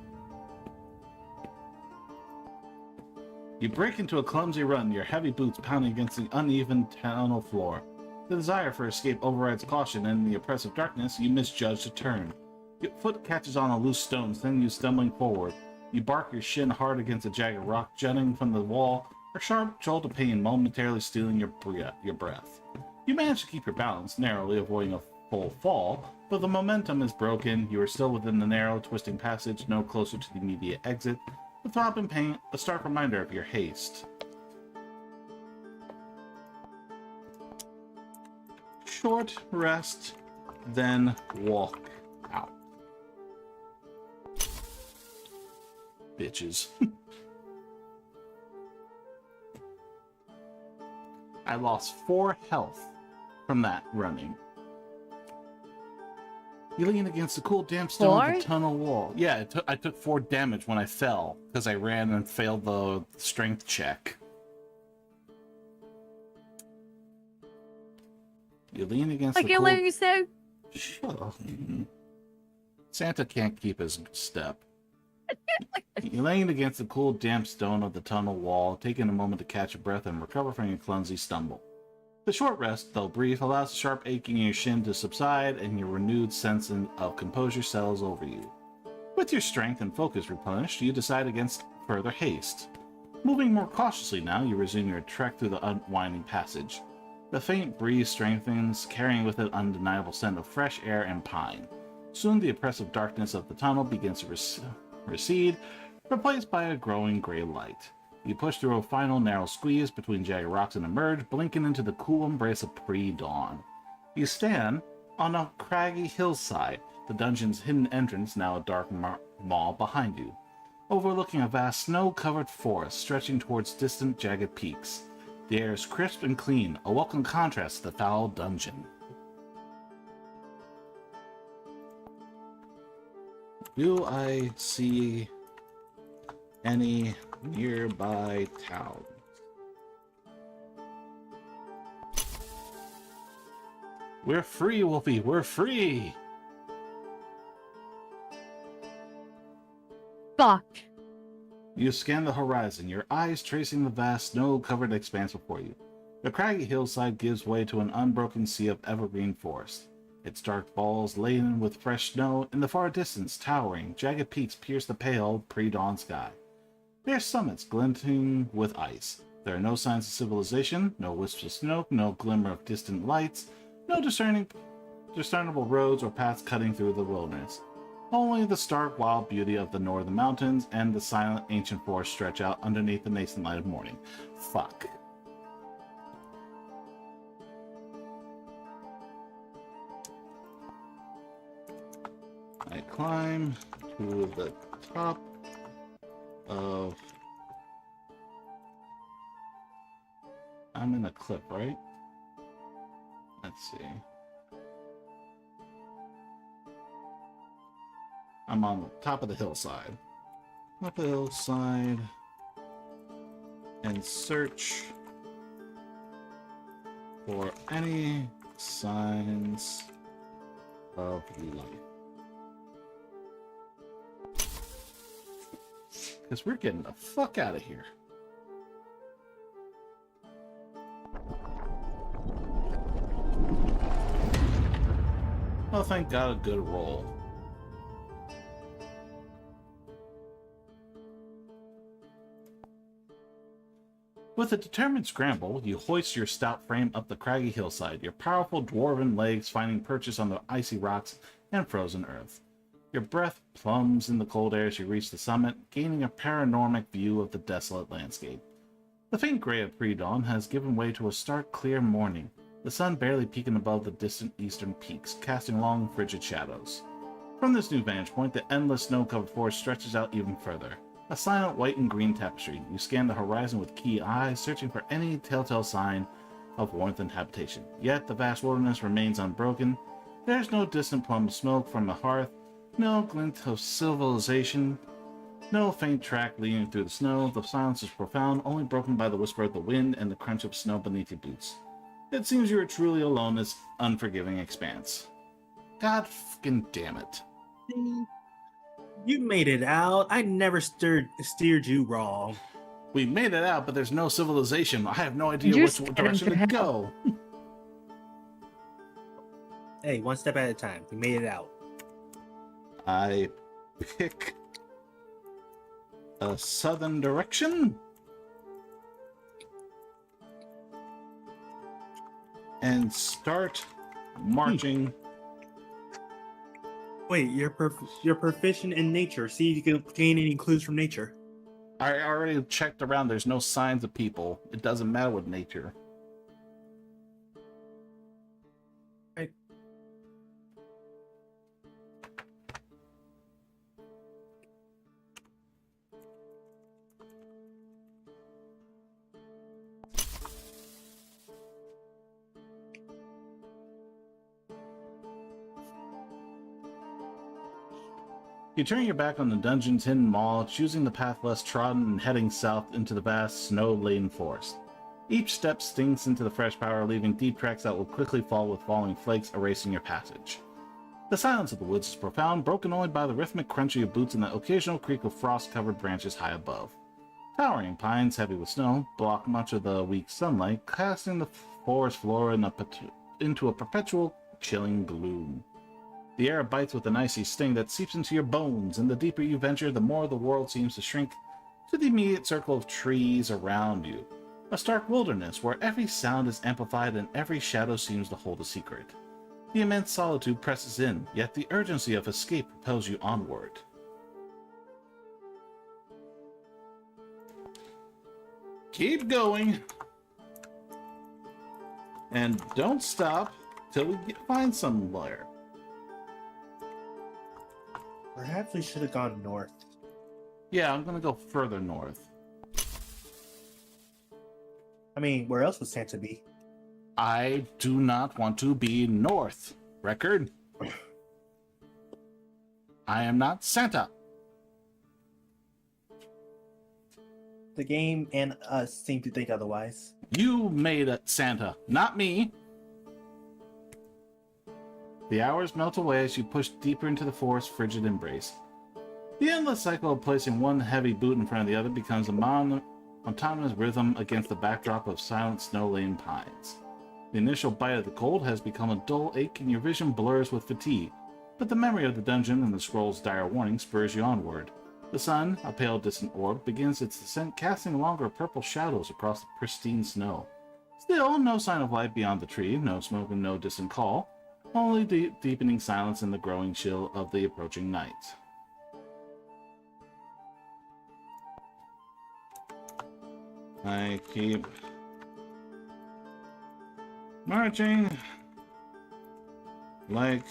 You break into a clumsy run, your heavy boots pounding against the uneven tunnel floor. The desire for escape overrides caution, and in the oppressive darkness, you misjudge a turn. Your foot catches on a loose stone, sending you stumbling forward. You bark your shin hard against a jagged rock jutting from the wall, a sharp jolt of pain momentarily stealing your breath. You manage to keep your balance, narrowly avoiding a full fall, but the momentum is broken. You are still within the narrow, twisting passage, no closer to the immediate exit. The throb and pain, a stark reminder of your haste. Short rest, then walk out. Bitches. I lost 4 health from that running. You lean against the cool, damp stone of the tunnel wall. Yeah, I took 4 damage when I fell because I ran and failed the strength check. You lean against the cool... you so? Shut up. Santa can't keep his step. You lean against the cool, damp stone of the tunnel wall, taking a moment to catch your breath and recover from your clumsy stumble. The short rest, though brief, allows the sharp aching in your shin to subside, and your renewed sense of composure settles over you. With your strength and focus replenished, you decide against further haste. Moving more cautiously now, you resume your trek through the unwinding passage. The faint breeze strengthens, carrying with it undeniable scent of fresh air and pine. Soon the oppressive darkness of the tunnel begins to recede, replaced by a growing gray light. You push through a final narrow squeeze between jagged rocks and emerge, blinking into the cool embrace of pre-dawn. You stand on a craggy hillside, the dungeon's hidden entrance now a dark maw behind you, overlooking a vast snow-covered forest stretching towards distant jagged peaks. The air is crisp and clean, a welcome contrast to the foul dungeon. Do I see any nearby towns? We're free, Wolfie, we're free! Fuck. You scan the horizon, your eyes tracing the vast snow-covered expanse before you. The craggy hillside gives way to an unbroken sea of evergreen forest. Its dark balls laden with fresh snow, in the far distance, towering, jagged peaks pierce the pale, pre-dawn sky. Bare summits glinting with ice. There are no signs of civilization, no wisps of snow, no glimmer of distant lights, no discernible roads or paths cutting through the wilderness. Only the stark wild beauty of the northern mountains and the silent ancient forest stretch out underneath the nascent light of morning. Fuck. I climb to the top of... I'm in a cliff, right? Let's see. I'm on the top of the hillside. Up the hillside and search for any signs of life. Because we're getting the fuck out of here. Oh, thank God, a good roll. With a determined scramble, you hoist your stout frame up the craggy hillside, your powerful dwarven legs finding purchase on the icy rocks and frozen earth. Your breath plumbs in the cold air as you reach the summit, gaining a panoramic view of the desolate landscape. The faint gray of pre-dawn has given way to a stark, clear morning, the sun barely peeking above the distant eastern peaks, casting long, frigid shadows. From this new vantage point, the endless snow-covered forest stretches out even further. A silent white and green tapestry, you scan the horizon with keen eyes, searching for any telltale sign of warmth and habitation. Yet the vast wilderness remains unbroken. There is no distant plume of smoke from the hearth, no glint of civilization, no faint track leading through the snow. The silence is profound, only broken by the whisper of the wind and the crunch of snow beneath your boots. It seems you are truly alone in this unforgiving expanse. God fucking damn it. You made it out. I never steered you wrong. We made it out, but there's no civilization. I have no idea You which sent him direction to to hell. go. Hey, one step at a time. We made it out. I pick a southern direction and start marching. Wait, you're proficient in nature. See if you can gain any clues from nature. I already checked around. There's no signs of people. It doesn't matter with nature. Right. You turn your back on the dungeon's hidden maw, choosing the path less trodden and heading south into the vast, snow-laden forest. Each step stinks into the fresh power, leaving deep tracks that will quickly fall with falling flakes, erasing your passage. The silence of the woods is profound, broken only by the rhythmic crunching of boots and the occasional creak of frost-covered branches high above. Towering pines, heavy with snow, block much of the weak sunlight, casting the forest floor into a perpetual, chilling gloom. The air bites with an icy sting that seeps into your bones, and the deeper you venture, the more the world seems to shrink to the immediate circle of trees around you. A stark wilderness where every sound is amplified and every shadow seems to hold a secret. The immense solitude presses in, yet the urgency of escape propels you onward. Keep going. And don't stop till we find somewhere. Perhaps we should have gone north. Yeah, I'm gonna go further north. I mean, where else would Santa be? I do not want to be north. Record? I am not Santa. The game and us seem to think otherwise. You made it Santa, not me. The hours melt away as you push deeper into the forest's frigid embrace. The endless cycle of placing one heavy boot in front of the other becomes a monotonous rhythm against the backdrop of silent snow-laden pines. The initial bite of the cold has become a dull ache and your vision blurs with fatigue, but the memory of the dungeon and the scroll's dire warning spurs you onward. The sun, a pale distant orb, begins its descent, casting longer purple shadows across the pristine snow. Still, no sign of light beyond the tree, no smoke and no distant call. Only the deepening silence and the growing chill of the approaching night. I keep marching like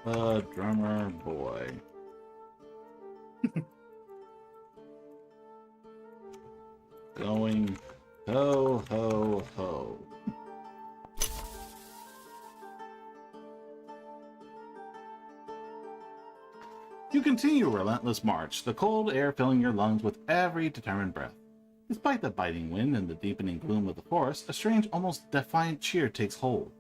a drummer boy. Going ho ho ho. You continue your relentless march, the cold air filling your lungs with every determined breath. Despite the biting wind and the deepening gloom of the forest, a strange, almost defiant cheer takes hold.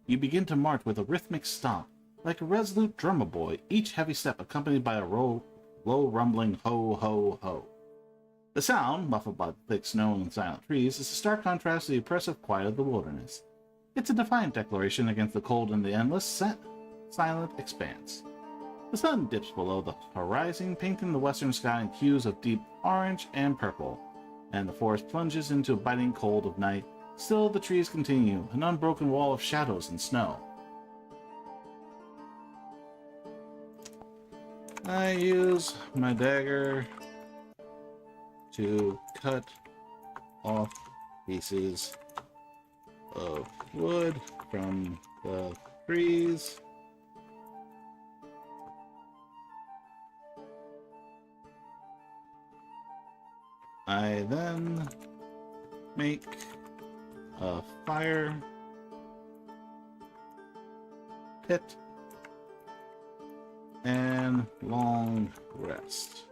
You begin to march with a rhythmic stomp, like a resolute drummer boy, each heavy step accompanied by a low rumbling ho ho ho. The sound, muffled by the thick snow and silent trees, is a stark contrast to the oppressive quiet of the wilderness. It's a defiant declaration against the cold and the endless, silent expanse. The sun dips below the horizon, painting the western sky in hues of deep orange and purple, and the forest plunges into a biting cold of night. Still, the trees continue, an unbroken wall of shadows and snow. I use my dagger to cut off pieces of wood from the trees. I then make a fire pit and long rest.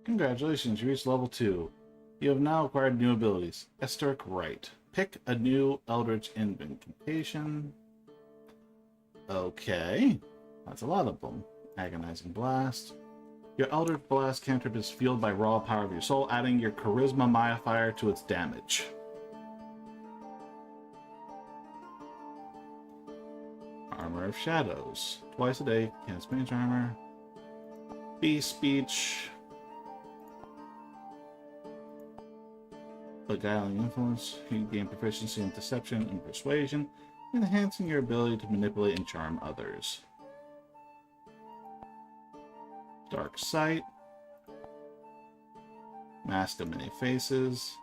Congratulations, you reached level 2. You have now acquired new abilities. Estoic Rite. Pick a new Eldritch Invocation. Okay. That's a lot of them. Agonizing Blast. Your Eldritch Blast cantrip is fueled by raw power of your soul, adding your Charisma modifier to its damage. Armor of Shadows. Twice a day, cast mage armor. Beast Speech. Beguiling Influence. You gain proficiency in Deception and Persuasion, enhancing your ability to manipulate and charm others. Dark Sight. Mask of Many Faces.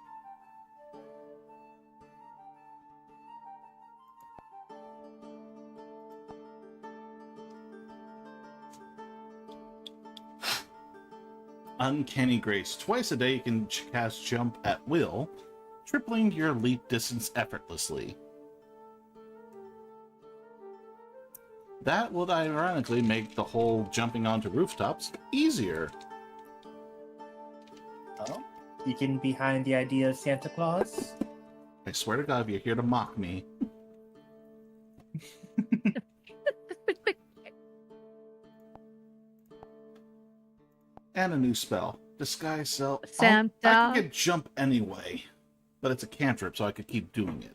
Uncanny Grace. Twice a day you can cast Jump at will, tripling your leap distance effortlessly. That would ironically make the whole jumping onto rooftops easier. Oh, you getting behind the idea of Santa Claus? I swear to God, if you're here to mock me. And a new spell. Disguise Self. Santa. I could get Jump anyway, but it's a cantrip, so I could keep doing it.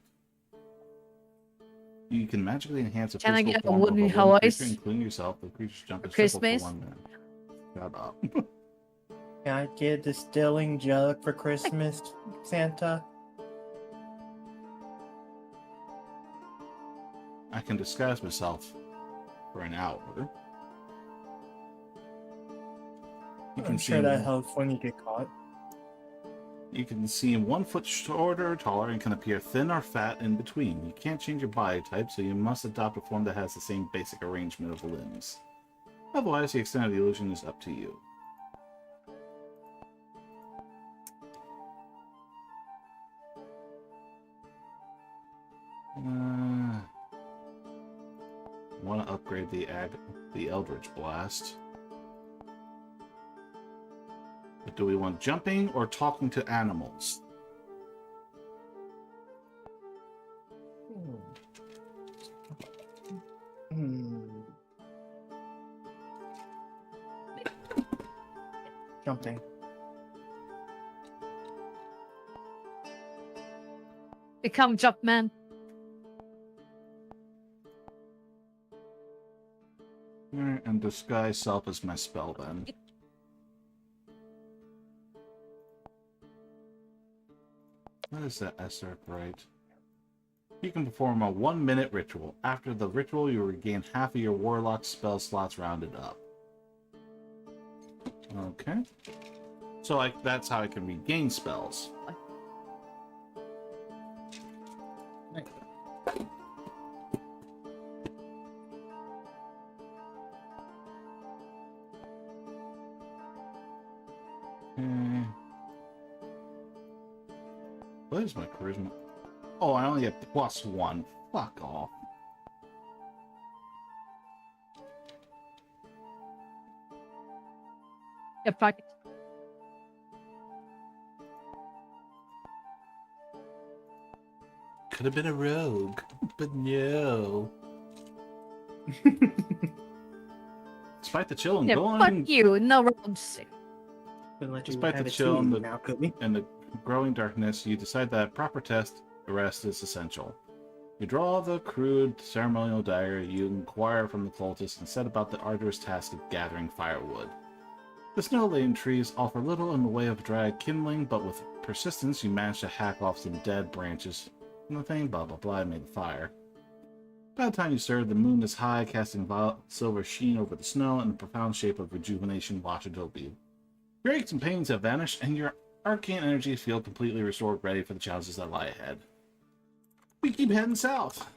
You can magically enhance a Can I physical get a form of wooden one horse? creature, including yourself. The creature's jump is Christmas? triple for 1 minute. Shut up. Can I get a distilling jug for Christmas, Santa? I can disguise myself for an hour. I'm sure that helps when you get caught. You can seem 1 foot shorter or taller and can appear thin or fat in between. You can't change your body type, so you must adopt a form that has the same basic arrangement of limbs. Otherwise, the extent of the illusion is up to you. Want to upgrade the Eldritch Blast. But do we want jumping or talking to animals? Jumping. Become Jumpman. Alright, and disguise self is my spell then. What is that, Esther? Right. You can perform a 1-minute ritual. After the ritual, you regain half of your warlock spell slots rounded up. Okay. So that's how I can regain spells. What is my charisma? Oh, I only get +1. Fuck off. Yeah, fuck it. Could have been a rogue, but no. Despite the chill and Yeah, glowing, fuck you. No roads. despite the chill and the growing darkness, you decide that proper rest is essential. You draw the crude ceremonial dagger, you inquire from the cultists, and set about the arduous task of gathering firewood. The snow-laden trees offer little in the way of dry kindling, but with persistence you manage to hack off some dead branches from the thing, blah blah blah, made the fire. By the time you stir, the moon is high, casting silver sheen over the snow, and the profound shape of rejuvenation washes over you. Your aches and pains have vanished, and your arcane energies feel completely restored, ready for the challenges that lie ahead. We keep heading south.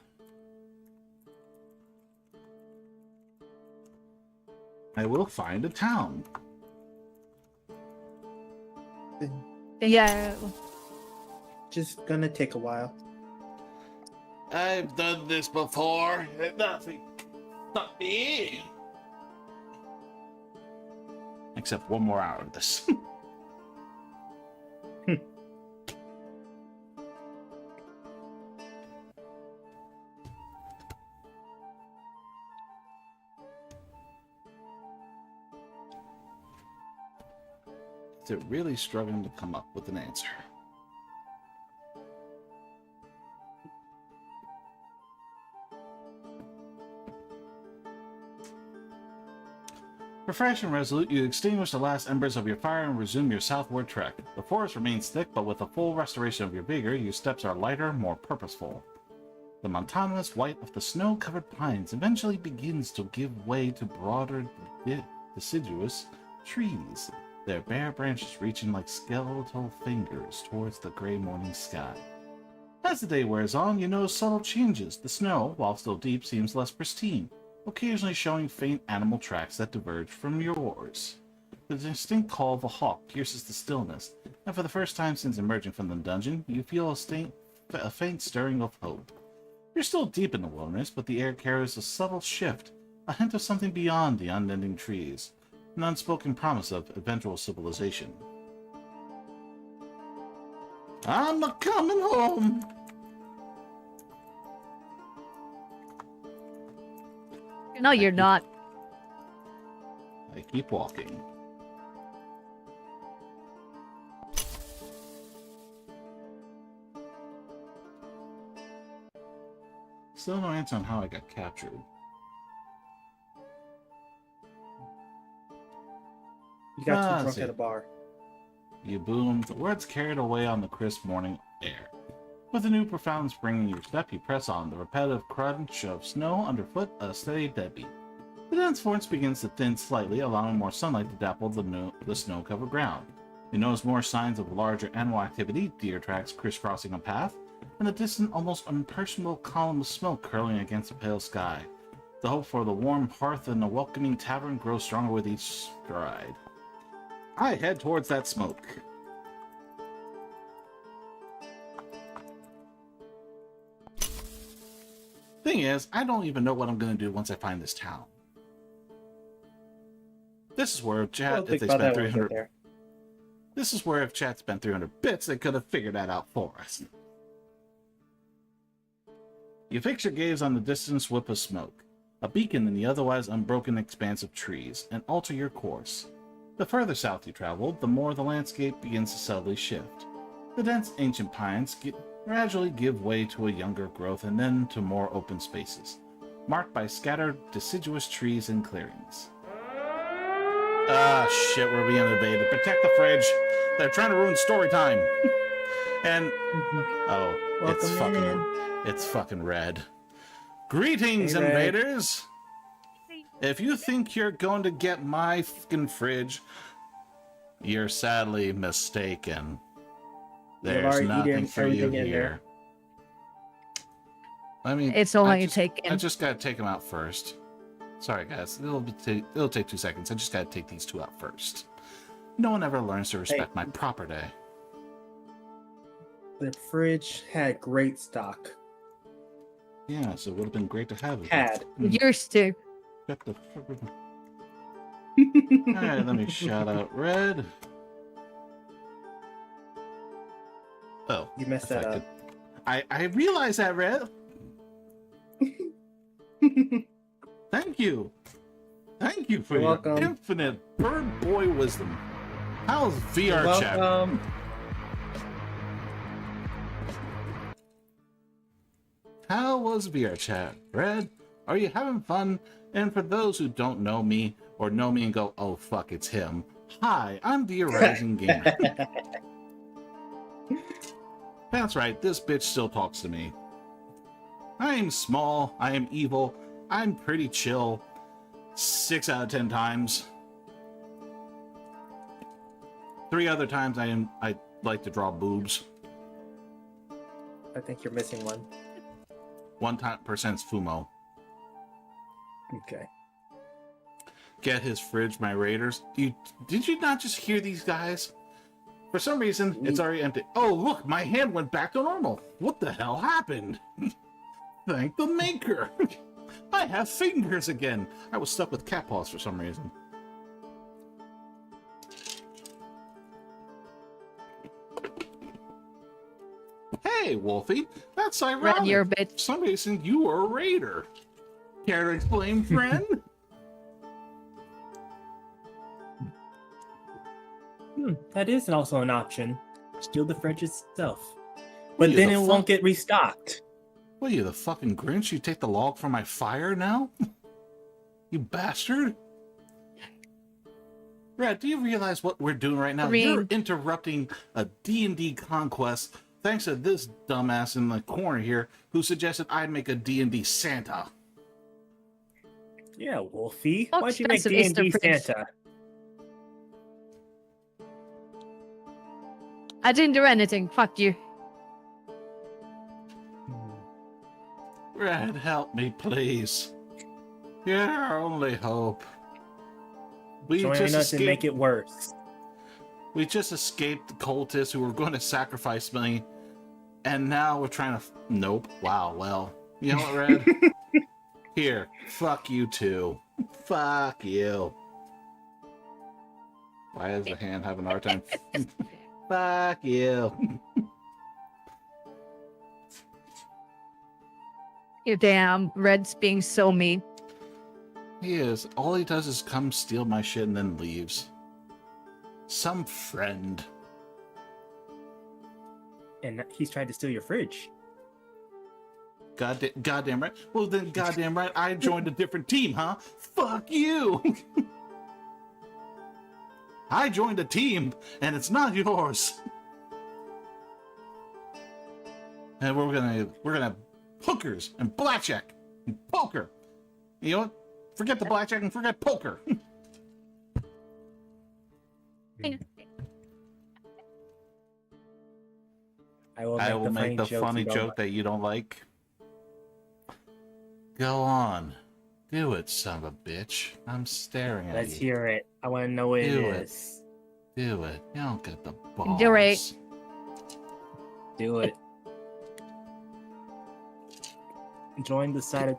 I will find a town. Yeah. Just gonna take a while. I've done this before. Nothing. Not me. Except 1 more hour of this. They're really struggling to come up with an answer. Refreshed and resolute, you extinguish the last embers of your fire and resume your southward trek. The forest remains thick, but with a full restoration of your vigor, your steps are lighter, more purposeful. The monotonous white of the snow-covered pines eventually begins to give way to broader, deciduous trees, their bare branches reaching like skeletal fingers towards the gray morning sky. As the day wears on, you notice subtle changes. The snow, while still deep, seems less pristine, occasionally showing faint animal tracks that diverge from yours. The distinct call of a hawk pierces the stillness, and for the first time since emerging from the dungeon, you feel a faint stirring of hope. You're still deep in the wilderness, but the air carries a subtle shift, a hint of something beyond the unending trees, an unspoken promise of eventual civilization. I'm a-coming home! No, you're not. I keep walking. Still no answer on how I got captured. You got too drunk see. at a bar. You boomed, the words carried away on the crisp morning air. With a new profound spring in your step, you press on, the repetitive crunch of snow underfoot a steady deadbeat. The dense forest begins to thin slightly, allowing more sunlight to dapple the snow-covered ground. You notice more signs of larger animal activity, deer tracks crisscrossing a path, and a distant, almost impersonal column of smoke curling against the pale sky. The hope for the warm hearth and the welcoming tavern grows stronger with each stride. I head towards that smoke. Thing is, I don't even know what I'm going to do once I find this town. This is where chat, if they spent 300... This is where if chat spent 300 bits, they could have figured that out for us. You fix your gaze on the distant whip of smoke, a beacon in the otherwise unbroken expanse of trees, and alter your course. The further south you travel, the more the landscape begins to subtly shift. The dense ancient pines gradually give way to a younger growth and then to more open spaces, marked by scattered deciduous trees and clearings. Ah, shit, we're being invaded. Protect the fridge. They're trying to ruin story time. And, oh, it's fucking red. Greetings, Hey, Red. invaders! If you think you're going to get my fucking fridge, you're sadly mistaken. There's already nothing eaten for you everything in there. here. I mean, It's only I taken. just gotta take them out first. Sorry, guys. It'll take 2 seconds. I just gotta take these two out first. No one ever learns to respect my property. The fridge had great stock. Yeah, so it would have been great to have it. Had. Yours too. Shut the fuck up. Alright, let me shout out Red. Oh, You messed that up. I realize that, Red. Thank you. Thank you for You're your welcome. infinite bird boy wisdom. How's VR chat? Welcome. How was VR chat? Red, are you having fun? And for those who don't know me, or know me and go, oh fuck, it's him. Hi, I'm the Rising Gamer. That's right, this bitch still talks to me. I am small, I am evil, I'm pretty chill. 6 out of 10 times. 3 other times I like to draw boobs. I think you're missing one. 1% Fumo. Okay. Get his fridge, my raiders. Did you not just hear these guys? For some reason, it's already empty. Oh, look, my hand went back to normal. What the hell happened? Thank the maker. I have fingers again. I was stuck with cat paws for some reason. Hey, Wolfie, that's Red, ironic. you're a For bitch. some reason, you were a raider. Care to explain, friend? That is also an option. Steal the fridge itself. What But you, then the it fuck? won't get restocked. What are you, the fucking Grinch? You take the log from my fire now? You bastard! Red, do you realize what we're doing right now? You're interrupting a D&D conquest thanks to this dumbass in the corner here who suggested I make a D&D Santa. Yeah, Wolfie. How Why'd you make expensive is the D&D fridge? Santa? I didn't do anything. Fuck you. Red, help me, please. You're our only hope. We Joining just us and make escaped. it worse. We just escaped the cultists who were going to sacrifice me, and now we're trying to. Nope. Wow. Well, you know what, Red? Here, fuck you too. Fuck you. Why is the hand having a hard time? Fuck you. You damn, Red's being so mean. He is. All he does is come steal my shit and then leaves. Some friend. And he's tried to steal your fridge. Goddamn right. Well then, goddamn right. I joined a different team, huh? Fuck you. I joined a team, and it's not yours. And we're gonna hookers and blackjack and poker. You know what? Forget the blackjack and forget poker. I will I will make the funny joke that you don't like. Go on. Do it, son of a bitch. I'm staring at Let's you. hear it. I want to know what Do it it. is. Do it. You don't get the balls. Do it. Do it. Join the side of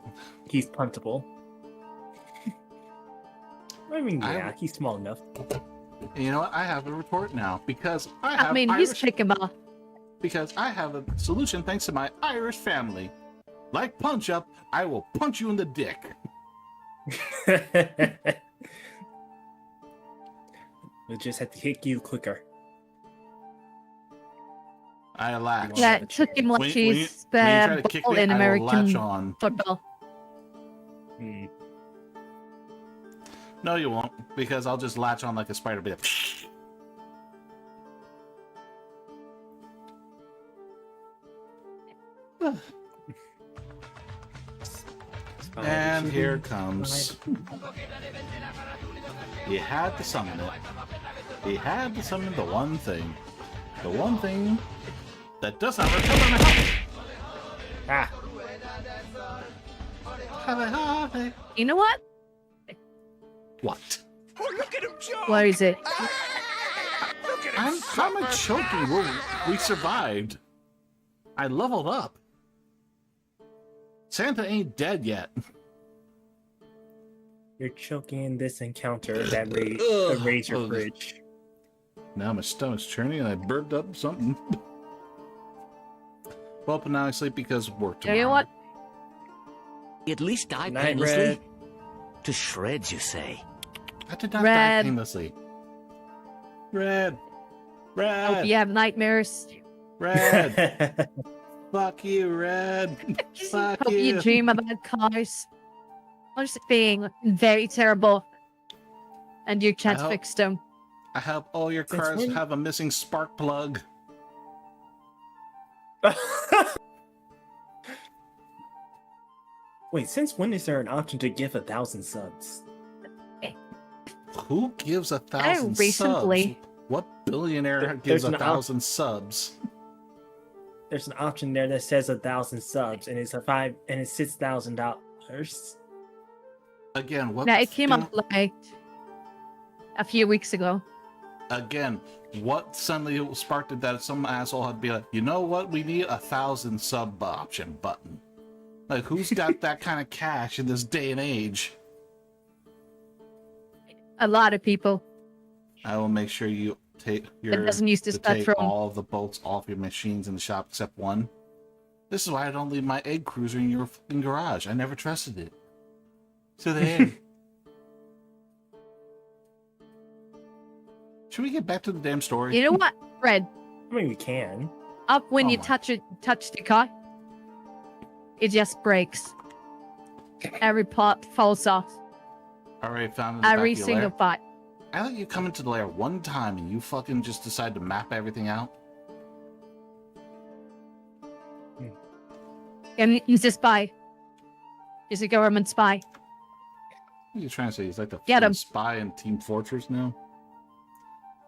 he's puntable. I mean, yeah, he's small enough. You know what? I have a retort now because I have I mean, Irish, he's kickable. because I have a solution thanks to my Irish family. Like Punch Up, I will punch you in the dick. We'll just have to hit you quicker. I latch. Yeah, it took him like When he's you try to kick ball me, in I will latch American on. football. Hmm. No, you won't, because I'll just latch on like a spider. Be like, and here it comes. He had to summon it. He had to summon the one thing. The one thing that does not recover my health. Ah, You know what? What? Where is it? How am I choking? We survived. I leveled up. Santa ain't dead yet. you're choking this encounter that raised your fridge. Now my stomach's churning and I burped up something. Well, but now I sleep because of work tomorrow. You know what? At least die Night, painlessly. Red. To shreds, you say. I did not die Red. painlessly. Red. Hope Red. you have nightmares. Red. Fuck you, Red. Fuck Hope you dream about cars. Or just being very terrible. And you can't hope- fix them. I hope all your Since cars when- have a missing spark plug. Wait, since when is there an option to give 1,000 subs? Who gives 1,000 recently. subs? What billionaire There- gives there's an 1,000 subs? There's an option there that says 1,000 subs, and it's $6,000. Again, what? Yeah, it came up like a few weeks ago. Again, what suddenly sparked it that some asshole had to be like, you know what? We need 1,000 sub option button. Like, who's got that kind of cash in this day and age? A lot of people. I will make sure you take It doesn't use to to start take from. all of the bolts off your machines in the shop except one. This is why I don't leave my egg cruiser in your fucking garage. I never trusted it. So there. Should we get back to the damn story? You know what, Fred? I mean, we can. Up when Oh you my. touch the car, it just breaks. Every part falls off. Alright, found it in the back Every of your single lair. part. I let you come into the lair one time and you fucking just decide to map everything out. And he's a spy. He's a government spy. What are you trying to say? He's like the Get fucking him. spy in Team Fortress now?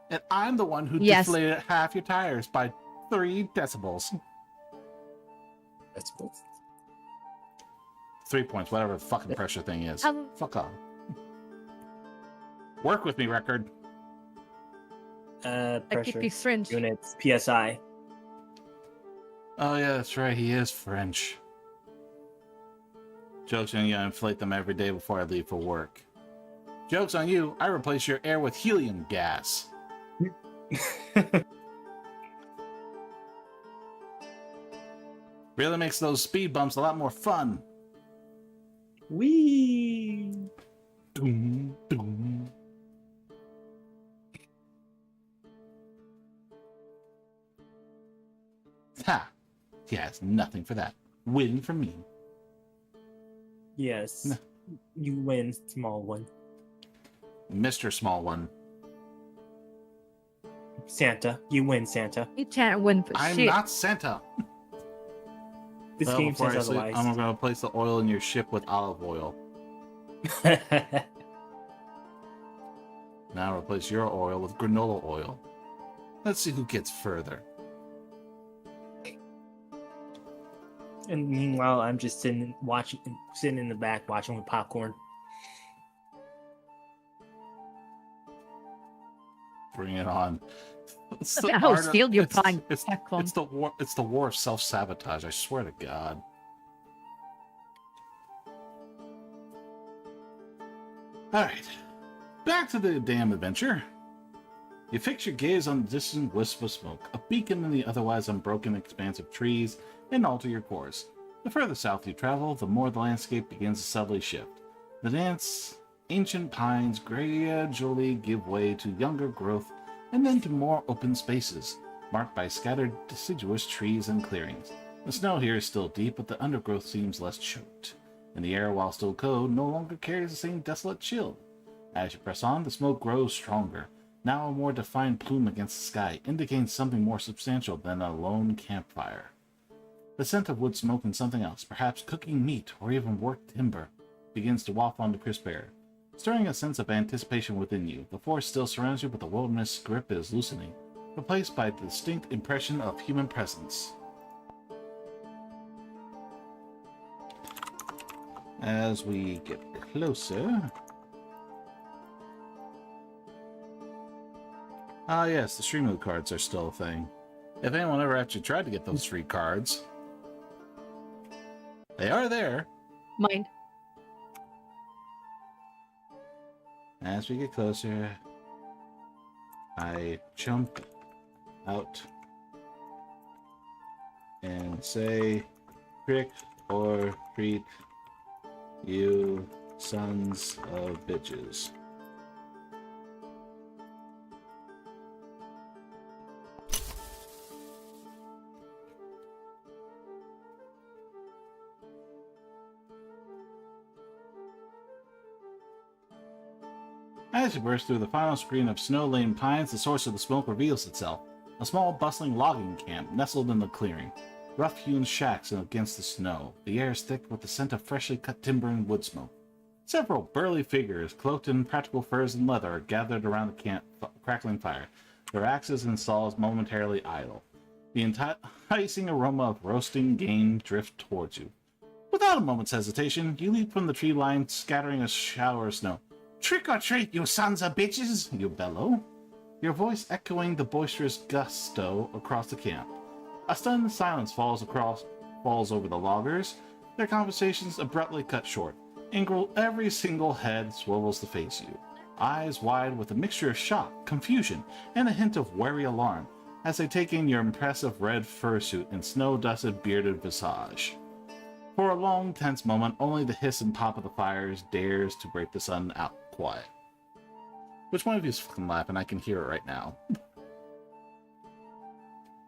And I'm the one who Yes. deflated half your tires by 3 decibels. That's both. 3 points, whatever the fucking pressure thing is. Um, Fuck off. Work with me, record. I keep Pressure you fringe. units, PSI. Oh yeah, that's right. He is French. Joke's on you. I inflate them every day before I leave for work. Joke's on you. I replace your air with helium gas. Really makes those speed bumps a lot more fun. Wee. Doom, doom. Ha! He has nothing for that. Win for me. Yes. No. You win, small one. Mr. Small One. Santa. You win, Santa. You can't win for I'm shit. not Santa. This Well, game before says I sleep, otherwise. I'm going to replace the oil in your ship with olive oil. Now replace your oil with granola oil. Let's see who gets further. And meanwhile, I'm just sitting in the back watching with popcorn. Bring it on. It's Look at how art of- skilled you're it's- playing It's, popcorn. it's the war. It's the war of self-sabotage. I swear to God. All right, back to the damn adventure. You fix your gaze on the distant wisp of smoke, a beacon in the otherwise unbroken expanse of trees, and alter your course. The further south you travel, the more the landscape begins to subtly shift. The dense, ancient pines gradually give way to younger growth and then to more open spaces, marked by scattered deciduous trees and clearings. The snow here is still deep, but the undergrowth seems less choked, and the air, while still cold, no longer carries the same desolate chill. As you press on, the smoke grows stronger, now a more defined plume against the sky, indicating something more substantial than a lone campfire. The scent of wood smoke and something else, perhaps cooking meat or even worked timber, begins to waft on the crisp air, stirring a sense of anticipation within you. The forest still surrounds you, but the wilderness grip is loosening, replaced by a distinct impression of human presence. As we get closer... Ah yes, the stream mode cards are still a thing. If anyone ever actually tried to get those free cards, they are there. Mind. As we get closer, I jump out and say, trick or treat, you sons of bitches. As you burst through the final screen of snow-laden pines, the source of the smoke reveals itself. A small, bustling logging camp nestled in the clearing. Rough-hewn shacks against the snow. The air is thick with the scent of freshly cut timber and wood smoke. Several burly figures, cloaked in practical furs and leather, are gathered around the camp crackling fire, their axes and saws momentarily idle. The enticing aroma of roasting game drifts towards you. Without a moment's hesitation, you leap from the tree line, scattering a shower of snow. Trick or treat, you sons of bitches, you bellow, your voice echoing the boisterous gusto across the camp. A stunned silence falls over the loggers, their conversations abruptly cut short. Every single head swivels to face you. eyes wide with a mixture of shock, confusion, and a hint of wary alarm as they take in your impressive red fursuit and snow-dusted bearded visage. For a long, tense moment, only the hiss and pop of the fires dares to break the sudden out quiet. Which one of you is fucking laughing? I can hear it right now.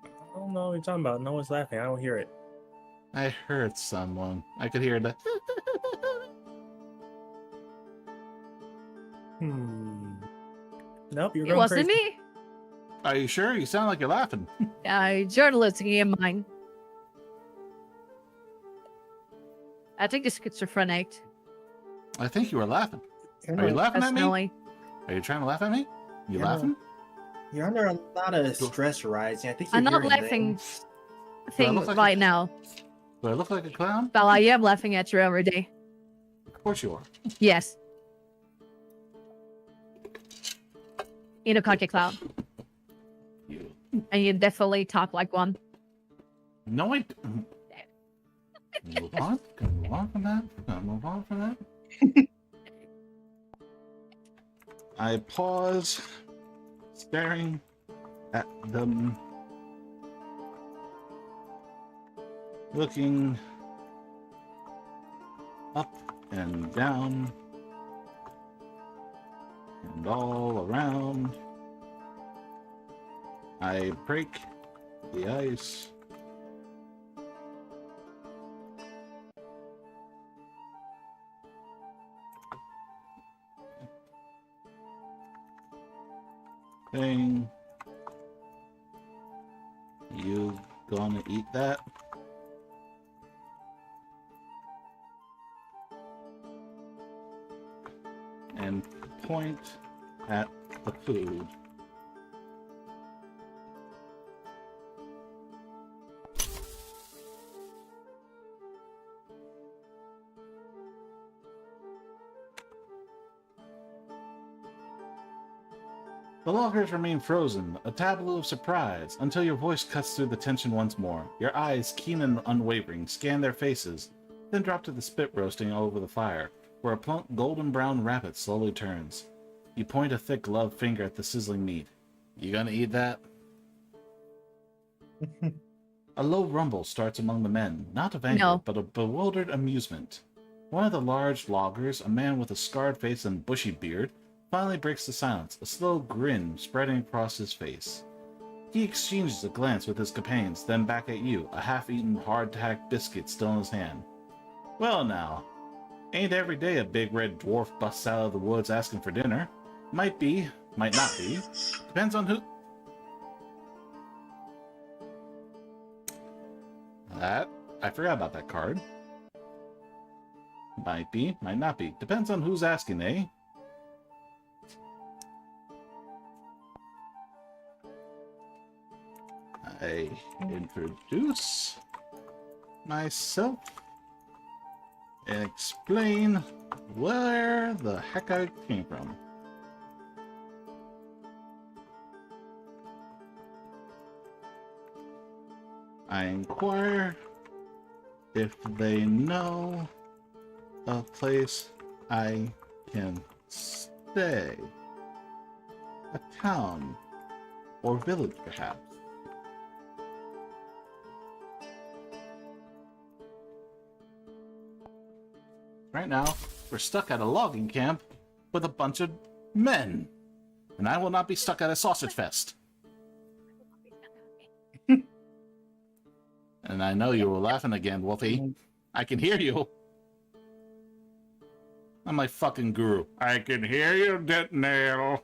I don't know what you're talking about. No one's laughing. I don't hear it. I heard someone. I could hear the... Nope, you're It going wasn't crazy. me. Are you sure? You sound like you're laughing. Journalism in mine. I think it's schizophrenic. I think you were laughing. Are you laughing at me? Personally. Are you trying to laugh at me? You Yeah. laughing? You're under a lot of stress rising. I think you're I'm not hearing laughing things. look like right a- now, Do I look like a clown? but I am laughing at you every day. Of course you are. Yes. In a cocky clown. You. And you definitely talk like one. No, I... Move on. Can we move on from that? Can we move on from that? I pause, staring at them, looking up and down and all around. I break the ice. Thing. You gonna eat that? And point at the food. The lockers remain frozen, a tableau of surprise, until your voice cuts through the tension once more. Your eyes, keen and unwavering, scan their faces, then drop to the spit roasting over the fire, where a plump golden brown rabbit slowly turns. You point a thick gloved finger at the sizzling meat. You gonna eat that? A low rumble starts among the men, not of anger, No. but of bewildered amusement. One of the large loggers, a man with a scarred face and bushy beard, finally breaks the silence, a slow grin spreading across his face. He exchanges a glance with his companions, then back at you, a half-eaten, hard-tacked biscuit still in his hand. Well now, ain't every day a big red dwarf busts out of the woods asking for dinner. Might be, might not be. Depends on who... I forgot about that card. Might be, might not be. Depends on who's asking, eh? I introduce myself and explain where the heck I came from. I inquire if they know a place I can stay. A town or village, perhaps. Right now, we're stuck at a logging camp with a bunch of men. And I will not be stuck at a sausage fest. And I know you were laughing again, Wolfie. I can hear you. I'm like fucking guru. I can hear you, Nail.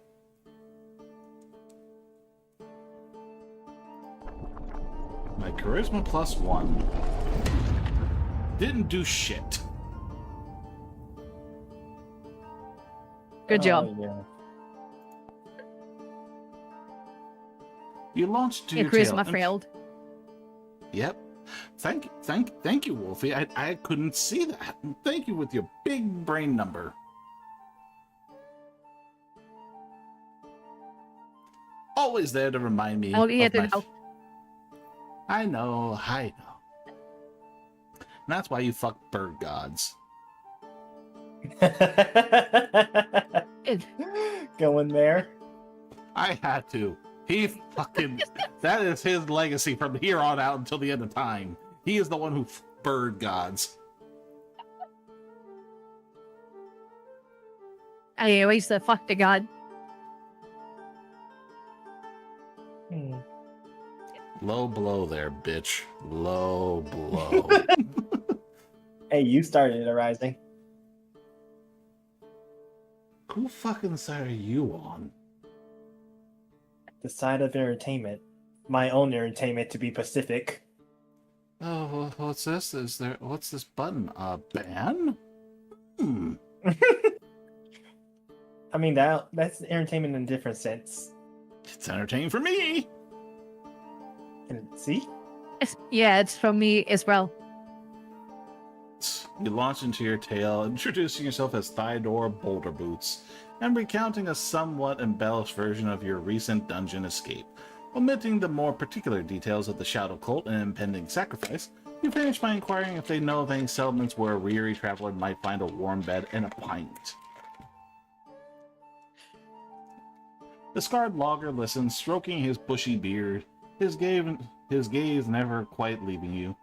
My charisma +1 didn't do shit. Good job. Yeah. You launched to Your your tail. charisma failed. Yep. Thank you, Wolfie. I couldn't see that. Thank you with your big brain number. Always there to remind me. I'll get of it my... now. I know. And that's why you fuck bird gods. Going there. I had to. He fucking. That is his legacy from here on out until the end of time. He is the one who bird gods. Anyways, the fuck the god. Low blow there, bitch. Low blow. Hey, you started it, Rising. Who fucking side are you on? The side of entertainment. My own entertainment, to be Pacific. Oh, what's this? What's this button? A ban? Hmm. I mean, that's entertainment in a different sense. It's entertaining for me. And see? Yeah, it's from me as well. You launch into your tale, introducing yourself as Theodore Boulder Boots, and recounting a somewhat embellished version of your recent dungeon escape. Omitting the more particular details of the Shadow Cult and impending sacrifice, you finish by inquiring if they know of any settlements where a weary traveler might find a warm bed and a pint. The scarred logger listens, stroking his bushy beard, his gaze never quite leaving you.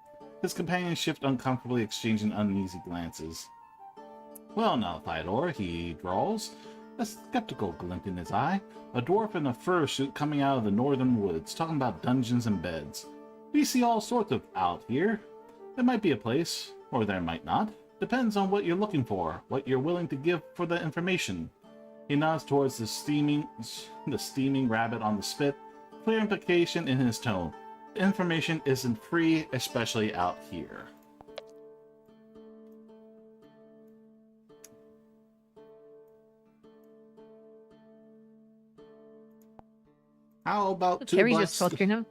His companions shift uncomfortably, exchanging uneasy glances. Well now, Theodore, he drawls, a skeptical glint in his eye, a dwarf in a fursuit coming out of the northern woods, talking about dungeons and beds. We see all sorts of out here. There might be a place, or there might not. Depends on what you're looking for, what you're willing to give for the information. He nods towards the steaming rabbit on the spit, clear implication in his tone. The information isn't free, especially out here. How about Terry's just torturing him.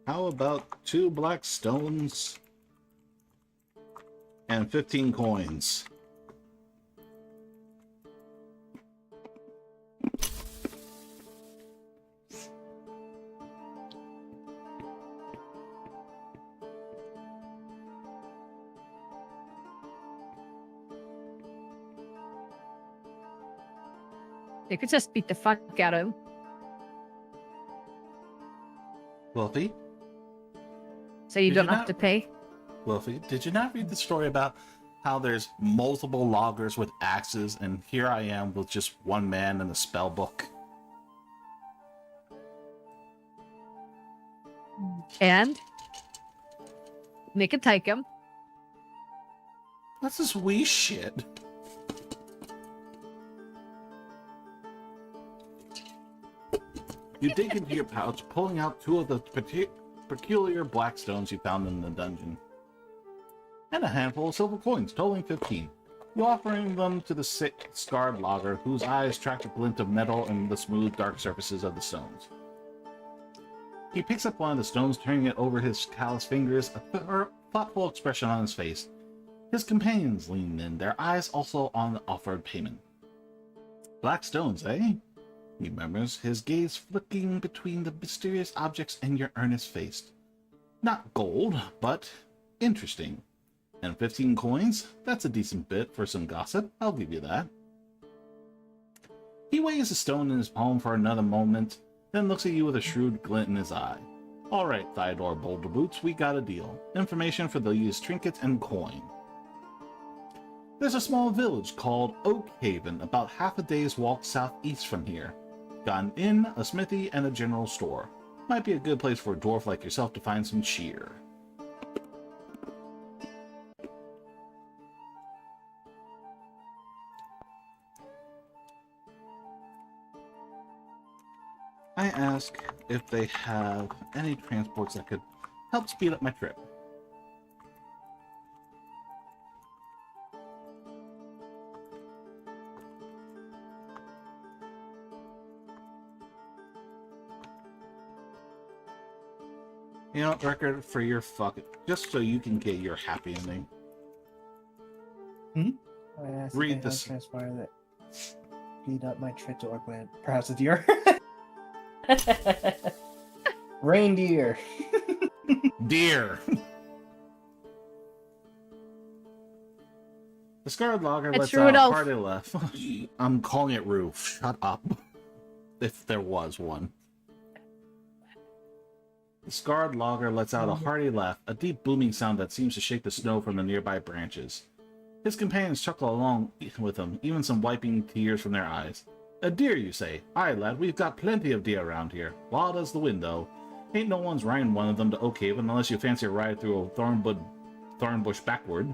How about 2 black stones and 15 coins? They could just beat the fuck out of him. Wolfie? So you Did don't you have not- to pay. Wolfie, did you not read the story about how there's multiple loggers with axes, and here I am with just one man and a spell book? And Nick can take him. That's this wee shit. You dig into your pouch, pulling out 2 of the peculiar black stones you found in the dungeon, and a handful of silver coins, totaling 15. You offering them to the scarred logger, whose eyes track the glint of metal and the smooth, dark surfaces of the stones. He picks up one of the stones, turning it over his calloused fingers, a thoughtful expression on his face. His companions lean in, their eyes also on the offered payment. Black stones, eh? He murmurs, his gaze flicking between the mysterious objects and your earnest face. Not gold, but interesting. And 15 coins? That's a decent bit for some gossip, I'll give you that. He weighs the stone in his palm for another moment, then looks at you with a shrewd glint in his eye. All right, Theodore Boulder Boots, we got a deal. Information for these trinkets and coin. There's a small village called Oak Haven, about half a day's walk southeast from here. Got an inn, a smithy, and a general store. Might be a good place for a dwarf like yourself to find some cheer. I ask if they have any transports that could help speed up my trip. You know, record for your just so you can get your happy ending. Read this. Transpire that speed up my trip to Orkland. Perhaps a deer. Reindeer. Deer. The scarred logger It's lets out a Rudolph. hearty laugh. I'm calling it Roof. Shut up. If there was one. The scarred logger lets out a hearty laugh, a deep booming sound that seems to shake the snow from the nearby branches. His companions chuckle along with him, even some wiping tears from their eyes. A deer, you say? Aye, lad, we've got plenty of deer around here. Wild as the wind, though. Ain't no one's riding one of them to Oakhaven unless you fancy a ride through a thorn bush backward.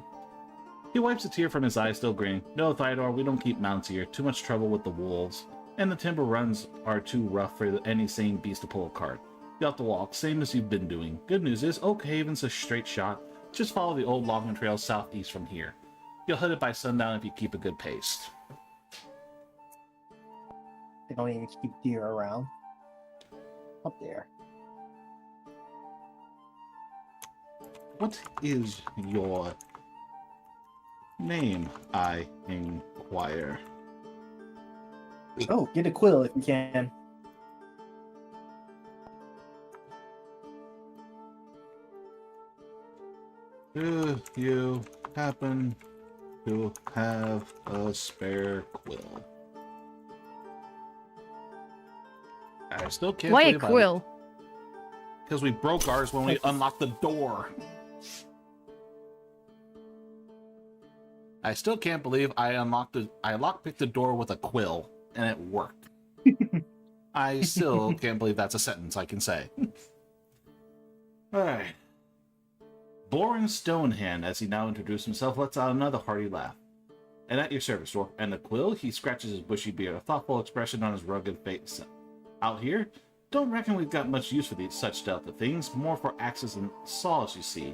He wipes a tear from his eye, still grinning. No, Theodore, we don't keep mounts here. Too much trouble with the wolves. And the timber runs are too rough for any sane beast to pull a cart. You have to walk, same as you've been doing. Good news is, Oakhaven's a straight shot. Just follow the old logging trail southeast from here. You'll hit it by sundown if you keep a good pace. They don't even keep deer around. Up there. What is your name, I inquire? Oh, get a quill if you can. Do you happen to have a spare quill? I still can't Why a believe quill? Because we broke ours when we unlocked the door. I still can't believe I lockpicked the door with a quill, and it worked. I still can't believe that's a sentence I can say. Alright. Boren Stonehand, as he now introduced himself, lets out another hearty laugh. And at your service, dwarf. And the quill, he scratches his bushy beard, a thoughtful expression on his rugged face. Out here, don't reckon we've got much use for these such delicate things, more for axes and saws, you see.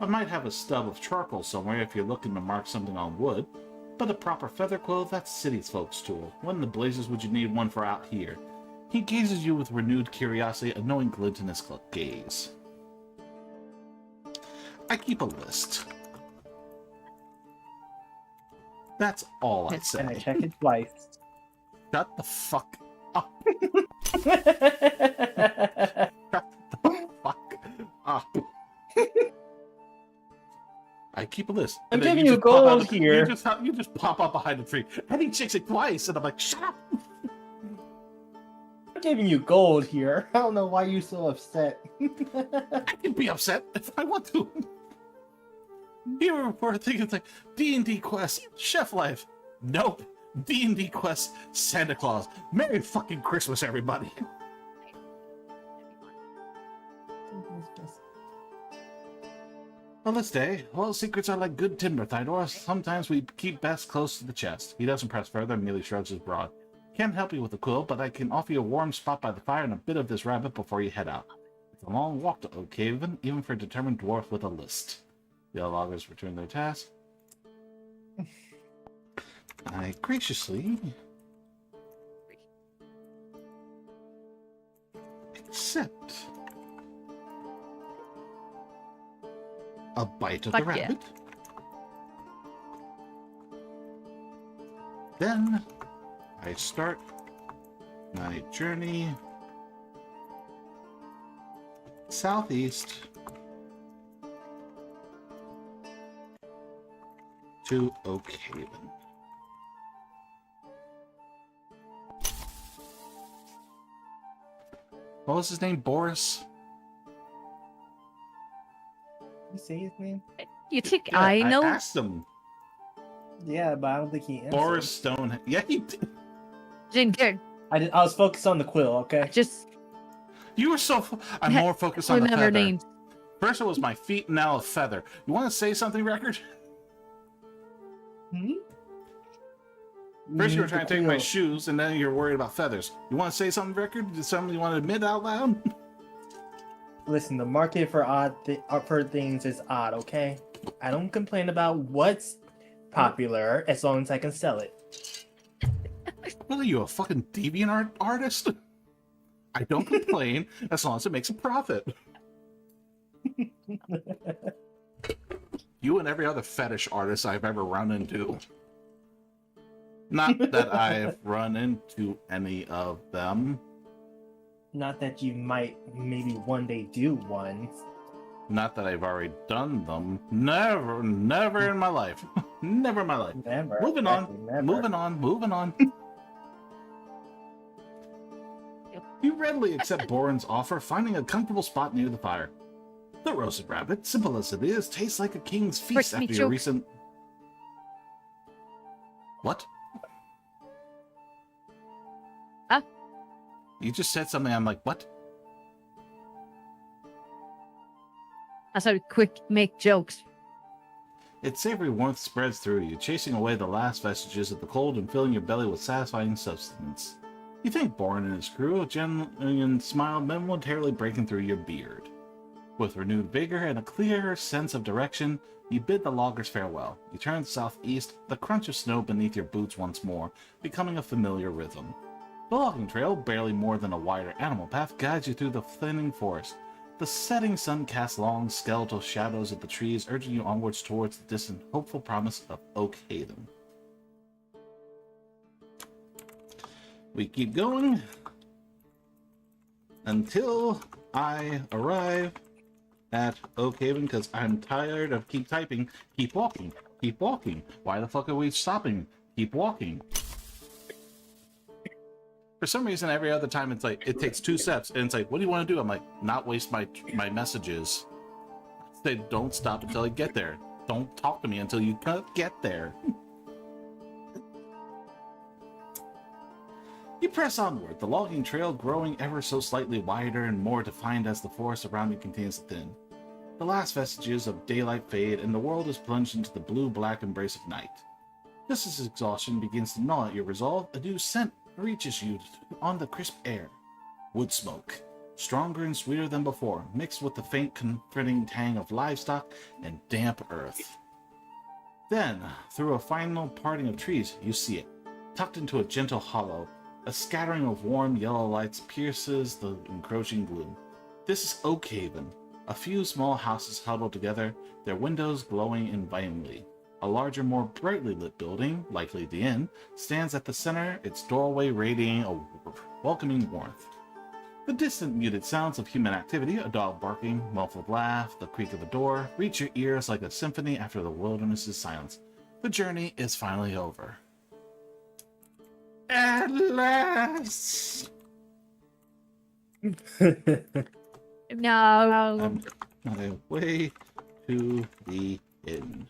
I might have a stub of charcoal somewhere if you're looking to mark something on wood, but a proper feather quill, that's city's folks' tool. When in the blazes would you need one for out here? He gazes you with renewed curiosity, a knowing glint in his gaze. I keep a list. That's all I say. And I check it twice. Shut the fuck up. Shut the fuck up. I keep a list. I'm And then giving you just pop gold out- here. You just pop up behind the tree. And he checks it twice, and I'm like, shut up. I'm giving you gold here. I don't know why you're so upset. I can be upset if I want to. You were thinking like D&D Quest, Chef Life. Nope. D&D Quest, Santa Claus. Merry fucking Christmas, everybody. On this day, well, secrets are like good timber, Theodore. Sometimes we keep best close to the chest. He doesn't press further and merely shrugs his broad. Can't help you with the quill, but I can offer you a warm spot by the fire and a bit of this rabbit before you head out. It's a long walk to Oakhaven, even for a determined dwarf with a list. The other loggers return their task. I graciously accept a bite of the Fuck yeah. rabbit. Then I start my journey southeast to Oakhaven. What was his name? Boris? You say his name? You think Yeah, I know? asked him. Yeah, but I don't think he answered. Boris Stone. Yeah, he did. Jane, Jared, I was focused on the quill, okay? just You were so. I'm more focused on the remember feather. names. First it was my feet, now a feather. You want to say something, Record? Hmm? First you were The trying to take my quill. shoes, and then you're worried about feathers. You want to say something, Record? Is something you want to admit out loud? Listen, the market for for things is odd, okay? I don't complain about what's popular as long as I can sell it. What are you, a fucking deviant artist? I don't complain as long as it makes a profit. You and every other fetish artist I've ever run into. Not that I've run into any of them. Not that you might maybe one day do one. Not that I've already done them. Never, never in my life. Never in my life. Never. Moving exactly, on. never. Moving on. Moving on. You readily accept Boren's offer, finding a comfortable spot near the fire. The roasted rabbit, simple as it is, tastes like a king's feast First after me your choke. recent... What? Huh? You just said something, I'm like, what? I said quick make jokes. Its savory warmth spreads through you, chasing away the last vestiges of the cold and filling your belly with satisfying sustenance. You thank Boren and his crew, a genuine smile momentarily breaking through your beard. With renewed vigor and a clearer sense of direction, you bid the loggers farewell. You turn southeast, the crunch of snow beneath your boots once more, becoming a familiar rhythm. The logging trail, barely more than a wider animal path, guides you through the thinning forest. The setting sun casts long, skeletal shadows at the trees, urging you onwards towards the distant, hopeful promise of Oak Haven. We keep going until I arrive at Oak Haven, because I'm tired of keep typing. Keep walking. Keep walking. Why the fuck are we stopping? Keep walking. For some reason, every other time it's like, it takes 2 steps, and it's like, what do you want to do? I'm like, not waste my messages. Say, don't stop until I get there. Don't talk to me until you get there. You press onward, the logging trail growing ever so slightly wider and more defined as the forest around you continues to thin. The last vestiges of daylight fade, and the world is plunged into the blue-black embrace of night. Just as exhaustion begins to gnaw at your resolve, a new scent reaches you on the crisp air. Wood smoke, stronger and sweeter than before, mixed with the faint comforting tang of livestock and damp earth. Then, through a final parting of trees, you see it, tucked into a gentle hollow. A scattering of warm yellow lights pierces the encroaching gloom. This is Oak Haven, a few small houses huddled together, their windows glowing invitingly. A larger, more brightly lit building, likely the inn, stands at the center, its doorway radiating a welcoming warmth. The distant muted sounds of human activity, a dog barking, muffled laugh, the creak of a door, reach your ears like a symphony after the wilderness's silence. The journey is finally over. At last! No. I'm on my way to the inn.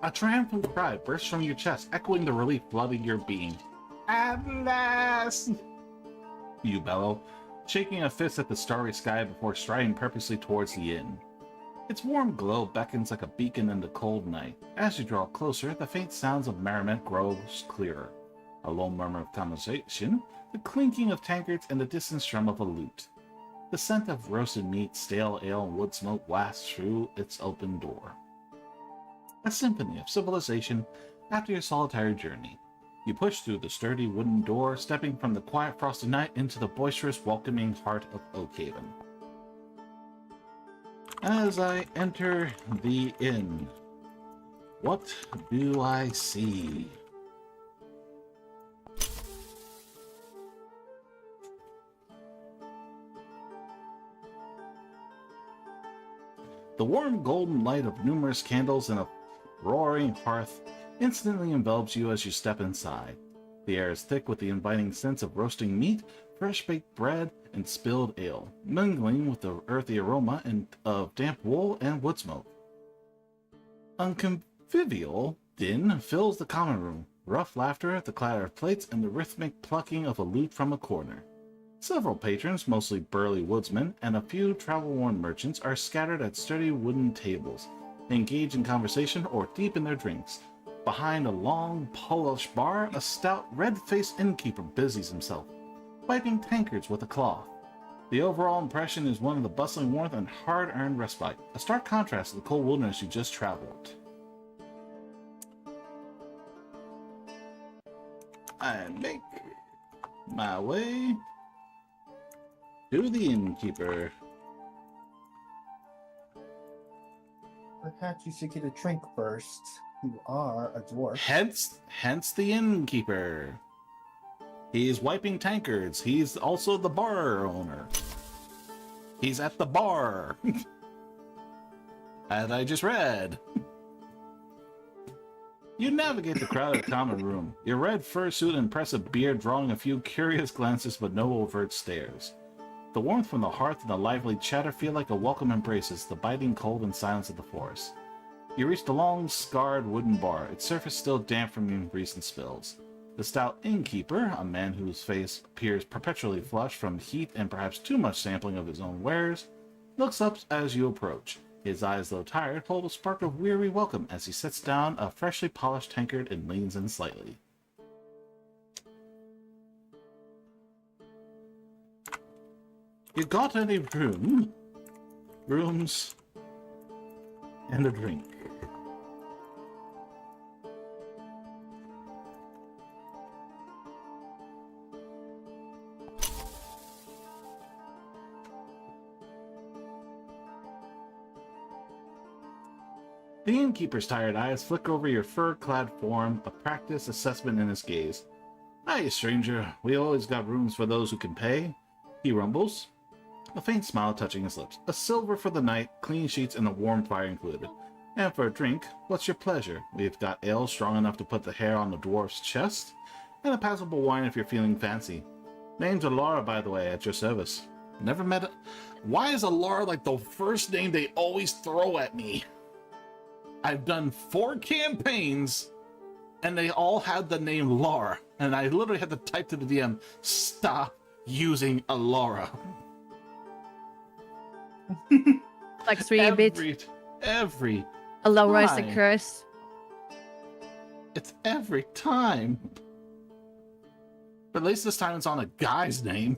A triumphant cry bursts from your chest, echoing the relief flooding your being. At last! You bellow, shaking a fist at the starry sky before striding purposely towards the inn. Its warm glow beckons like a beacon in the cold night. As you draw closer, the faint sounds of merriment grows clearer. A low murmur of conversation, the clinking of tankards, and the distant strum of a lute. The scent of roasted meat, stale ale, and wood smoke wafts through its open door. A symphony of civilization after your solitary journey. You push through the sturdy wooden door, stepping from the quiet frosty night into the boisterous, welcoming heart of Oak Haven. As I enter the inn, what do I see? The warm golden light of numerous candles and a roaring hearth instantly envelops you as you step inside. The air is thick with the inviting scents of roasting meat, fresh-baked bread, and spilled ale, mingling with the earthy aroma of damp wool and wood smoke. A convivial din fills the common room, rough laughter, the clatter of plates, and the rhythmic plucking of a lute from a corner. Several patrons, mostly burly woodsmen, and a few travel-worn merchants are scattered at sturdy wooden tables, engaged in conversation or deep in their drinks. Behind a long, polished bar, a stout, red-faced innkeeper busies himself, wiping tankards with a cloth. The overall impression is one of the bustling warmth and hard-earned respite, a stark contrast to the cold wilderness you just traveled. I make my way to the innkeeper. Perhaps you should get a drink first. You are a dwarf. Hence the innkeeper. He's wiping tankards. He's also the bar owner. He's at the bar. As I just read. You navigate the crowded common room, your red fursuit and impressive beard drawing a few curious glances but no overt stares. The warmth from the hearth and the lively chatter feel like a welcome embrace as the biting cold and silence of the forest. You reach the long, scarred wooden bar, its surface still damp from recent spills. The stout innkeeper, a man whose face appears perpetually flushed from heat and perhaps too much sampling of his own wares, looks up as you approach. His eyes, though tired, hold a spark of weary welcome as he sets down a freshly polished tankard and leans in slightly. You got any room? Rooms and a drink. The innkeeper's tired eyes flick over your fur-clad form, a practiced assessment in his gaze. Aye, stranger, we always got rooms for those who can pay, he rumbles, a faint smile touching his lips. A silver for the night, clean sheets, and a warm fire included. And for a drink, what's your pleasure? We've got ale strong enough to put the hair on the dwarf's chest, and a passable wine if you're feeling fancy. Name's Alara, by the way, at your service. Never met it. Why is Alara like the first name they always throw at me? I've done 4 campaigns, and they all had the name Lara, and I literally had to type to the DM, stop using Alara. Like 3-bit. Every A low rise the time. curse. It's every time. But at least this time it's on a guy's name.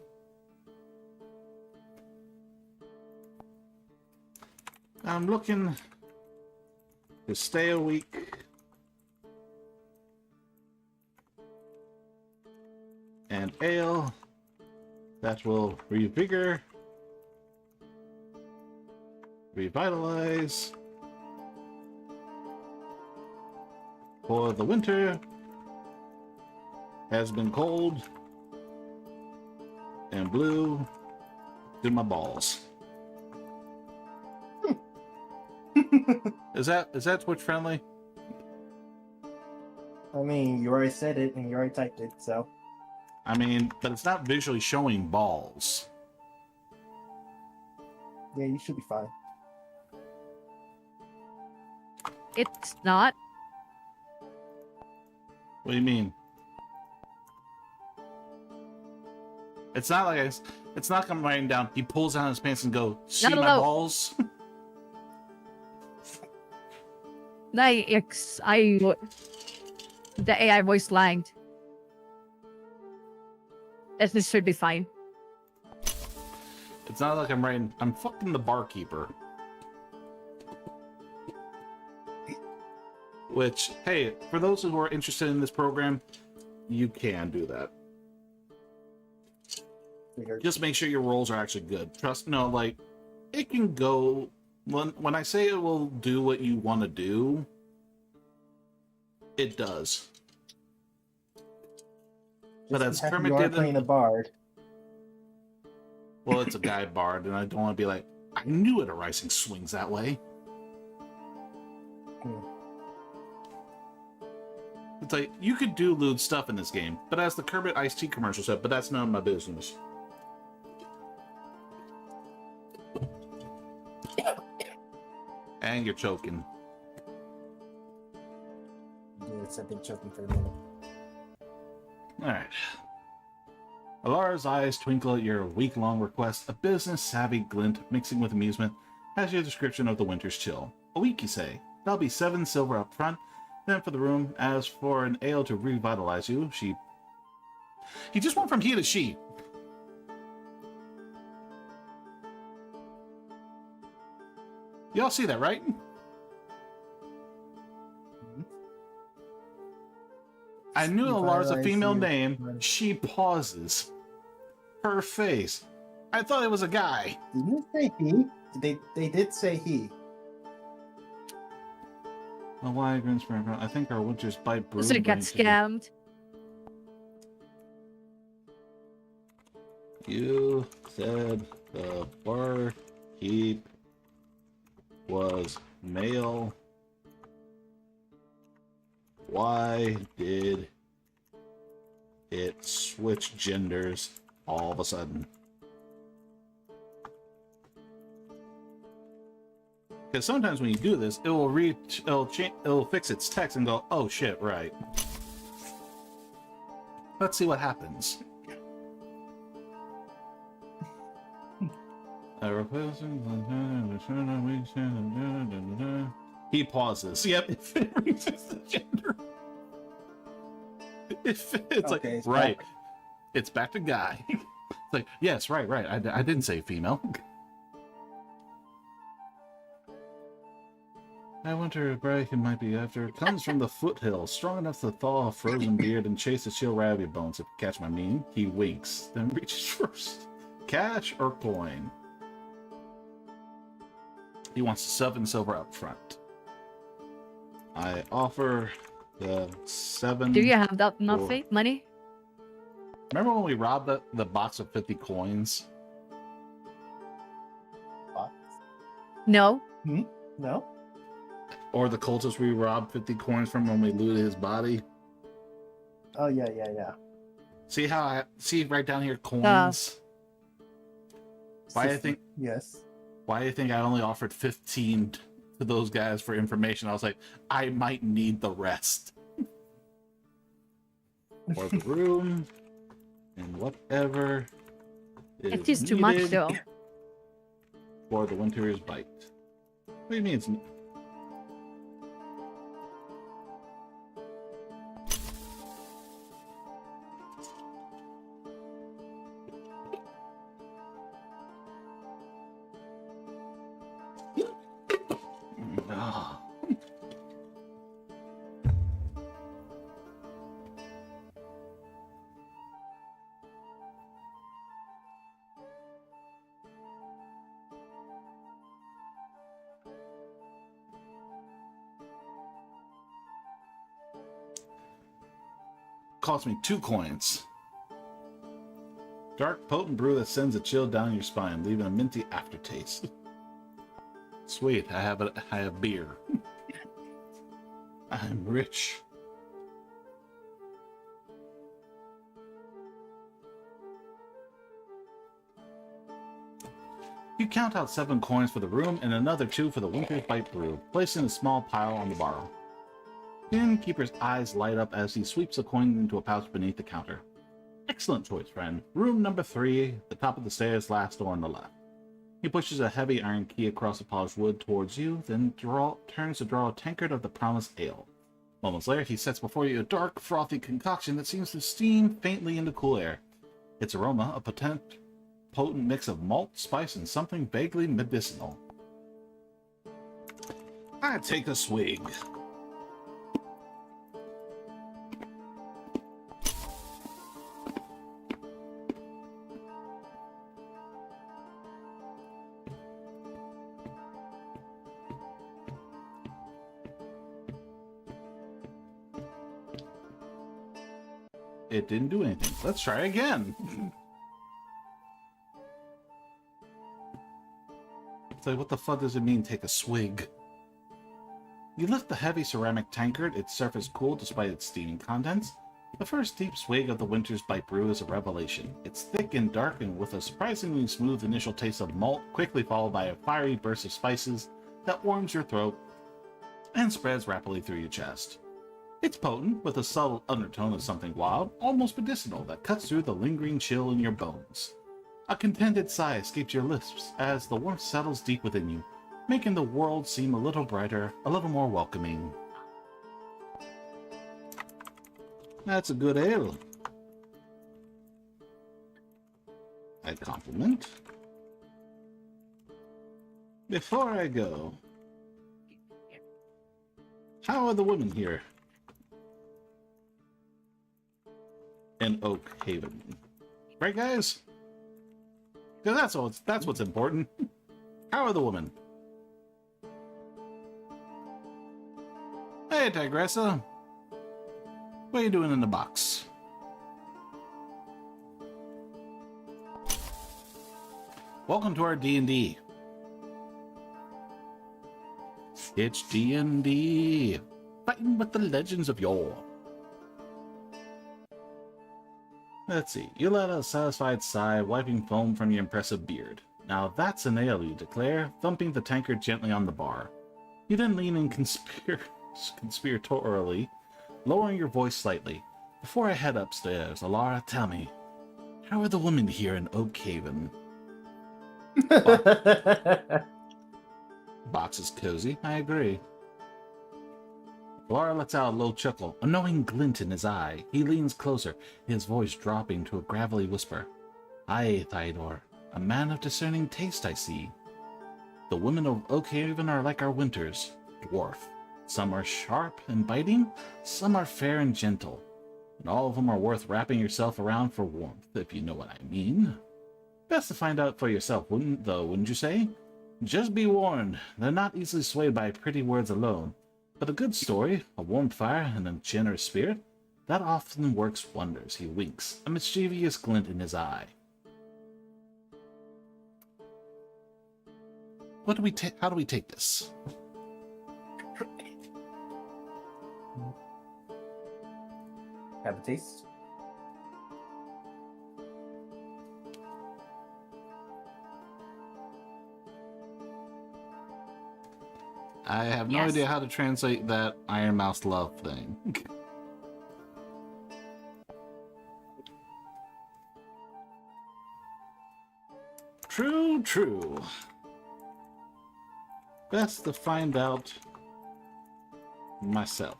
I'm looking to stay a week. And ale that will revigor, revitalize for the winter has been cold and blue to my balls. Is that Twitch friendly? I mean, you already said it and you already typed it, so. I mean, but it's not visually showing balls. Yeah, you should be fine. It's not. What do you mean? It's not like it's not like I'm writing down. He pulls down his pants and go, "See Not my allowed. balls." The AI voice lagged. This should be fine. It's not like I'm writing. I'm fucking the barkeeper. Which, hey, for those who are interested in this program, you can do that. Just make sure your rolls are actually good. Trust, no, like, it can go. When I say it will do what you want to do, it does. But as Kermit you are did, playing a bard. well, it's a guy bard, and I don't want to be like, I knew it. A rising swings that way. It's like you could do lewd stuff in this game, but as the Kermit iced tea commercial said, but that's none of my business. And you're choking. Yes, I've been choking for a minute. Alright. Alara's eyes twinkle at your week-long request, a business-savvy glint mixing with amusement, as your description of the winter's chill. A week, you say. That'll be 7 silver up front, then for the room. As for an ale to revitalize you, he just went from he to she. Y'all see that, right? I knew Alara's a female name. She pauses. Her face. I thought it was a guy. Didn't say he. They did say he. A wide grins for everyone. I think our winter's bite brew. So you got scammed. You said the barkeep was male. Why did it switch genders all of a sudden? Because sometimes when you do this, it will it'll fix its text and go, "Oh shit, right." Let's see what happens. He pauses. Yep, if it reaches the gender. If it's Okay, like, it's right. back. It's back to guy. It's like, yes, right. I didn't say female. I wonder if Bracken might be after. It comes from the foothills, strong enough to thaw a frozen beard and chase a chill rabbit bones, if you catch my meaning. He winks, then reaches first. Cash or coin? He wants 7 silver up front. I offer the 7. Do you have that enough for- money? Remember when we robbed the box of 50 coins? No. No. Or the cultist we robbed 50 coins from when we looted his body? Oh yeah. See how I see right down here coins? Why I think Yes. Why do you think I only offered 15 to those guys for information? I was like, I might need the rest. Or the room, and whatever It is too much, needed though. for the winter's bite. What do you mean it's... Ah. Cost me 2 coins. Dark, potent brew that sends a chill down your spine, leaving a minty aftertaste. Sweet, I have beer. I'm rich. You count out 7 coins for the room and another 2 for the winter's bite brew, placing a small pile on the bar. The innkeeper's eyes light up as he sweeps a coin into a pouch beneath the counter. Excellent choice, friend. Room number 3, the top of the stairs, last door on the left. He pushes a heavy iron key across the polished wood towards you, then turns to draw a tankard of the promised ale. Moments later, he sets before you a dark, frothy concoction that seems to steam faintly into cool air. Its aroma, a potent mix of malt, spice, and something vaguely medicinal. I take a swig. It didn't do anything. Let's try again. It's like, what the fuck does it mean, take a swig? You lift the heavy ceramic tankard, its surface cool despite its steaming contents. The first deep swig of the winter's bite brew is a revelation. It's thick and dark and with a surprisingly smooth initial taste of malt, quickly followed by a fiery burst of spices that warms your throat and spreads rapidly through your chest. It's potent, with a subtle undertone of something wild, almost medicinal, that cuts through the lingering chill in your bones. A contented sigh escapes your lips as the warmth settles deep within you, making the world seem a little brighter, a little more welcoming. That's a good ale. I compliment. Before I go, how are the women here in Oak Haven? Right, guys? Because that's what's important. How are the women? Hey, Tigressa. What are you doing in the box? Welcome to our D&D. It's D&D. Fighting with the legends of yore. Let's see. You let out a satisfied sigh, wiping foam from your impressive beard. Now that's an ale, you declare, thumping the tankard gently on the bar. You then lean in conspiratorially, lowering your voice slightly. Before I head upstairs, Alara, tell me, how are the women here in Oakhaven? Box is cozy, I agree. Alara lets out a low chuckle, a knowing glint in his eye. He leans closer, his voice dropping to a gravelly whisper. Aye, Thyodor, a man of discerning taste, I see. The women of Oakhaven are like our winters, dwarf. Some are sharp and biting, some are fair and gentle. And all of them are worth wrapping yourself around for warmth, if you know what I mean. Best to find out for yourself, wouldn't you say? Just be warned, they're not easily swayed by pretty words alone. But a good story, a warm fire, and a generous spirit, that often works wonders. He winks, a mischievous glint in his eye. How do we take this? Have a taste. I have no idea how to translate that Iron Mouse love thing. True, true. Best to find out myself.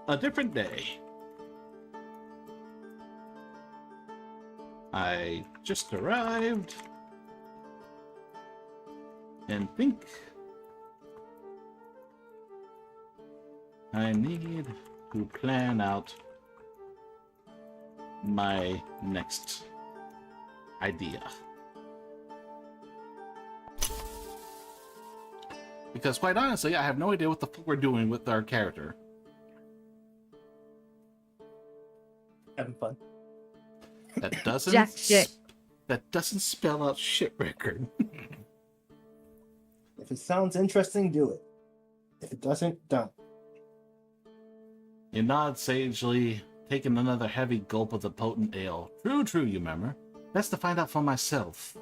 A different day. I just arrived and think I need to plan out my next idea. Because quite honestly, I have no idea what the fuck we're doing with our character. Having fun. That doesn't Jack shit. That doesn't spell out shit record. If it sounds interesting, do it. If it doesn't, don't. You nod sagely, taking another heavy gulp of the potent ale. True, true, you murmur. Best to find out for myself.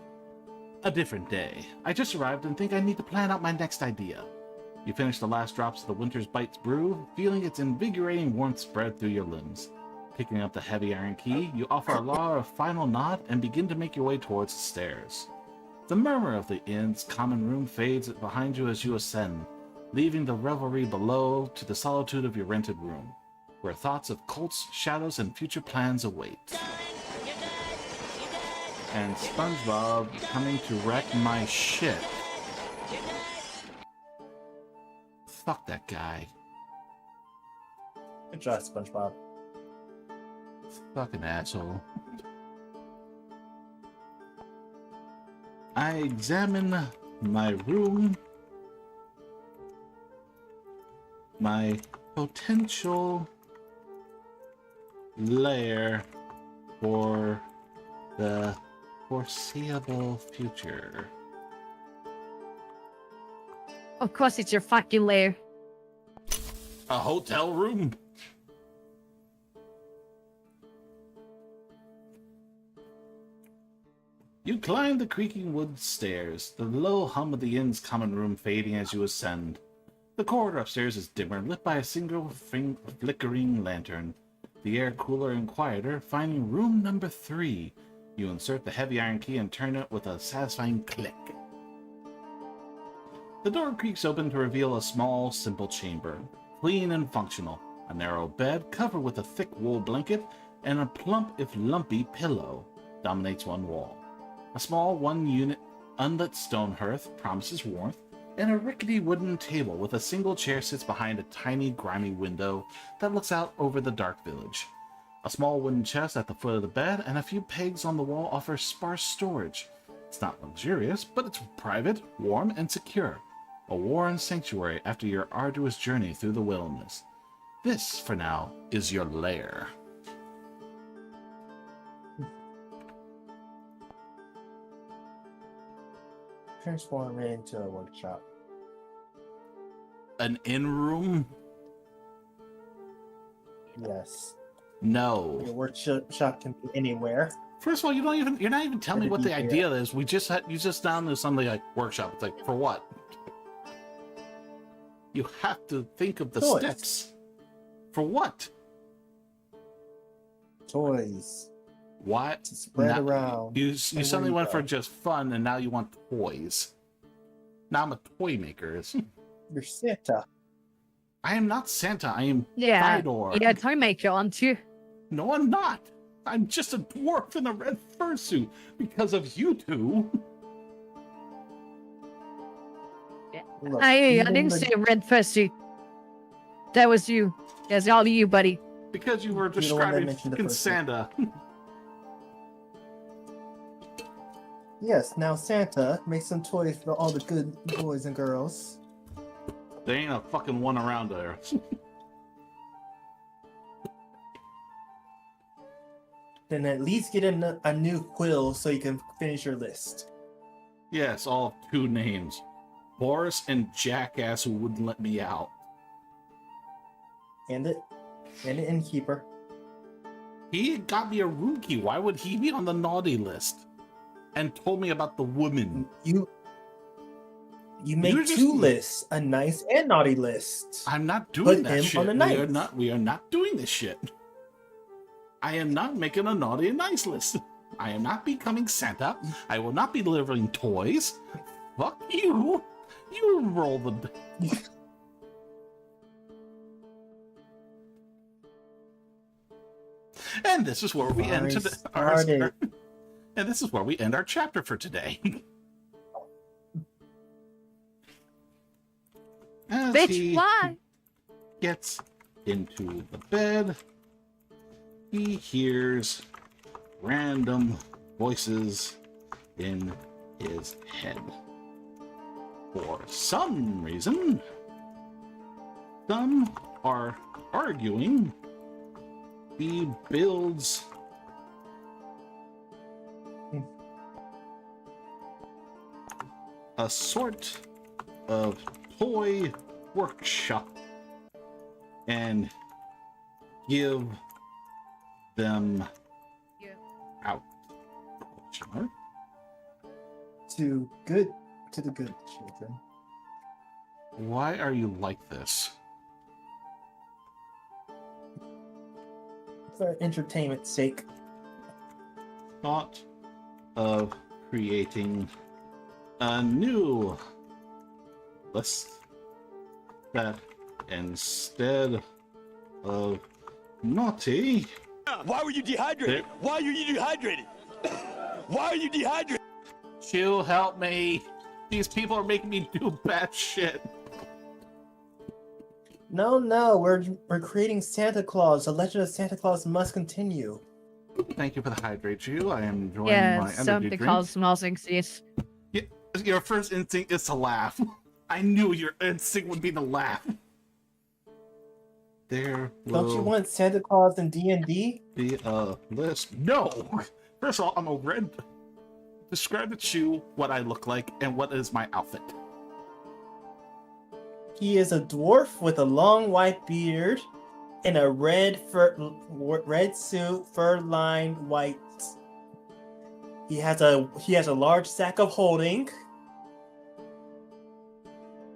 A different day. I just arrived and think I need to plan out my next idea. You finish the last drops of the Winter's Bites brew, feeling its invigorating warmth spread through your limbs. Picking up the heavy iron key, you offer Alara a final nod and begin to make your way towards the stairs. The murmur of the inn's common room fades behind you as you ascend, leaving the revelry below to the solitude of your rented room, where thoughts of cults, shadows, and future plans await. And SpongeBob coming to wreck my shit. Fuck that guy. Good job, SpongeBob. Fucking asshole. I examine my room, my potential lair for the foreseeable future. Of course, it's your fucking lair. A hotel room? You climb the creaking wood stairs, the low hum of the inn's common room fading as you ascend. The corridor upstairs is dimmer, lit by a single flickering lantern. The air cooler and quieter, finding room number 3. You insert the heavy iron key and turn it with a satisfying click. The door creaks open to reveal a small, simple chamber, clean and functional. A narrow bed covered with a thick wool blanket and a plump, if lumpy, pillow dominates one wall. A small one-unit unlit stone hearth promises warmth, and a rickety wooden table with a single chair sits behind a tiny, grimy window that looks out over the dark village. A small wooden chest at the foot of the bed and a few pegs on the wall offer sparse storage. It's not luxurious, but it's private, warm, and secure. A warren sanctuary after your arduous journey through the wilderness. This, for now, is your lair. Transform it into a workshop. An in-room? Yes. No. Your workshop can be anywhere. First of all, you're not even telling me what the Better be idea is. You just down there something like workshop. It's like, for what? You have to think of the Toys. steps. For what? Toys. Why? To spread Now- around. You everywhere suddenly you went go. for just fun, and now you want toys. Now I'm a toy maker. You're Santa. I am not Santa. I am Yeah. Fidor. Yeah, toy maker, aren't you? No, I'm not. I'm just a dwarf in a red fursuit because of you two. Look, I even didn't the- say red fursuit. That was you. That's all you, buddy. Because you were You're the one that describing mentioned the fucking first Santa. Yes, now Santa makes some toys for all the good boys and girls. There ain't a fucking one around there. Then at least get a new quill so you can finish your list. Yes, all 2 names. Boris and Jackass who wouldn't let me out. And the innkeeper. He got me a room key. Why would he be on the naughty list? And told me about the woman. You make You're just- 2 lists, a nice and naughty list. I'm not doing Put that him shit. on the We are nice. not doing this shit. I am not making a naughty and nice list. I am not becoming Santa. I will not be delivering toys. Fuck you. You roll the. And this is where we end Fine, today. started. And this is where we end our chapter for today. As Bitch, he why? gets into the bed, he hears random voices in his head. For some reason, some are arguing. He builds a sort of toy workshop and give them Yeah. out. Sure. To the good children. Why are you like this? For entertainment's sake. Thought of creating a new list that instead of naughty, Why were you dehydrated? Why are you dehydrated? Why are you dehydrated? Chew, help me. These people are making me do bad shit. No, we're creating Santa Claus. The legend of Santa Claus must continue. Thank you for the hydrate, Chew. I am enjoying Yeah, my energy something drink. called small exist. Your first instinct is to laugh. I knew your instinct would be to laugh. There Don't you will want Santa Claus in D&D? be a list. No! First of all, I'm a red. Describe to Chew what I look like and what is my outfit. He is a dwarf with a long white beard and a red suit, fur-lined white. He has a large sack of holding,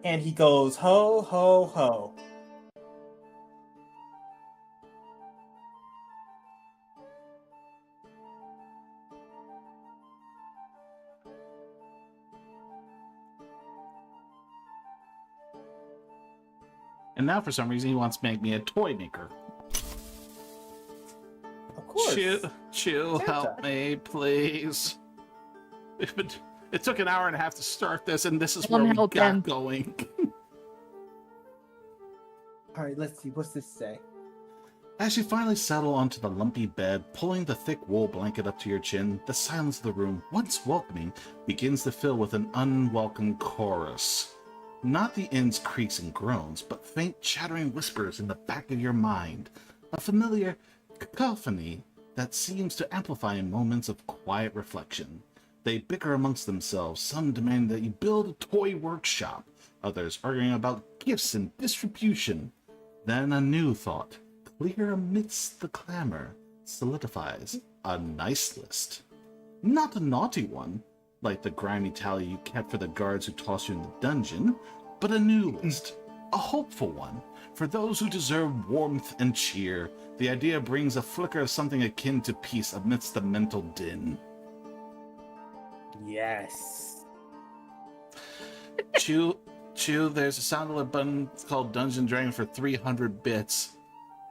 and he goes ho ho ho. And now, for some reason, he wants to make me a toy maker. Of course. Chew, Santa. help me, please. It took an hour and a half to start this, and this is where we Help got them. going. All right, let's see. What's this say? As you finally settle onto the lumpy bed, pulling the thick wool blanket up to your chin, the silence of the room, once welcoming, begins to fill with an unwelcome chorus. Not the inn's creaks and groans, but faint chattering whispers in the back of your mind. A familiar cacophony that seems to amplify in moments of quiet reflection. They bicker amongst themselves, some demanding that you build a toy workshop, others arguing about gifts and distribution. Then a new thought, clear amidst the clamor, solidifies a nice list. Not a naughty one, like the grimy tally you kept for the guards who tossed you in the dungeon, but a new list, a hopeful one, for those who deserve warmth and cheer. The idea brings a flicker of something akin to peace amidst the mental din. Yes. Chew, there's a sound alert button called Dungeon Dragon for 300 bits.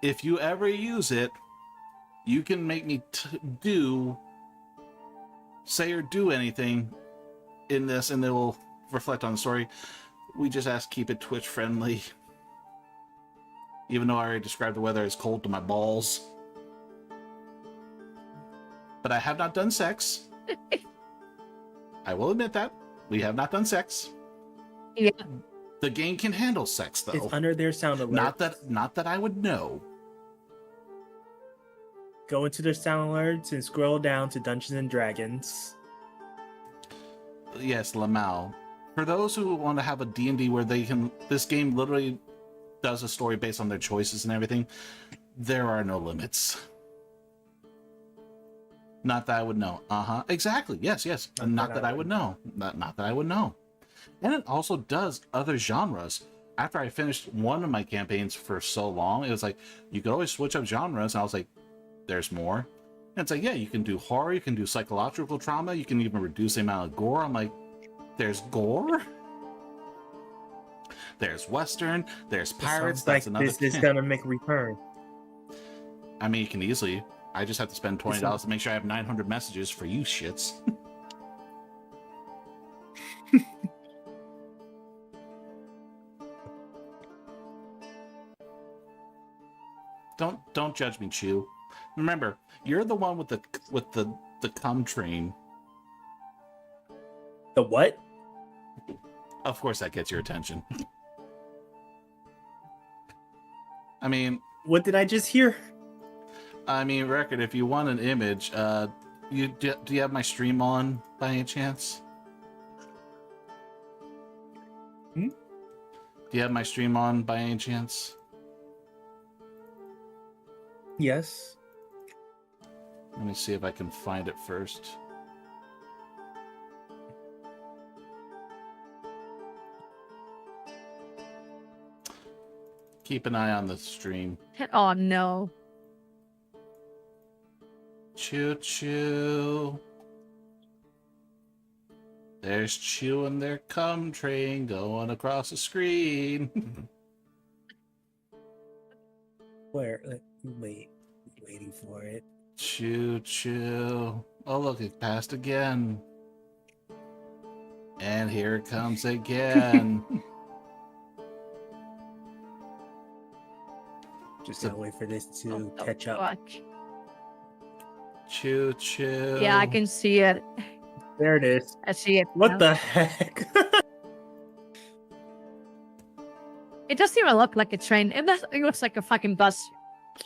If you ever use it, you can make me say or do anything in this, and it will reflect on the story. We just ask keep it Twitch friendly. Even though I already described the weather as cold to my balls. But I have not done sex. I will admit that. We have not done sex. Yeah. The game can handle sex, though. It's under their sound alert. Not that I would know. Go into their sound alerts and scroll down to Dungeons and Dragons. Yes, Lamau. For those who want to have a D&D where they can... This game literally does a story based on their choices and everything. There are no limits. Not that I would know. Exactly. Yes. Not that I would know. Not that I would know. And it also does other genres. After I finished one of my campaigns for so long, it was like, you could always switch up genres. And I was like, there's more. And it's like, yeah, you can do horror, you can do psychological trauma, you can even reduce the amount of gore. I'm like, there's gore? There's Western, there's pirates, that's another this is gonna make a return. I mean, you can easily... I just have to spend $20 to make sure I have 900 messages for you shits. Don't judge me, Chew. Remember, you're the one with the cum train. The what? Of course that gets your attention. I mean, what did I just hear? I mean, Record, if you want an image, do you have my stream on by any chance? Hmm? Do you have my stream on by any chance? Yes. Let me see if I can find it first. Keep an eye on the stream. Oh no. Choo choo. There's Chew and their cum train going across the screen. Where? Waiting for it. Choo choo. Oh look, it passed again. And here it comes again. Just gotta wait for this to catch up. Watch. Choo choo. Yeah, I can see it. There it is. I see it. What now. the heck? It doesn't even look like a train. It looks like a fucking bus.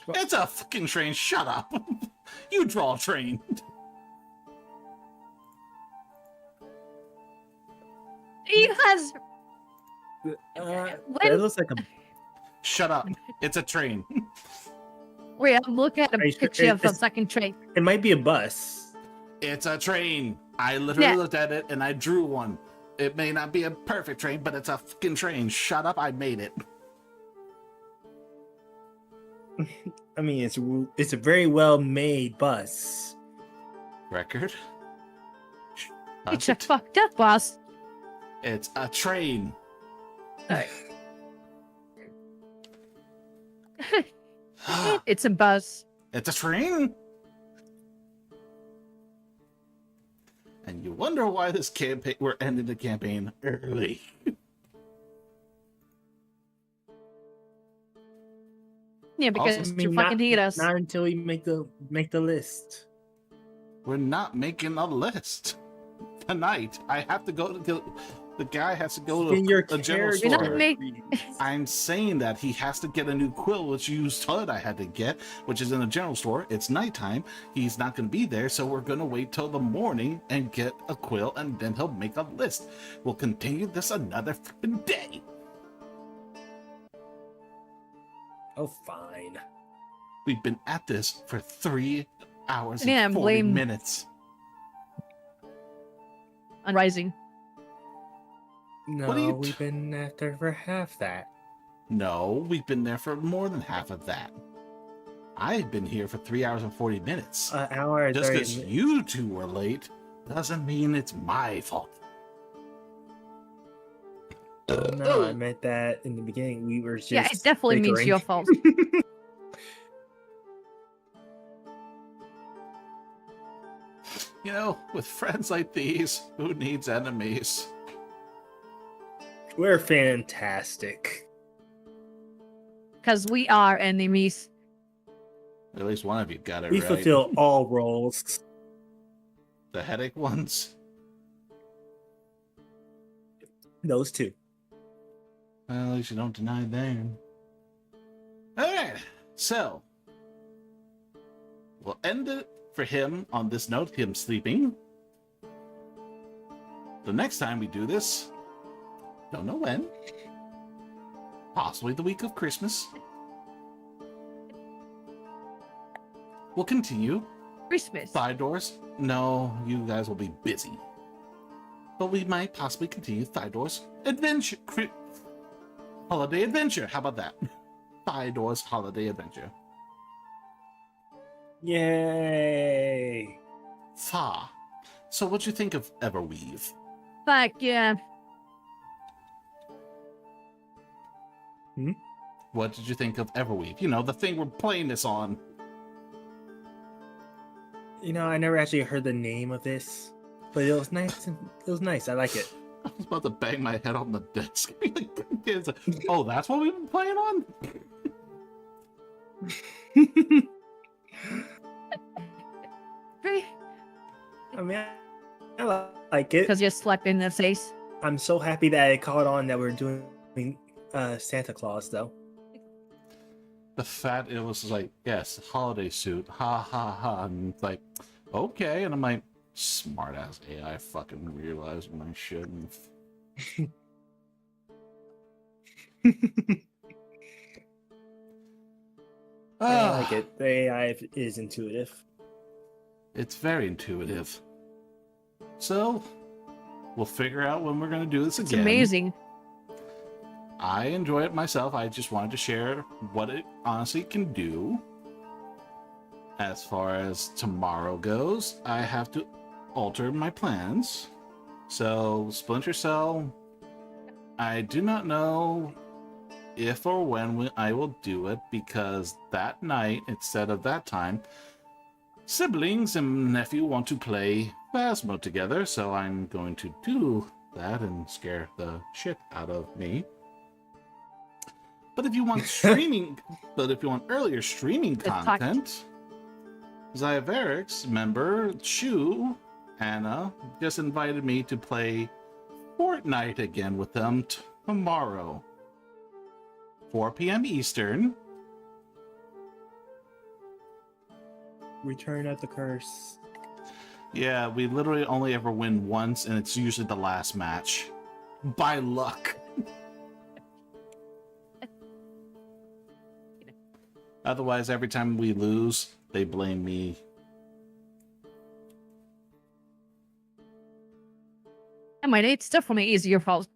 It's a fucking train. Shut up. You draw a train. He has. It looks like a. Shut up. It's a train. Wait, I'm looking at a Are you sure picture of a it's- fucking train. It might be a bus. It's a train. I literally Yeah. looked at it and I drew one. It may not be a perfect train, but it's a fucking train. Shut up. I made it. I mean, it's a very well made bus. Record. It's a fucked up bus. It's a train. It's a bus. It's a train. And you wonder why this campaign, we're ending the campaign early. Yeah, because Also, you fucking hate us. Not until we make the list. We're not making a list tonight. I have to go to the guy has to go In your to a general character. You're not store. make- I'm saying that he has to get a new quill, which you said I had to get, which is in a general store. It's nighttime. He's not going to be there, so we're going to wait till the morning and get a quill, and then he'll make a list. We'll continue this another freaking day. Oh, fine. We've been at this for 3 hours Yeah, and 40 blame- minutes. on Rising. No, What are you we've been after for half that. No, we've been there for more than half of that. I've been here for 3 hours and 40 minutes. An hour and Just 30 because minutes. you two were late doesn't mean it's my fault. No, I meant that in the beginning. We were just Yeah, it definitely means bickering. your fault. You know, with friends like these, who needs enemies? We're fantastic. Because we are enemies. At least one of you got it We right. fulfill all roles. The headache ones? Those two. Well, at least you don't deny them. Alright, so we'll end it for him on this note, him sleeping. The next time we do this, don't know when. Possibly the week of Christmas. We'll continue. Christmas. Thydors. No, you guys will be busy. But we might possibly continue Thydors Adventure. Holiday Adventure. How about that? Thydors Holiday Adventure. Yay! Tha. So what'd you think of Everweave? Fuck yeah. What did you think of Everweave? You know, the thing we're playing this on. You know, I never actually heard the name of this, but it was nice. It was nice. I like it. I was about to bang my head on the desk. It's like, oh, that's what we've been playing on? I mean, I like it. Because you're slapped in the face. I'm so happy that it caught on that we're doing Santa Claus, though. The fact it was like, yes, holiday suit. Ha ha ha. And it's like, okay. And I'm like, smart ass AI fucking realized when I shouldn't. I like it. The AI is intuitive. It's very intuitive. So, we'll figure out when we're going to do this It's again. amazing. I enjoy it myself. I just wanted to share what it honestly can do. As far as tomorrow goes, I have to alter my plans. So, Splinter Cell, I do not know if or when I will do it, because that night, instead of that time, siblings and nephew want to play Phasmo together, so I'm going to do that and scare the shit out of me. But if you want streaming, earlier streaming content, Zyverix member Shu Anna just invited me to play Fortnite again with them tomorrow, 4 p.m. Eastern. Return of the Curse. Yeah, we literally only ever win once, and it's usually the last match. By luck. Otherwise, every time we lose, they blame me. I mean, it's definitely is your fault.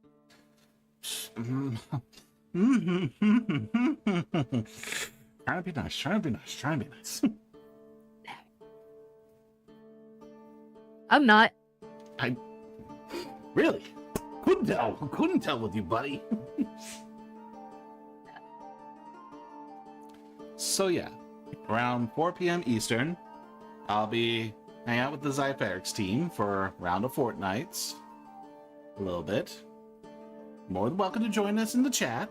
Trying to be nice, trying to be nice, trying to be nice. I'm not. Really? Couldn't tell with you, buddy. So yeah, around 4 p.m. Eastern, I'll be hanging out with the Zyferix team for a round of Fortnites. A little bit. More than welcome to join us in the chat.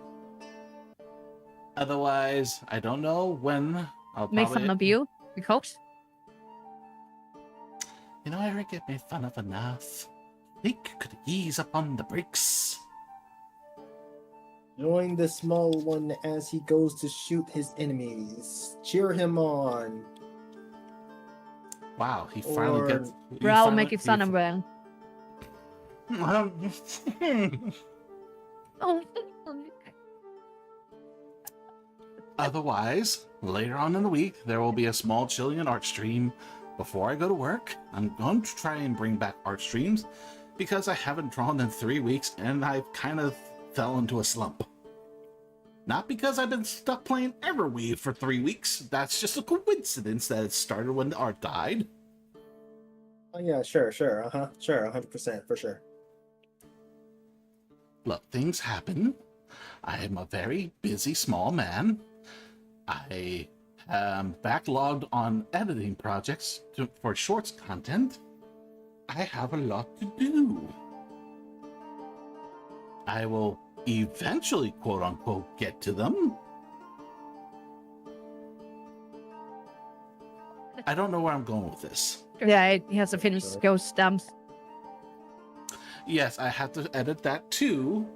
Otherwise, I don't know when I'll Make probably... fun of you because You know, Eric, get made fun of enough. Think you could ease up on the brakes. Join the small one as he goes to shoot his enemies. Cheer him on. Wow, he finally Or- gets... bro, make it sound well. Oh, Otherwise, later on in the week, there will be a small Chilean art stream. Before I go to work, I'm going to try and bring back art streams because I haven't drawn in 3 weeks and I've kind of fell into a slump. Not because I've been stuck playing Everweave for 3 weeks. That's just a coincidence that it started when the art died. Oh yeah, sure, sure, sure, 100% for sure. Look, things happen. I am a very busy small man. I am backlogged on editing projects for shorts content. I have a lot to do. I will eventually, quote unquote, get to them. I don't know where I'm going with this. yeah, he has to finish Sure. ghost stamps. Yes, I have to edit that too.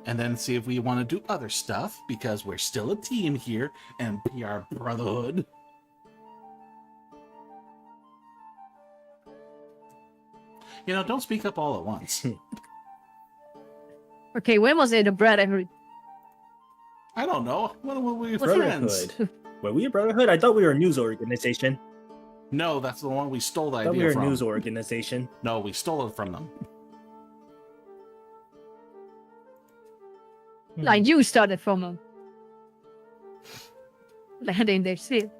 And then see if we want to do other stuff, because we're still a team here and PR brotherhood. You know, don't speak up all at once. Okay, when was it a brotherhood? I don't know. When were we What's friends? Brotherhood. Were we a brotherhood? I thought we were a news organization. No, that's the one we stole the I thought we idea were a from. news organization. No, we stole it from them. Like you started from him. Landing their shit.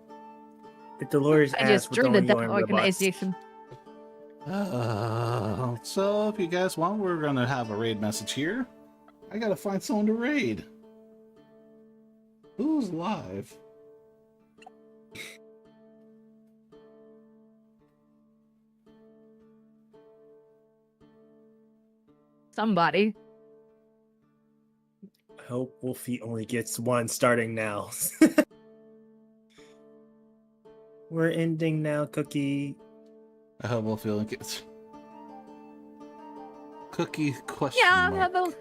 If the lawyer's I just ass were joined the going damn on robots. organization. So if you guys want, we're gonna have a raid message here. I gotta find someone to raid. Who's live? Somebody. I hope Wolfie only gets one starting now. We're ending now, Cookie. I hope we'll feel like it's Cookie question Yeah, mark. hello.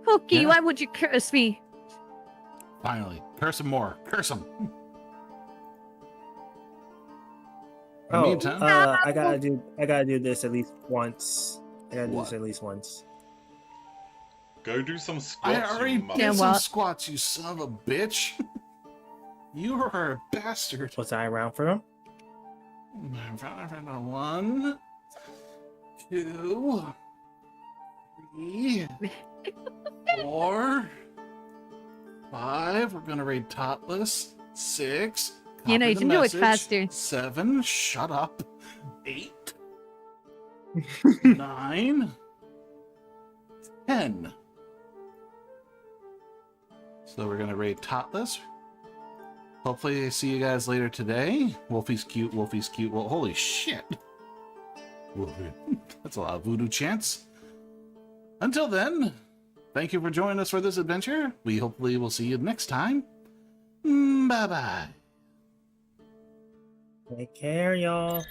Cookie, Yeah. why would you curse me? Finally, curse him more. Curse him. In the Oh, meantime, I gotta do this at least once. I gotta do What? this at least once. Go do some I squats, already you did muppet. Yeah, some what? squats, you son of a bitch. You are a bastard. Was I around for them? 1, 2, 3, 4, 5. We're gonna raid Topless. 6. You know, copy you the can do it message. faster. 7. Shut up. 8. 9. 10. So we're gonna raid Topless. Hopefully I see you guys later today. Wolfie's cute, Wolfie's cute. Well, holy shit. Wolfie. That's a lot of voodoo chants. Until then, thank you for joining us for this adventure. We hopefully will see you next time. Bye-bye. Take care, y'all.